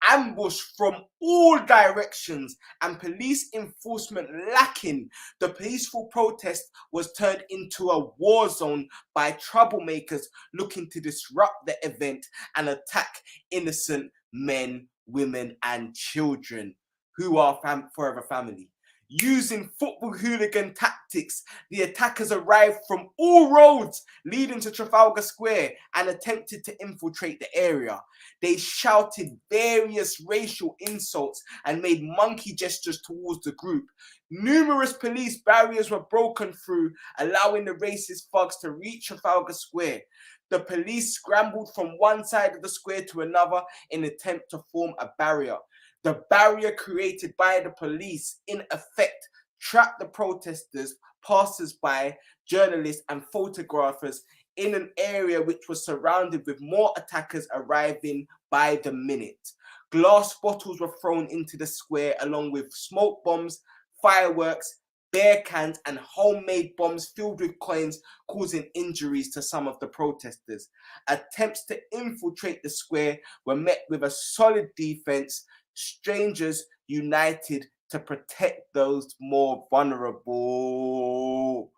ambushed from all directions, and police enforcement lacking. The peaceful protest was turned into a war zone by troublemakers looking to disrupt the event and attack innocent men, women, and children. Who are Forever Family? Using football hooligan tactics, the attackers arrived from all roads leading to Trafalgar Square and attempted to infiltrate the area. They shouted various racial insults and made monkey gestures towards the group. Numerous police barriers were broken through, allowing the racist thugs to reach Trafalgar Square. The police scrambled from one side of the square to another in an attempt to form a barrier. The barrier created by the police, in effect, trapped the protesters, passers-by, journalists and photographers in an area which was surrounded with more attackers arriving by the minute. Glass bottles were thrown into the square along with smoke bombs, fireworks, beer cans and homemade bombs filled with coins, causing injuries to some of the protesters. Attempts to infiltrate the square were met with a solid defense. Strangers united to protect those more vulnerable.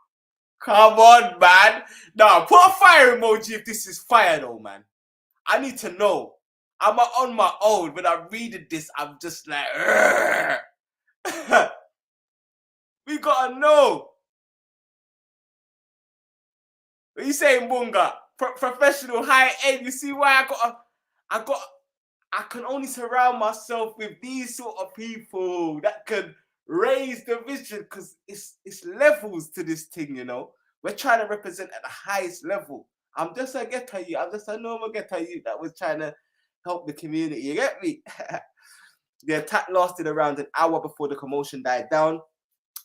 Come on, man. Now, put a fire emoji if this is fire, though, man. I need to know. I'm on my own. When I'm reading this, I'm just like, we gotta know. What you saying, Bunga? Professional, high end. You see why I can only surround myself with these sort of people that can raise the vision, because it's levels to this thing, you know. We're trying to represent at the highest level. I'm just a ghetto youth. I'm just a normal ghetto youth that was trying to help the community. You get me? The attack lasted around an hour before the commotion died down,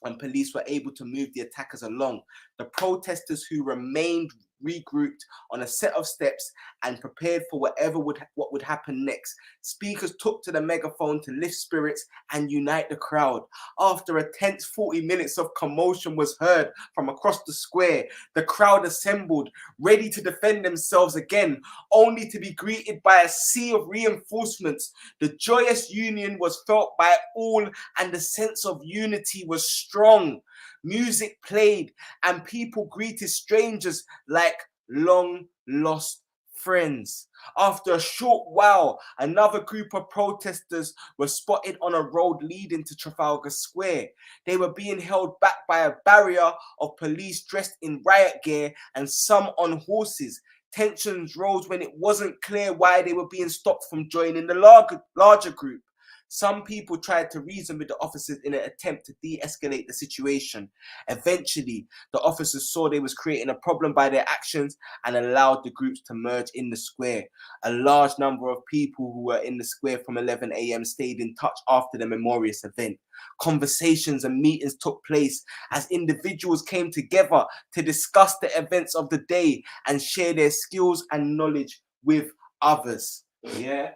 and police were able to move the attackers along. The protesters who remained regrouped on a set of steps and prepared for what would happen next. Speakers took to the megaphone to lift spirits and unite the crowd. After a tense 40 minutes of commotion was heard from across the square, the crowd assembled, ready to defend themselves again, only to be greeted by a sea of reinforcements. The joyous union was felt by all, and the sense of unity was strong. Music played and people greeted strangers like long lost friends. After a short while, another group of protesters were spotted on a road leading to Trafalgar Square. They were being held back by a barrier of police dressed in riot gear and some on horses. Tensions rose when it wasn't clear why they were being stopped from joining the larger group. Some people tried to reason with the officers in an attempt to de-escalate the situation. Eventually, the officers saw they was creating a problem by their actions and allowed the groups to merge in the square. A large number of people who were in the square from 11 a.m. stayed in touch after the memorious event. Conversations and meetings took place as individuals came together to discuss the events of the day and share their skills and knowledge with others. Yeah.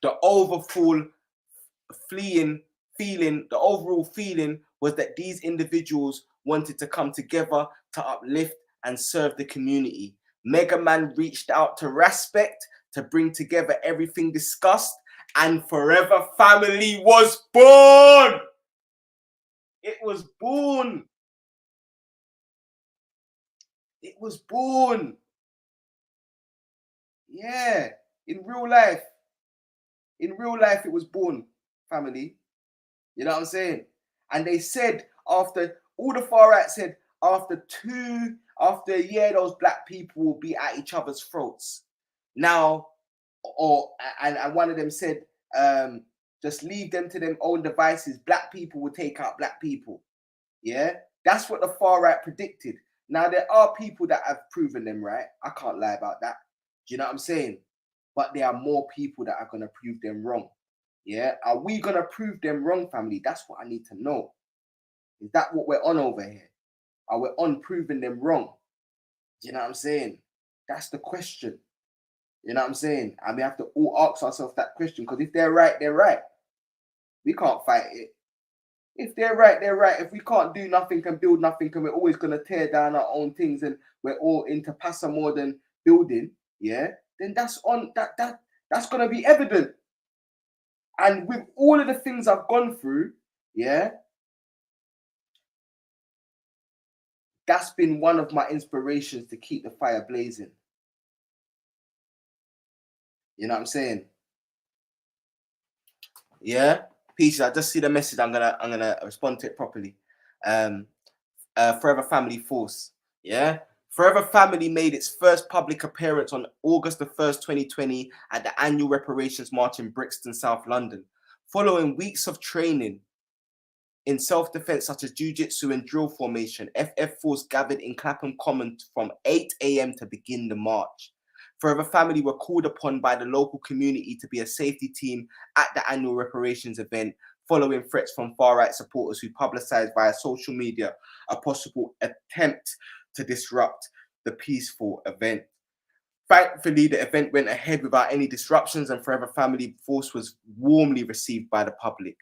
The overall feeling was that these individuals wanted to come together to uplift and serve the community. Mega Man reached out to Respect to bring together everything discussed, and Forever Family was born. It was born. It was born. Yeah, in real life. In real life, it was born, family. You know what I'm saying? And they said after, all the far right said, after a year, those black people will be at each other's throats. Now, and one of them said, just leave them to their own devices. Black people will take out black people. Yeah? That's what the far right predicted. Now, there are people that have proven them right. I can't lie about that. Do you know what I'm saying? But there are more people that are going to prove them wrong. Yeah? Are we going to prove them wrong, family? That's what I need to know. Is that what we're on over here? Are we on proving them wrong? Do you know what I'm saying? That's the question. You know what I'm saying? And we have to all ask ourselves that question, because if they're right, they're right. We can't fight it. If they're right, they're right. If we can't do nothing and build nothing, and we're always going to tear down our own things, and we're all into passa more than building, yeah, then that's going to be evident. And with all of the things I've gone through, yeah, that's been one of my inspirations to keep the fire blazing. You know what I'm saying? Yeah. Peaches, I just see the message. I'm gonna respond to it properly. Forever Family Force. Yeah. Forever Family made its first public appearance on August the 1st, 2020 at the annual reparations march in Brixton, South London. Following weeks of training in self-defense such as jiu-jitsu and drill formation, FF Force gathered in Clapham Common from 8 a.m. to begin the march. Forever Family were called upon by the local community to be a safety team at the annual reparations event, following threats from far-right supporters who publicized via social media a possible attempt to disrupt the peaceful event. Thankfully, the event went ahead without any disruptions, and Forever Family Force was warmly received by the public.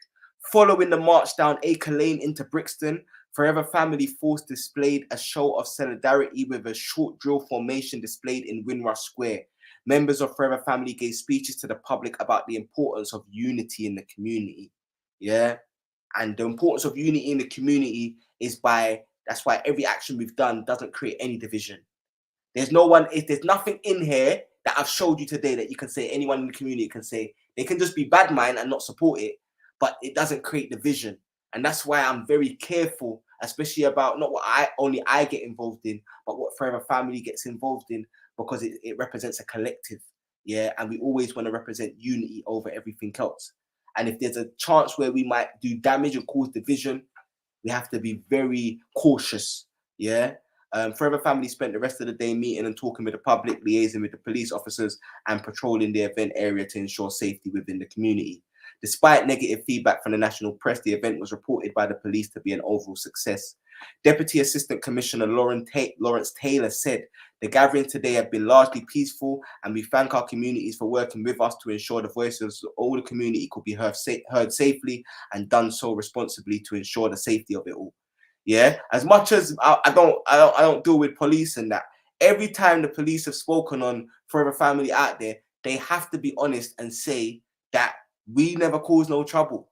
Following the march down Acre Lane into Brixton, Forever Family Force displayed a show of solidarity with a short drill formation displayed in Windrush Square. Members of Forever Family gave speeches to the public about the importance of unity in the community. Yeah. And the importance of unity in the community is that's why every action we've done doesn't create any division. There's nothing in here that I've showed you today that you can say, anyone in the community can say. They can just be bad mind and not support it, but it doesn't create division. And that's why I'm very careful, especially about not what I get involved in, but what Forever Family gets involved in, because it represents a collective. Yeah. And we always want to represent unity over everything else. And if there's a chance where we might do damage or cause division, we have to be very cautious. Yeah. Forever Family spent the rest of the day meeting and talking with the public, liaising with the police officers, and patrolling the event area to ensure safety within the community. Despite negative feedback from the national press, the event was reported by the police to be an overall success. Deputy Assistant Commissioner Lawrence Taylor said, "The gathering today have been largely peaceful, and we thank our communities for working with us to ensure the voices of all the community could be heard safely, and done so responsibly to ensure the safety of it all." Yeah, as much as I don't deal with police and that, every time the police have spoken on Forever Family out there, they have to be honest and say that we never caused no trouble.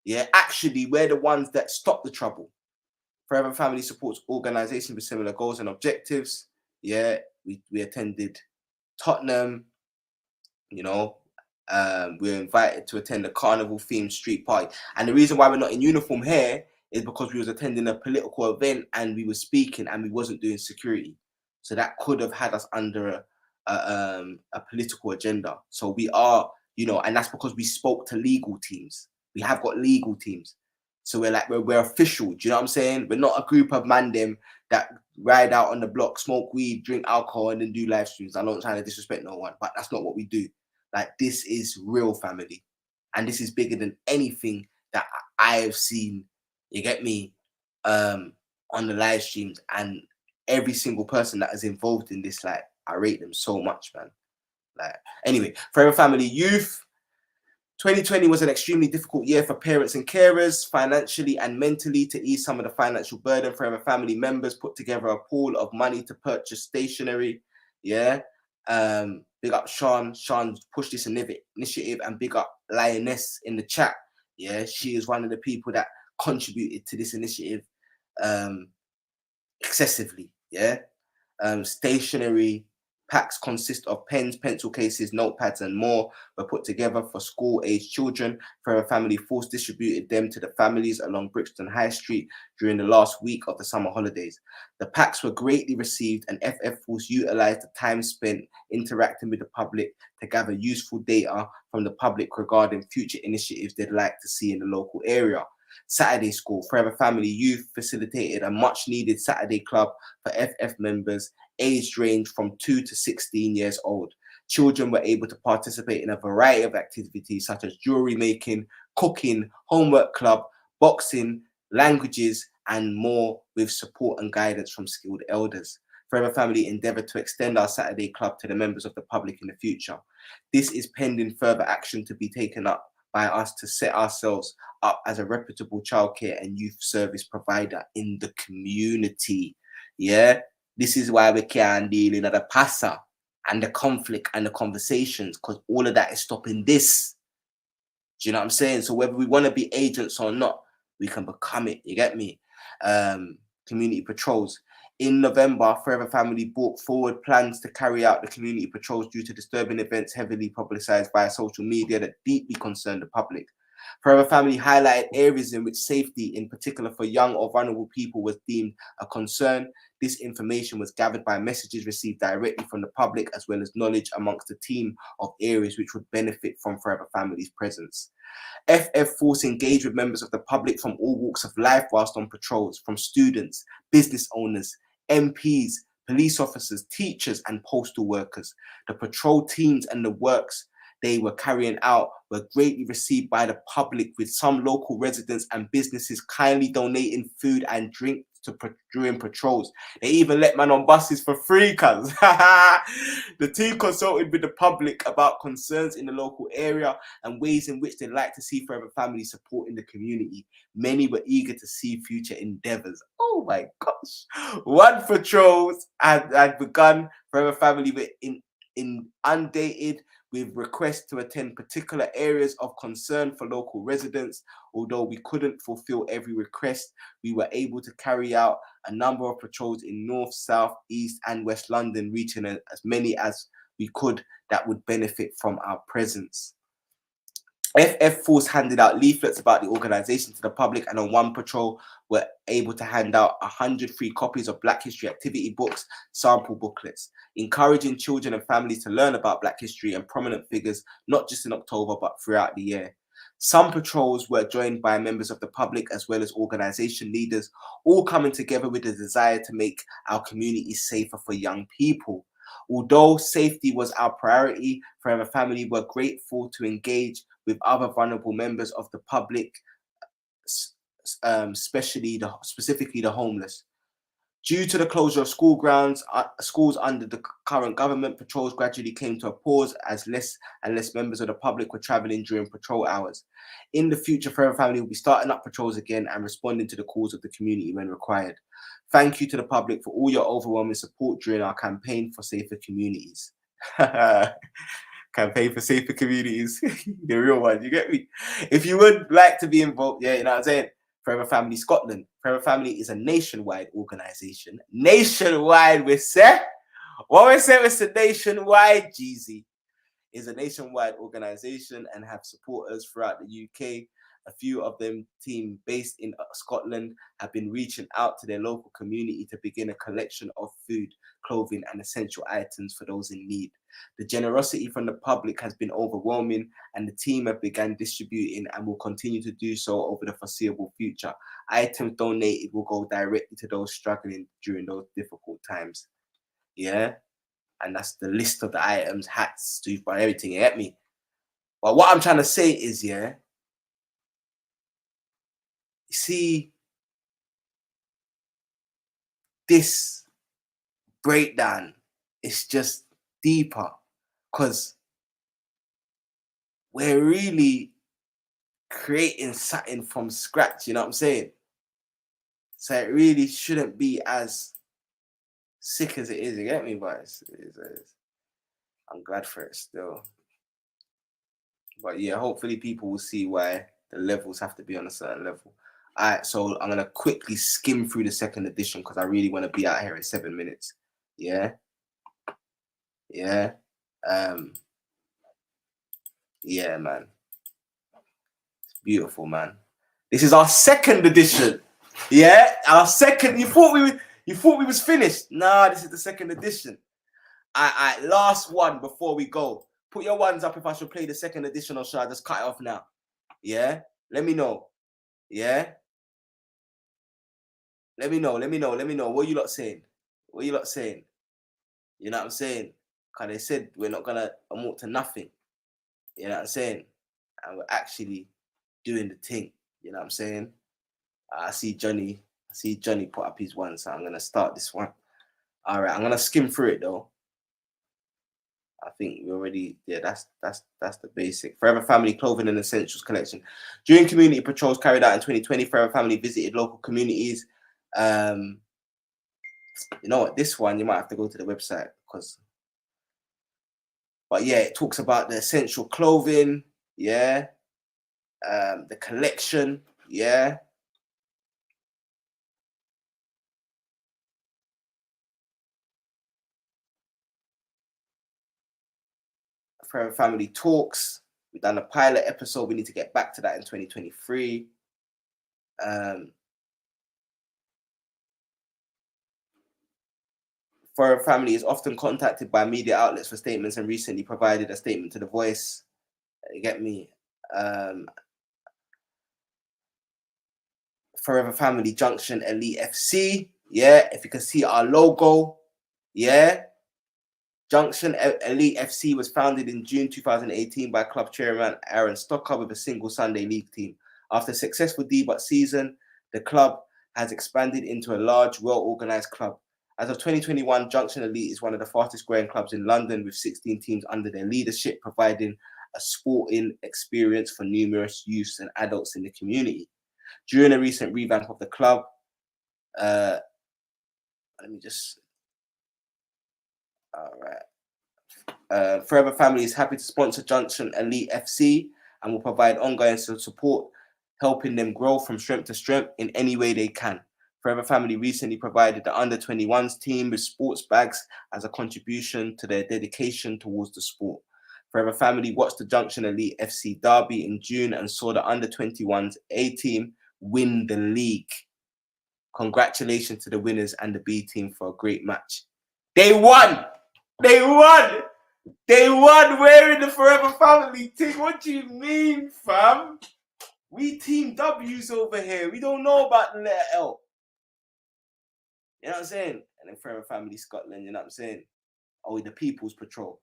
Yeah, actually, we're the ones that stop the trouble. Forever Family supports organizations with similar goals and objectives. Yeah, we attended Tottenham, you know. We were invited to attend a carnival-themed street party. And the reason why we're not in uniform here is because we was attending a political event and we were speaking and we wasn't doing security. So that could have had us under a political agenda. So we are, and that's because we spoke to legal teams. We have got legal teams. So we're official. Do you know what I'm saying? We're not a group of man them that ride out on the block, smoke weed, drink alcohol, and then do live streams. I'm not trying to disrespect no one, but that's not what we do. Like, this is real, family. And this is bigger than anything that I have seen, you get me, on the live streams. And every single person that is involved in this, like, I rate them so much, man. Like, anyway, Forever Family Youth, 2020 was an extremely difficult year for parents and carers, financially and mentally. To ease some of the financial burden, Forever Family members put together a pool of money to purchase stationery. Yeah. Big up Sean. Sean pushed this initiative, and big up Lioness in the chat. Yeah, she is one of the people that contributed to this initiative excessively. Yeah. Stationery packs consist of pens, pencil cases, notepads, and more were put together for school-aged children. Forever Family Force distributed them to the families along Brixton High Street during the last week of the summer holidays. The packs were greatly received, and FF Force utilized the time spent interacting with the public to gather useful data from the public regarding future initiatives they'd like to see in the local area. Saturday School. Forever Family Youth facilitated a much-needed Saturday club for FF members aged range from 2 to 16 years old. Children were able to participate in a variety of activities such as jewelry making, cooking, homework club, boxing, languages, and more, with support and guidance from skilled elders. Forever Family endeavoured to extend our Saturday club to the members of the public in the future. This is pending further action to be taken up by us to set ourselves up as a reputable childcare and youth service provider in the community. Yeah, this is why we can't deal in the passa and the conflict and the conversations, because all of that is stopping this. Do you know what I'm saying? So whether we want to be agents or not, we can become it. You get me? Community patrols. In November, Forever Family brought forward plans to carry out the community patrols due to disturbing events heavily publicized via social media that deeply concerned the public. Forever Family highlighted areas in which safety, in particular for young or vulnerable people, was deemed a concern. This information was gathered by messages received directly from the public, as well as knowledge amongst the team of areas which would benefit from Forever Family's presence. FF Force engaged with members of the public from all walks of life whilst on patrols, from students, business owners, MPs, police officers, teachers, and postal workers. The patrol teams and the works they were carrying out were greatly received by the public, with some local residents and businesses kindly donating food and drink during patrols. They even let man on buses for free, cuz. The team consulted with the public about concerns in the local area and ways in which they'd like to see Forever Family supporting the community. Many were eager to see future endeavors. Oh my gosh. One patrols had begun. Forever Family were inundated with requests to attend particular areas of concern for local residents. Although we couldn't fulfill every request, we were able to carry out a number of patrols in North, South, East, and West London, reaching as many as we could that would benefit from our presence. FF Force handed out leaflets about the organisation to the public, and on one patrol were able to hand out 100 free copies of Black History activity books, sample booklets, encouraging children and families to learn about Black history and prominent figures, not just in October, but throughout the year. Some patrols were joined by members of the public as well as organisation leaders, all coming together with a desire to make our communities safer for young people. Although safety was our priority, Forever Family were grateful to engage with other vulnerable members of the public, specifically the homeless. Due to the closure of schools under the current government, patrols gradually came to a pause as less and less members of the public were travelling during patrol hours. In the future, Forever Family will be starting up patrols again and responding to the calls of the community when required. Thank you to the public for all your overwhelming support during our campaign for safer communities. Campaign for safer communities. The real one, you get me? If you would like to be involved, yeah, you know what I'm saying? Forever Family Scotland. Forever Family is a nationwide organisation. Nationwide, we say. What we say is a nationwide, Jeezy. Is a nationwide organisation and have supporters throughout the UK. A few of them team based in Scotland have been reaching out to their local community to begin a collection of food, clothing and essential items for those in need. The generosity from the public has been overwhelming, and the team have begun distributing and will continue to do so over the foreseeable future. Items donated will go directly to those struggling during those difficult times. Yeah? And that's the list of the items, hats, toothbrush, everything, you get me? But what I'm trying to say is, yeah, you see, this breakdown is just deeper because we're really creating something from scratch, you know what I'm saying? So it really shouldn't be as sick as it is, you get me, boys? I'm glad for it still. But yeah, hopefully people will see why the levels have to be on a certain level. All right, so I'm going to quickly skim through the second edition because I really want to be out here in 7 minutes. Yeah? Yeah? Yeah, man. It's beautiful, man. This is our second edition. Yeah? Our second. You thought we was finished. Nah, this is the second edition. All right, last one before we go. Put your ones up if I should play the second edition or should I just cut it off now? Yeah? Let me know. Yeah? Let me know. What you lot saying? What you lot saying? You know what I'm saying? Because they said we're not going to amount to nothing. You know what I'm saying? And we're actually doing the thing. You know what I'm saying? I see Johnny put up his one, so I'm going to start this one. All right, I'm going to skim through it, though. I think we already, yeah, that's the basic. Forever Family Clothing and Essentials Collection. During community patrols carried out in 2020, Forever Family visited local communities. You know what, this one, you might have to go to the website but yeah, it talks about the essential clothing, yeah, the collection, yeah. Forever Family talks, We've done a pilot episode. We need to get back to that in 2023. Forever Family is often contacted by media outlets for statements and recently provided a statement to The Voice. You get me? Forever Family Junction Elite FC. Yeah, if you can see our logo. Yeah. Junction Elite FC was founded in June 2018 by club chairman Aaron Stocker with a single Sunday league team. After a successful debut season, the club has expanded into a large, well-organized club. As of 2021, Junction Elite is one of the fastest growing clubs in London with 16 teams under their leadership, providing a sporting experience for numerous youths and adults in the community. During a recent revamp of the club, let me just... All right. Forever Family is happy to sponsor Junction Elite FC and will provide ongoing support, helping them grow from strength to strength in any way they can. Forever Family recently provided the under-21s team with sports bags as a contribution to their dedication towards the sport. Forever Family watched the Junction Elite FC derby in June and saw the under-21s A team win the league. Congratulations to the winners and the B team for a great match. They won! They won! They won! We're in the Forever Family team. What do you mean, fam? We team W's over here. We don't know about the letter L. You know what I'm saying? And then Forever Family Scotland, you know what I'm saying? Oh, the People's Patrol.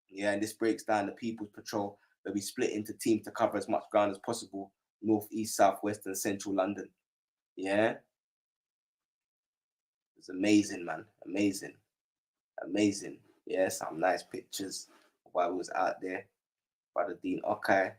Yeah, and this breaks down the People's Patrol, where we split into teams to cover as much ground as possible. North, East, South, West, and Central London. Yeah? It's amazing, man. Amazing. Amazing. Yeah, some nice pictures while we was out there. Brother Dean Okay.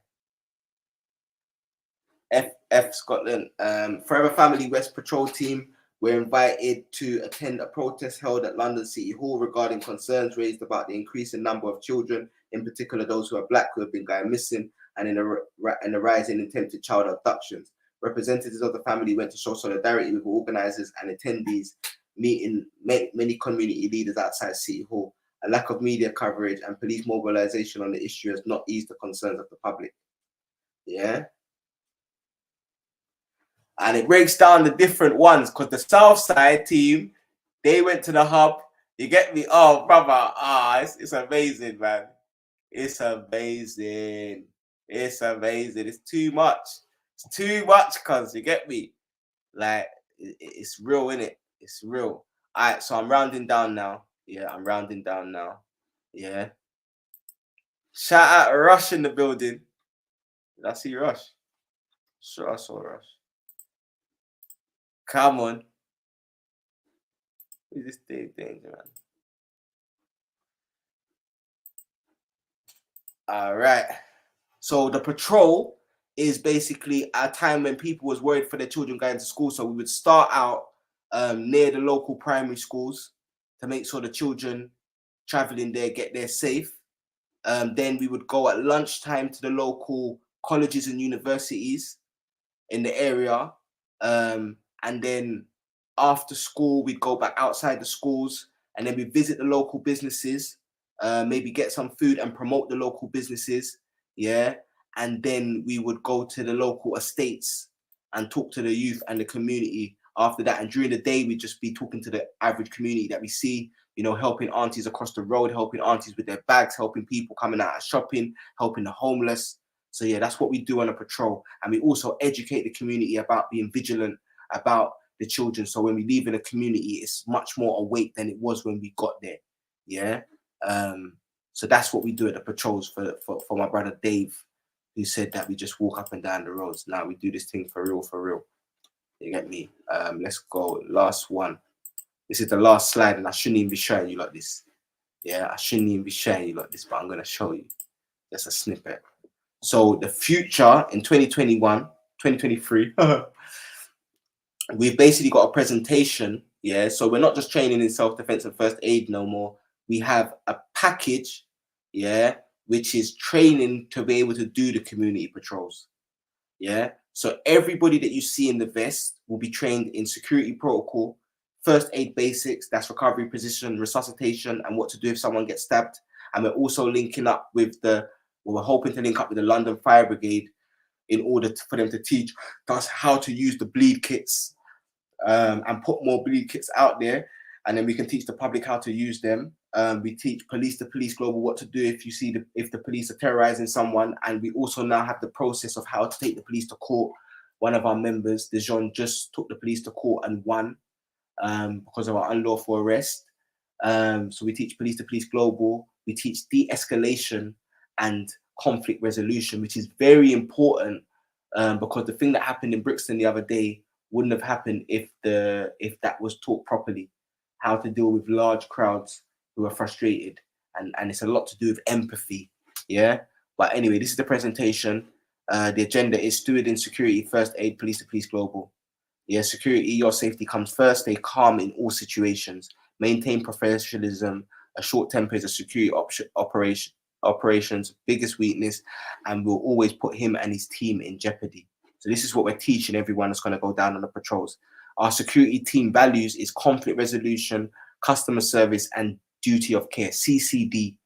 F Scotland. Forever Family West Patrol team were invited to attend a protest held at London City Hall regarding concerns raised about the increasing number of children, in particular those who are black, who have been going missing, and in the rise in attempted child abductions. Representatives of the family went to show solidarity with organisers and attendees, meeting many community leaders outside City Hall. A lack of media coverage and police mobilisation on the issue has not eased the concerns of the public. Yeah? And it breaks down the different ones, because the South Side team, they went to the hub. You get me? Oh, brother. It's amazing, man. It's amazing. It's amazing. It's too much. It's too much, cuz, you get me? Like, it's real, innit? It's real. All right, so I'm rounding down now. Yeah, I'm rounding down now. Yeah. Shout out Rush in the building. Did I see Rush? Sure, I saw Rush. Come on. Who's this thing, man? All right. So the patrol is basically a time when people was worried for their children going to school. So we would start out near the local primary schools to make sure the children traveling there get there safe. Then we would go at lunchtime to the local colleges and universities in the area. And then after school, we'd go back outside the schools and then we visit the local businesses, maybe get some food and promote the local businesses. Yeah. And then we would go to the local estates and talk to the youth and the community after that. And during the day, we'd just be talking to the average community that we see, you know, helping aunties across the road, helping aunties with their bags, helping people coming out of shopping, helping the homeless. So yeah, that's what we do on a patrol. And we also educate the community about being vigilant about the children. So when we leave in a community, it's much more awake than it was when we got there. Yeah. So that's what we do at the patrols for my brother Dave, who said that we just walk up and down the roads. Now we do this thing for real, for real. You get me? Let's go. Last one. This is the last slide, and I shouldn't even be showing you like this. Yeah, I shouldn't even be showing you like this, but I'm going to show you. Just a snippet. So the future in 2021, 2023, we've basically got a presentation. Yeah, so we're not just training in self-defense and first aid no more. We have a package, yeah, which is training to be able to do the community patrols. Yeah, so everybody that you see in the vest will be trained in security protocol, first aid basics, that's recovery position, resuscitation, and what to do if someone gets stabbed. And we're also linking up with the We're hoping to link up with the London Fire Brigade in order for them to teach us how to use the bleed kits and put more bleed kits out there. And then we can teach the public how to use them. We teach police to police global what to do if the police are terrorizing someone. And we also now have the process of how to take the police to court. One of our members, Dijon, just took the police to court and won because of our unlawful arrest. So we teach police to police global. We teach de-escalation and conflict resolution, which is very important because the thing that happened in Brixton the other day wouldn't have happened if that was taught properly. How to deal with large crowds who are frustrated, and it's a lot to do with empathy. Yeah. But anyway, this is the presentation. The agenda is stewarding security, first aid, police to police global. Yeah, security, your safety comes first. Stay calm in all situations. Maintain professionalism. A short temper is a security operation's biggest weakness, and will always put him and his team in jeopardy. So this is what we're teaching everyone that's going to go down on the patrols. Our security team values is conflict resolution, customer service, and duty of care, CCD.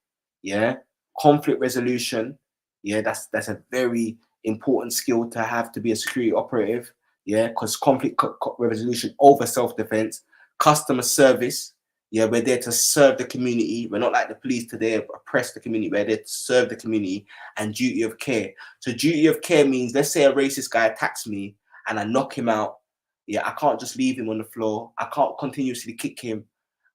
Yeah, conflict resolution. Yeah, that's a very important skill to have to be a security operative. Yeah, because conflict resolution over self-defense. Customer service. Yeah, we're there to serve the community. We're not like the police today, oppress the community. We're there to serve the community. And duty of care. So duty of care means, let's say a racist guy attacks me and I knock him out. Yeah, I can't just leave him on the floor. I can't continuously kick him.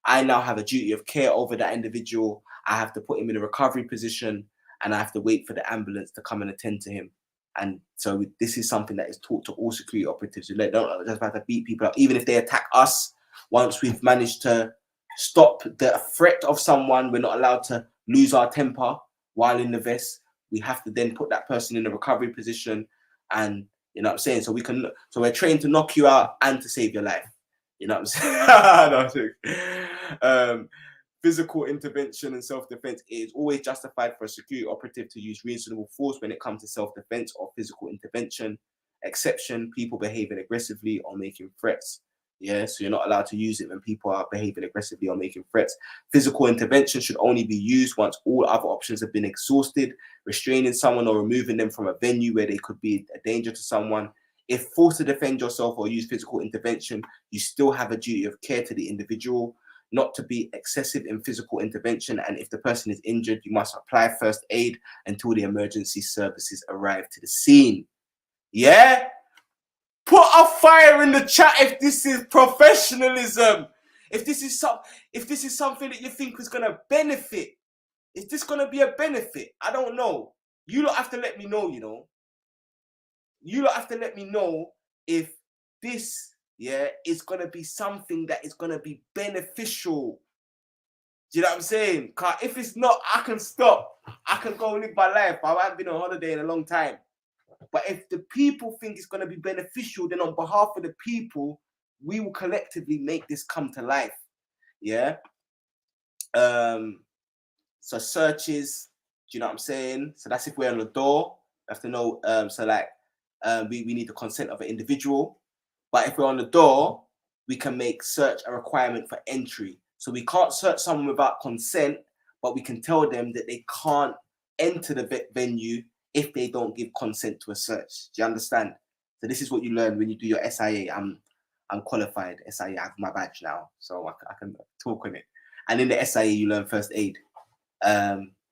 I now have a duty of care over that individual. I have to put him in a recovery position, and I have to wait for the ambulance to come and attend to him. And so this is something that is taught to all security operatives. They don't just have to beat people up. Even if they attack us, once we've managed to stop the threat of someone, we're not allowed to lose our temper while in the vest. We have to then put that person in a recovery position, and you know what I'm saying? So we're trained to knock you out and to save your life. You know what I'm saying? Physical intervention and self-defense is always justified for a security operative to use reasonable force when it comes to self-defense or physical intervention. Exception, people behaving aggressively or making threats. Yeah, so you're not allowed to use it when people are behaving aggressively or making threats. Physical intervention should only be used once all other options have been exhausted. Restraining someone or removing them from a venue where they could be a danger to someone. If forced to defend yourself or use physical intervention, you still have a duty of care to the individual, not to be excessive in physical intervention. And if the person is injured, you must apply first aid until the emergency services arrive to the scene. Yeah? Put a fire in the chat if this is professionalism. If this is something that you think is gonna benefit. Is this gonna be a benefit? I don't know. You lot have to let me know, you know. You lot have to let me know if this, is gonna be something that is gonna be beneficial. Do you know what I'm saying? Cause if it's not, I can stop. I can go live my life. I haven't been on holiday in a long time. But if the people think it's going to be beneficial, then on behalf of the people, we will collectively make this come to life. Yeah. So searches, do you know what I'm saying? So that's if we're on the door. We have to know. We need the consent of an individual. But if we're on the door, we can make search a requirement for entry. So we can't search someone without consent, but we can tell them that they can't enter the venue if they don't give consent to a search. Do you understand? So this is what you learn when you do your SIA. I'm qualified SIA. I have my badge now, so I can talk on it. And in the SIA, you learn first aid.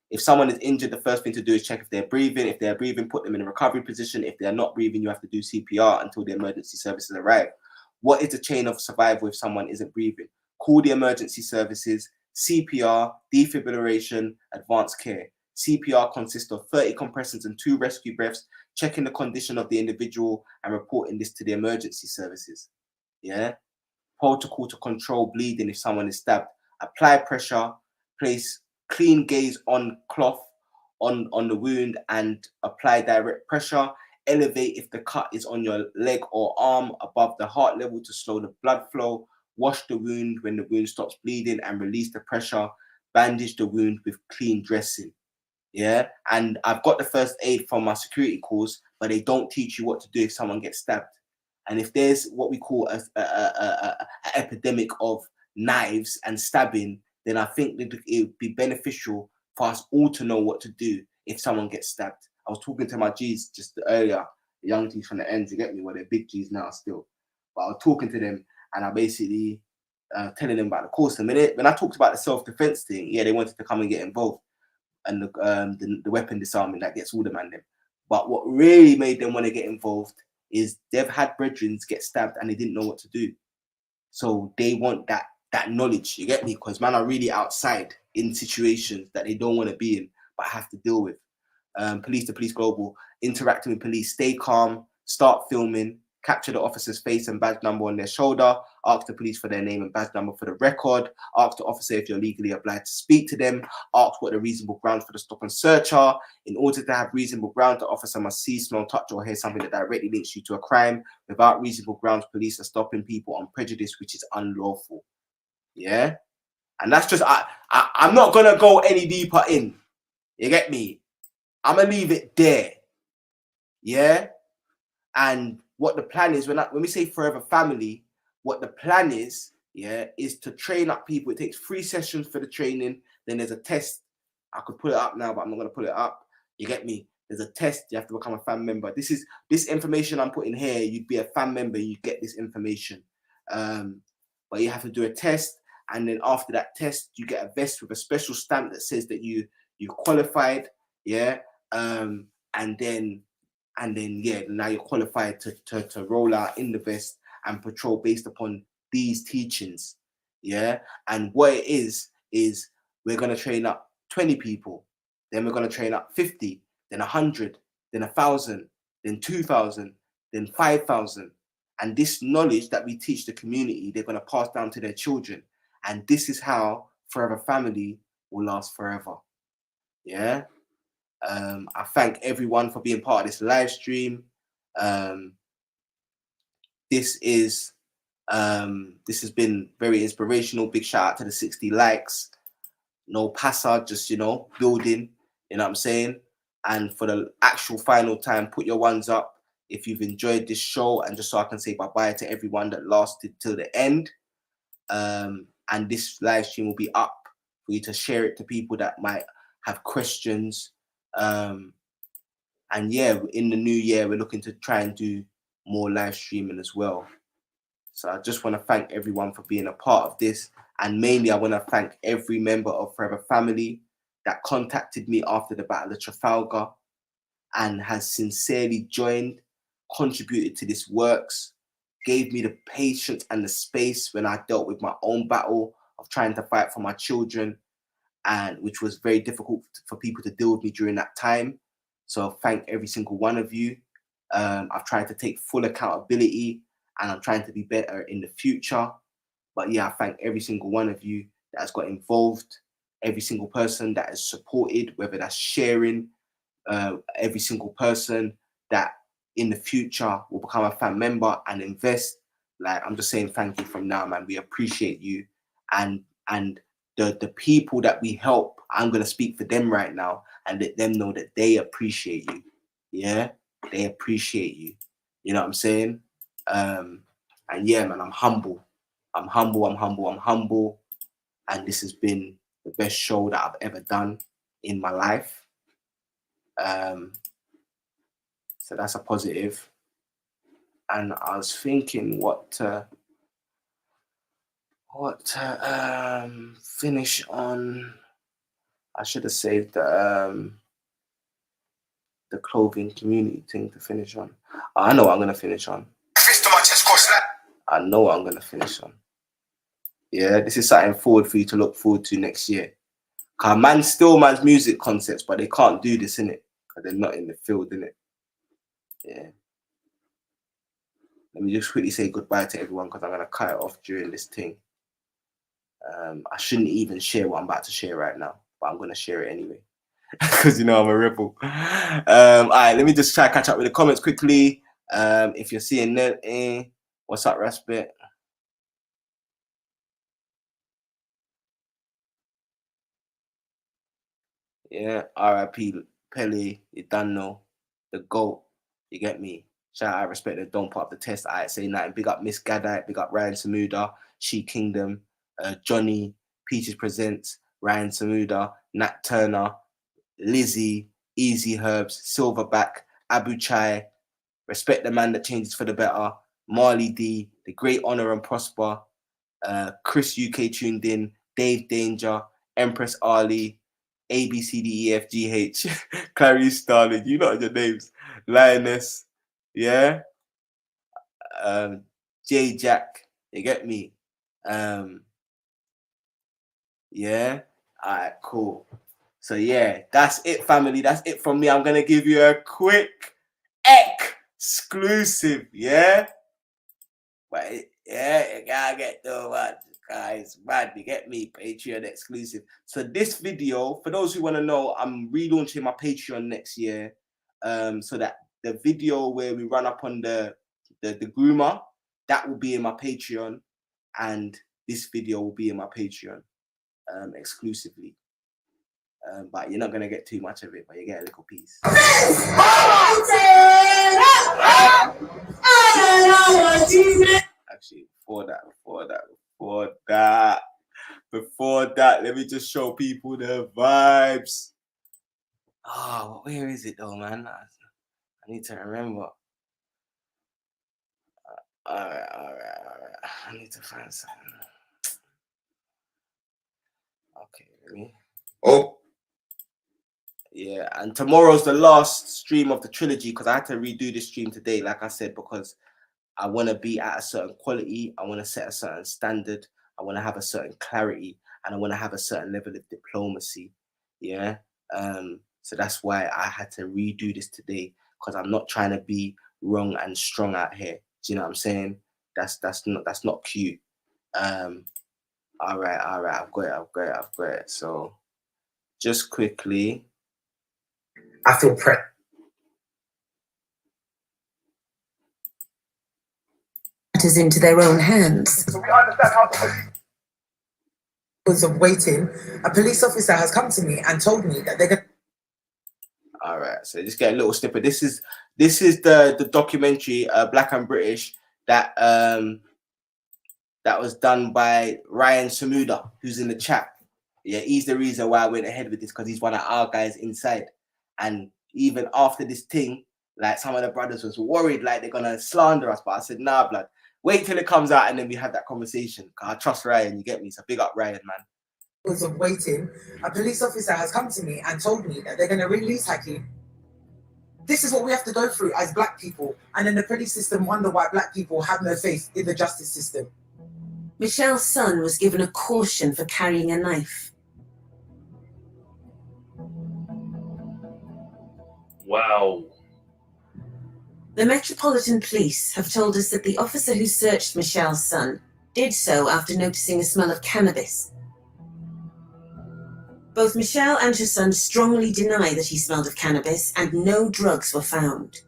If someone is injured, the first thing to do is check if they're breathing. If they're breathing, put them in a recovery position. If they're not breathing, you have to do CPR until the emergency services arrive. What is the chain of survival if someone isn't breathing? Call the emergency services, CPR, defibrillation, advanced care. CPR consists of 30 compressions and 2 rescue breaths, checking the condition of the individual and reporting this to the emergency services. Yeah. Protocol to control bleeding if someone is stabbed. Apply pressure, place clean gaze on cloth on the wound and apply direct pressure. Elevate if the cut is on your leg or arm above the heart level to slow the blood flow. Wash the wound when the wound stops bleeding and release the pressure. Bandage the wound with clean dressing. Yeah, and I've got the first aid from my security course, but they don't teach you what to do if someone gets stabbed. And if there's what we call an epidemic of knives and stabbing, then I think that it would be beneficial for us all to know what to do if someone gets stabbed. I was talking to my G's just earlier, the young G's from the ends, you get me? Well, they're big G's now still. But I was talking to them and I basically telling them about the course. When I talked about the self-defense thing, yeah, they wanted to come and get involved. And the weapon disarming, that gets all the man them. But what really made them want to get involved is they've had brethren get stabbed and they didn't know what to do. So they want that knowledge, you get me? Because man are really outside in situations that they don't want to be in, but have to deal with. Police to Police Global, interacting with police, stay calm, start filming, capture the officer's face and badge number on their shoulder, ask the police for their name and badge number for the record, ask the officer if you're legally obliged to speak to them, ask what the reasonable grounds for the stop and search are. In order to have reasonable grounds, the officer must see, smell, touch or hear something that directly links you to a crime. Without reasonable grounds, police are stopping people on prejudice, which is unlawful. Yeah? And that's just, I'm not going to go any deeper in. You get me? I'm going to leave it there. Yeah? And what the plan is, when we say forever family, what the plan is, yeah, is to train up people. It takes 3 sessions for the training. Then there's a test. I could pull it up now, but I'm not going to pull it up. You get me? There's a test. You have to become a fan member. This information I'm putting here. You'd be a fan member. You get this information. But you have to do a test. And then after that test, you get a vest with a special stamp that says that you qualified. Yeah. And then yeah, now you're qualified to roll out in the vest and patrol based upon these teachings. Yeah. And what it is we're going to train up 20 people, then we're going to train up 50, then 100, then 1,000, then 2,000, then 5,000. And this knowledge that we teach the community, they're going to pass down to their children. And this is how Forever Family will last forever. Yeah. I thank everyone for being part of this live stream. This has been very inspirational. Big shout out to the 60 likes. No passer, just, building, you know what I'm saying? And for the actual final time, put your ones up if you've enjoyed this show, and just so I can say bye-bye to everyone that lasted till the end. And this live stream will be up for you to share it to people that might have questions. And yeah, in the new year, we're looking to try and do more live streaming as well. So I just want to thank everyone for being a part of this. And mainly, I want to thank every member of Forever Family that contacted me after the Battle of Trafalgar and has sincerely joined, contributed to this works, gave me the patience and the space when I dealt with my own battle of trying to fight for my children, and which was very difficult for people to deal with me during that time. So thank every single one of you. I've tried to take full accountability, and I'm trying to be better in the future. But yeah, I thank every single one of you that has got involved, every single person that has supported, whether that's sharing, every single person that in the future will become a fan member and invest. Like, I'm just saying thank you from now, man. We appreciate you. And the people that we help, I'm going to speak for them right now and let them know that they appreciate you. Yeah, they appreciate you. You know what I'm saying? And yeah, man, I'm humble. I'm humble. And this has been the best show that I've ever done in my life. So that's a positive. And I was thinking what to finish on. I should have saved the clothing community thing to finish on. I know what I'm gonna finish on. I know what I'm gonna finish on. Yeah, this is something forward for you to look forward to next year. Cause man's music concepts, but they can't do this, innit? Because they're not in the field, innit? Yeah. Let me just quickly say goodbye to everyone because I'm gonna cut it off during this thing. I shouldn't even share what I'm about to share right now, but I'm gonna share it anyway. Because I'm a rebel. Alright, let me just try to catch up with the comments quickly. If you're seeing that, what's up, Raspit? Yeah, R.I.P. Pele, you done know. The GOAT, you get me? Shout out, I respect that. Don't put up the test. I say nothing. Big up Miss Gadite, big up Ryan Samuda, She Kingdom, Johnny, Peaches Presents, Ryan Samuda, Nat Turner, Lizzie, Easy Herbs, Silverback, Abu Chai, Respect the Man That Changes for the Better, Marley D, The Great Honor and Prosper, Chris UK tuned in, Dave Danger, Empress Ali, ABCDEFGH, Clarice Starling, you know your names, Lioness, yeah, J Jack, you get me, yeah, alright, cool. So yeah, that's it, family. That's it from me. I'm gonna give you a quick exclusive, yeah. But yeah, you gotta get the what, guys. Man, you get me, Patreon exclusive. So this video, for those who want to know, I'm relaunching my Patreon next year. So that the video where we run up on the groomer, that will be in my Patreon, and this video will be in my Patreon, exclusively. But you're not gonna get too much of it, but you get a little piece. Actually, before that, let me just show people the vibes. Oh, where is it though, man? I need to remember. All right. I need to find something. Okay, let me. Oh. Yeah, and tomorrow's the last stream of the trilogy because I had to redo this stream today, like I said, because I want to be at a certain quality. I want to set a certain standard. I want to have a certain clarity, and I want to have a certain level of diplomacy. Yeah. So that's why I had to redo this today, because I'm not trying to be wrong and strong out here. Do you know what I'm saying? That's not cute. All right. I've got it. So just quickly. I feel matters into their own hands. So we understand how to Of waiting, a police officer has come to me and told me that they're going. All right, so just get a little snippet. This is the documentary, Black and British, that that was done by Ryan Samuda, who's in the chat. Yeah, he's the reason why I went ahead with this, because he's one of our guys inside. And even after this thing, like some of the brothers was worried like they're gonna slander us, but I said, nah, blood, wait till it comes out and then we have that conversation. I trust Ryan, you get me? So big up Ryan, man. Of waiting, a police officer has come to me and told me that they're going to release Hakeem. This is what we have to go through as black people, and then the police system wonder why black people have no faith in the justice system. Michelle's son was given a caution for carrying a knife. Wow. The Metropolitan Police have told us that the officer who searched Michelle's son did so after noticing a smell of cannabis. Both Michelle and her son strongly deny that he smelled of cannabis, and no drugs were found.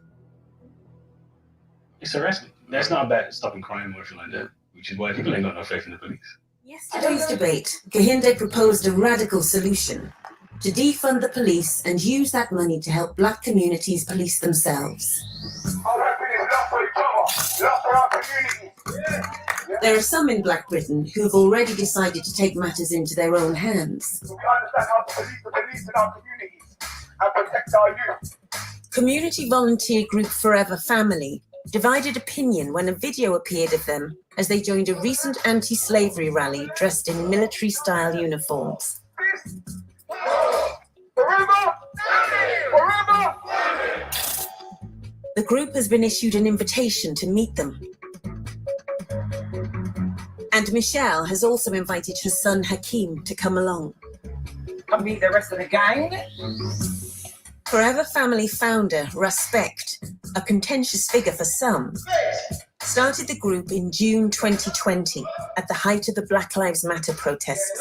It's arresting. That's not about stopping crime or anything like that, which is why people ain't got no faith in the police. Yesterday's debate, Kahinde proposed a radical solution: to defund the police and use that money to help black communities police themselves. There are some in Black Britain who have already decided to take matters into their own hands. we understand how to police the police in our communities and protect our youth. Community volunteer group Forever Family divided opinion when a video appeared of them as they joined a recent anti-slavery rally dressed in military-style uniforms. The group has been issued an invitation to meet them. And Michelle has also invited her son Hakeem to come along. Come meet the rest of the gang. Forever Family founder Respect, a contentious figure for some, started the group in June 2020 at the height of the Black Lives Matter protests.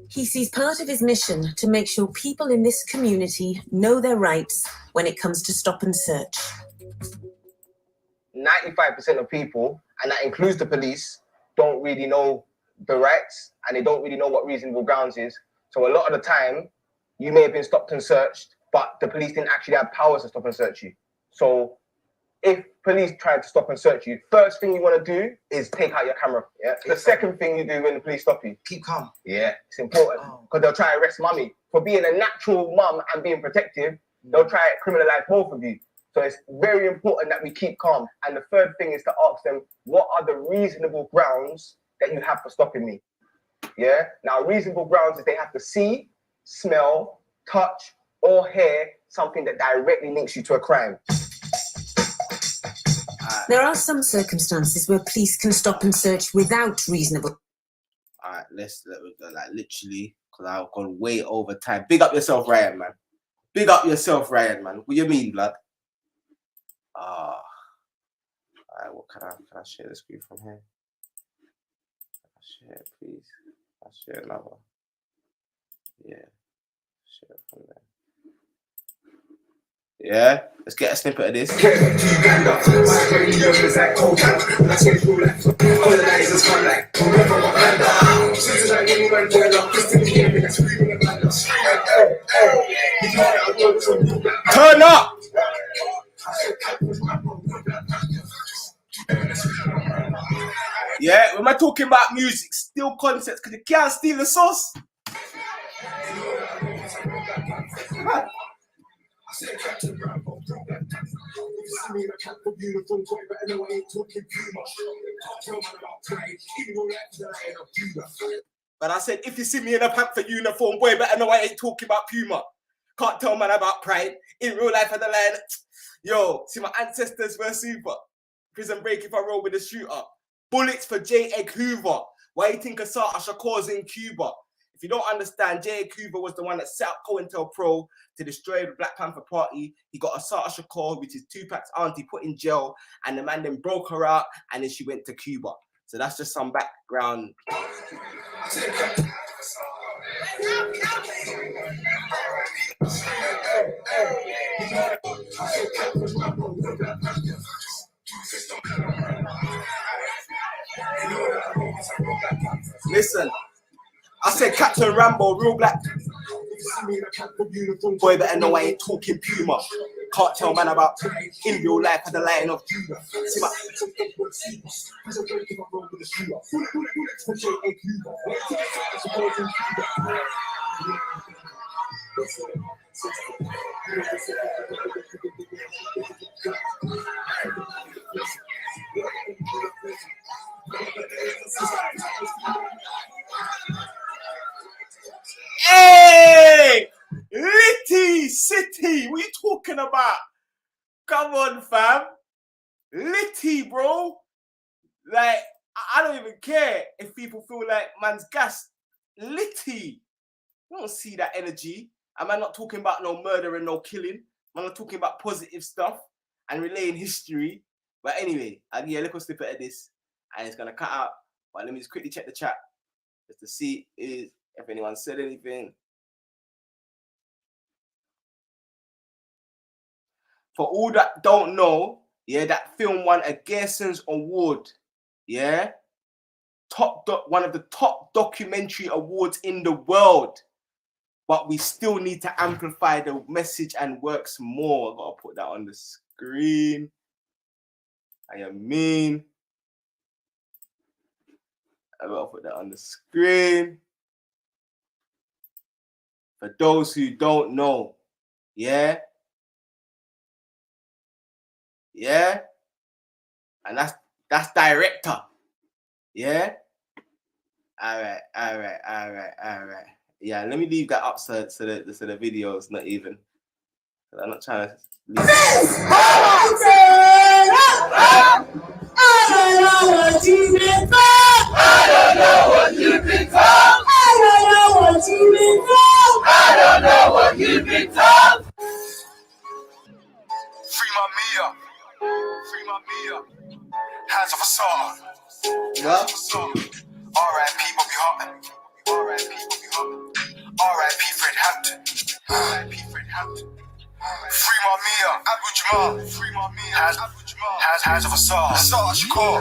He sees part of his mission to make sure people in this community know their rights when it comes to stop and search. 95% of people, and that includes the police, don't really know the rights, and they don't really know what reasonable grounds is. So a lot of the time, you may have been stopped and searched, but the police didn't actually have powers to stop and search you. So if police try to stop and search you, first thing you want to do is take out your camera. Yeah. The second thing you do when the police stop you, keep calm. Yeah, it's important because they'll try to arrest mummy for being a natural mum and being protective. They'll try to criminalize both of you. So it's very important that we keep calm. And the third thing is to ask them, what are the reasonable grounds that you have for stopping me? Yeah. Now, reasonable grounds is they have to see, smell, touch, or hear something that directly links you to a crime. There are some circumstances where police can stop and search without reasonable. All right, let's like literally, because I've gone way over time. Big up yourself, Ryan, man. Big up yourself, Ryan, man. What you mean, blood? All right, what can I share the screen from here? Share, please. I'll share another. Yeah, share from there. Yeah, let's get a snippet of this. Turn up! Yeah, when I'm talking about music, still concepts, because you can't steal the sauce. But I said, if you see me in a Panther uniform, boy, better know I ain't talking about Puma. Can't tell man about pride. In real life, at the line, yo, see my ancestors were super. Prison break if I roll with a shooter. Bullets for J. Egg Hoover. Why you think Assata Shakur's in Cuba? If you don't understand, J. Egg Hoover was the one that set up COINTELPRO to destroy the Black Panther Party. He got Assata Shakur, which is Tupac's auntie, put in jail, and the man then broke her out, and then she went to Cuba. So that's just some background. Listen, I said Captain Rambo, real black. Boy, better know I ain't talking Puma. Can't tell man about in real life at the Lion of Judah. See my... Hey! Litty City! What are you talking about? Come on, fam. Litty, bro. Like, I don't even care if people feel like man's gassed. Litty. You don't see that energy. And man not talking about no murder and no killing. Man not talking about positive stuff and relaying history. But anyway, I'll give you a little snippet of this. And it's going to cut out. But let me just quickly check the chat. Just to see if anyone said anything. For all that don't know, yeah, that film won a Gerson's Award. Yeah. One of the top documentary awards in the world. But we still need to amplify the message and works more. I gotta put that on the screen. I mean, I gotta put that on the screen. For those who don't know, yeah. Yeah. And that's director. Yeah. All right. Yeah, let me leave that up so the video is not even. I'm not trying to leave I don't know what you've been for. I don't know what you've been for. I don't know what you've been for. I don't know what you've been for. Free my Mia. Free my Mia. Hands off a saw. What? R.I.P. Bobby Hart. R.I.P. Bobby Hart. R.I.P. Fred Hampton. R.I.P. Fred Hampton. Free my Mia. Abu Jamal. Free my Mia. Hands off a saw. Assata Shakur.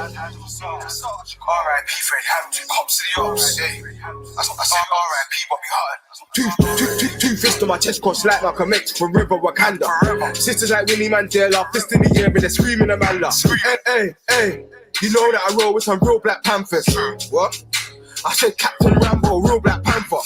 R.I.P. Fred Hampton, cops to the ops. I said R.I.P. Bobby Hutton. Two fists on my chest, cross like Malcolm X from River Wakanda. Sisters like Winnie Mandela, fist in the air, but they're screaming a man like. Hey, you know that I roll with some real Black Panthers. What? I said Captain Rambo, real Black Panther.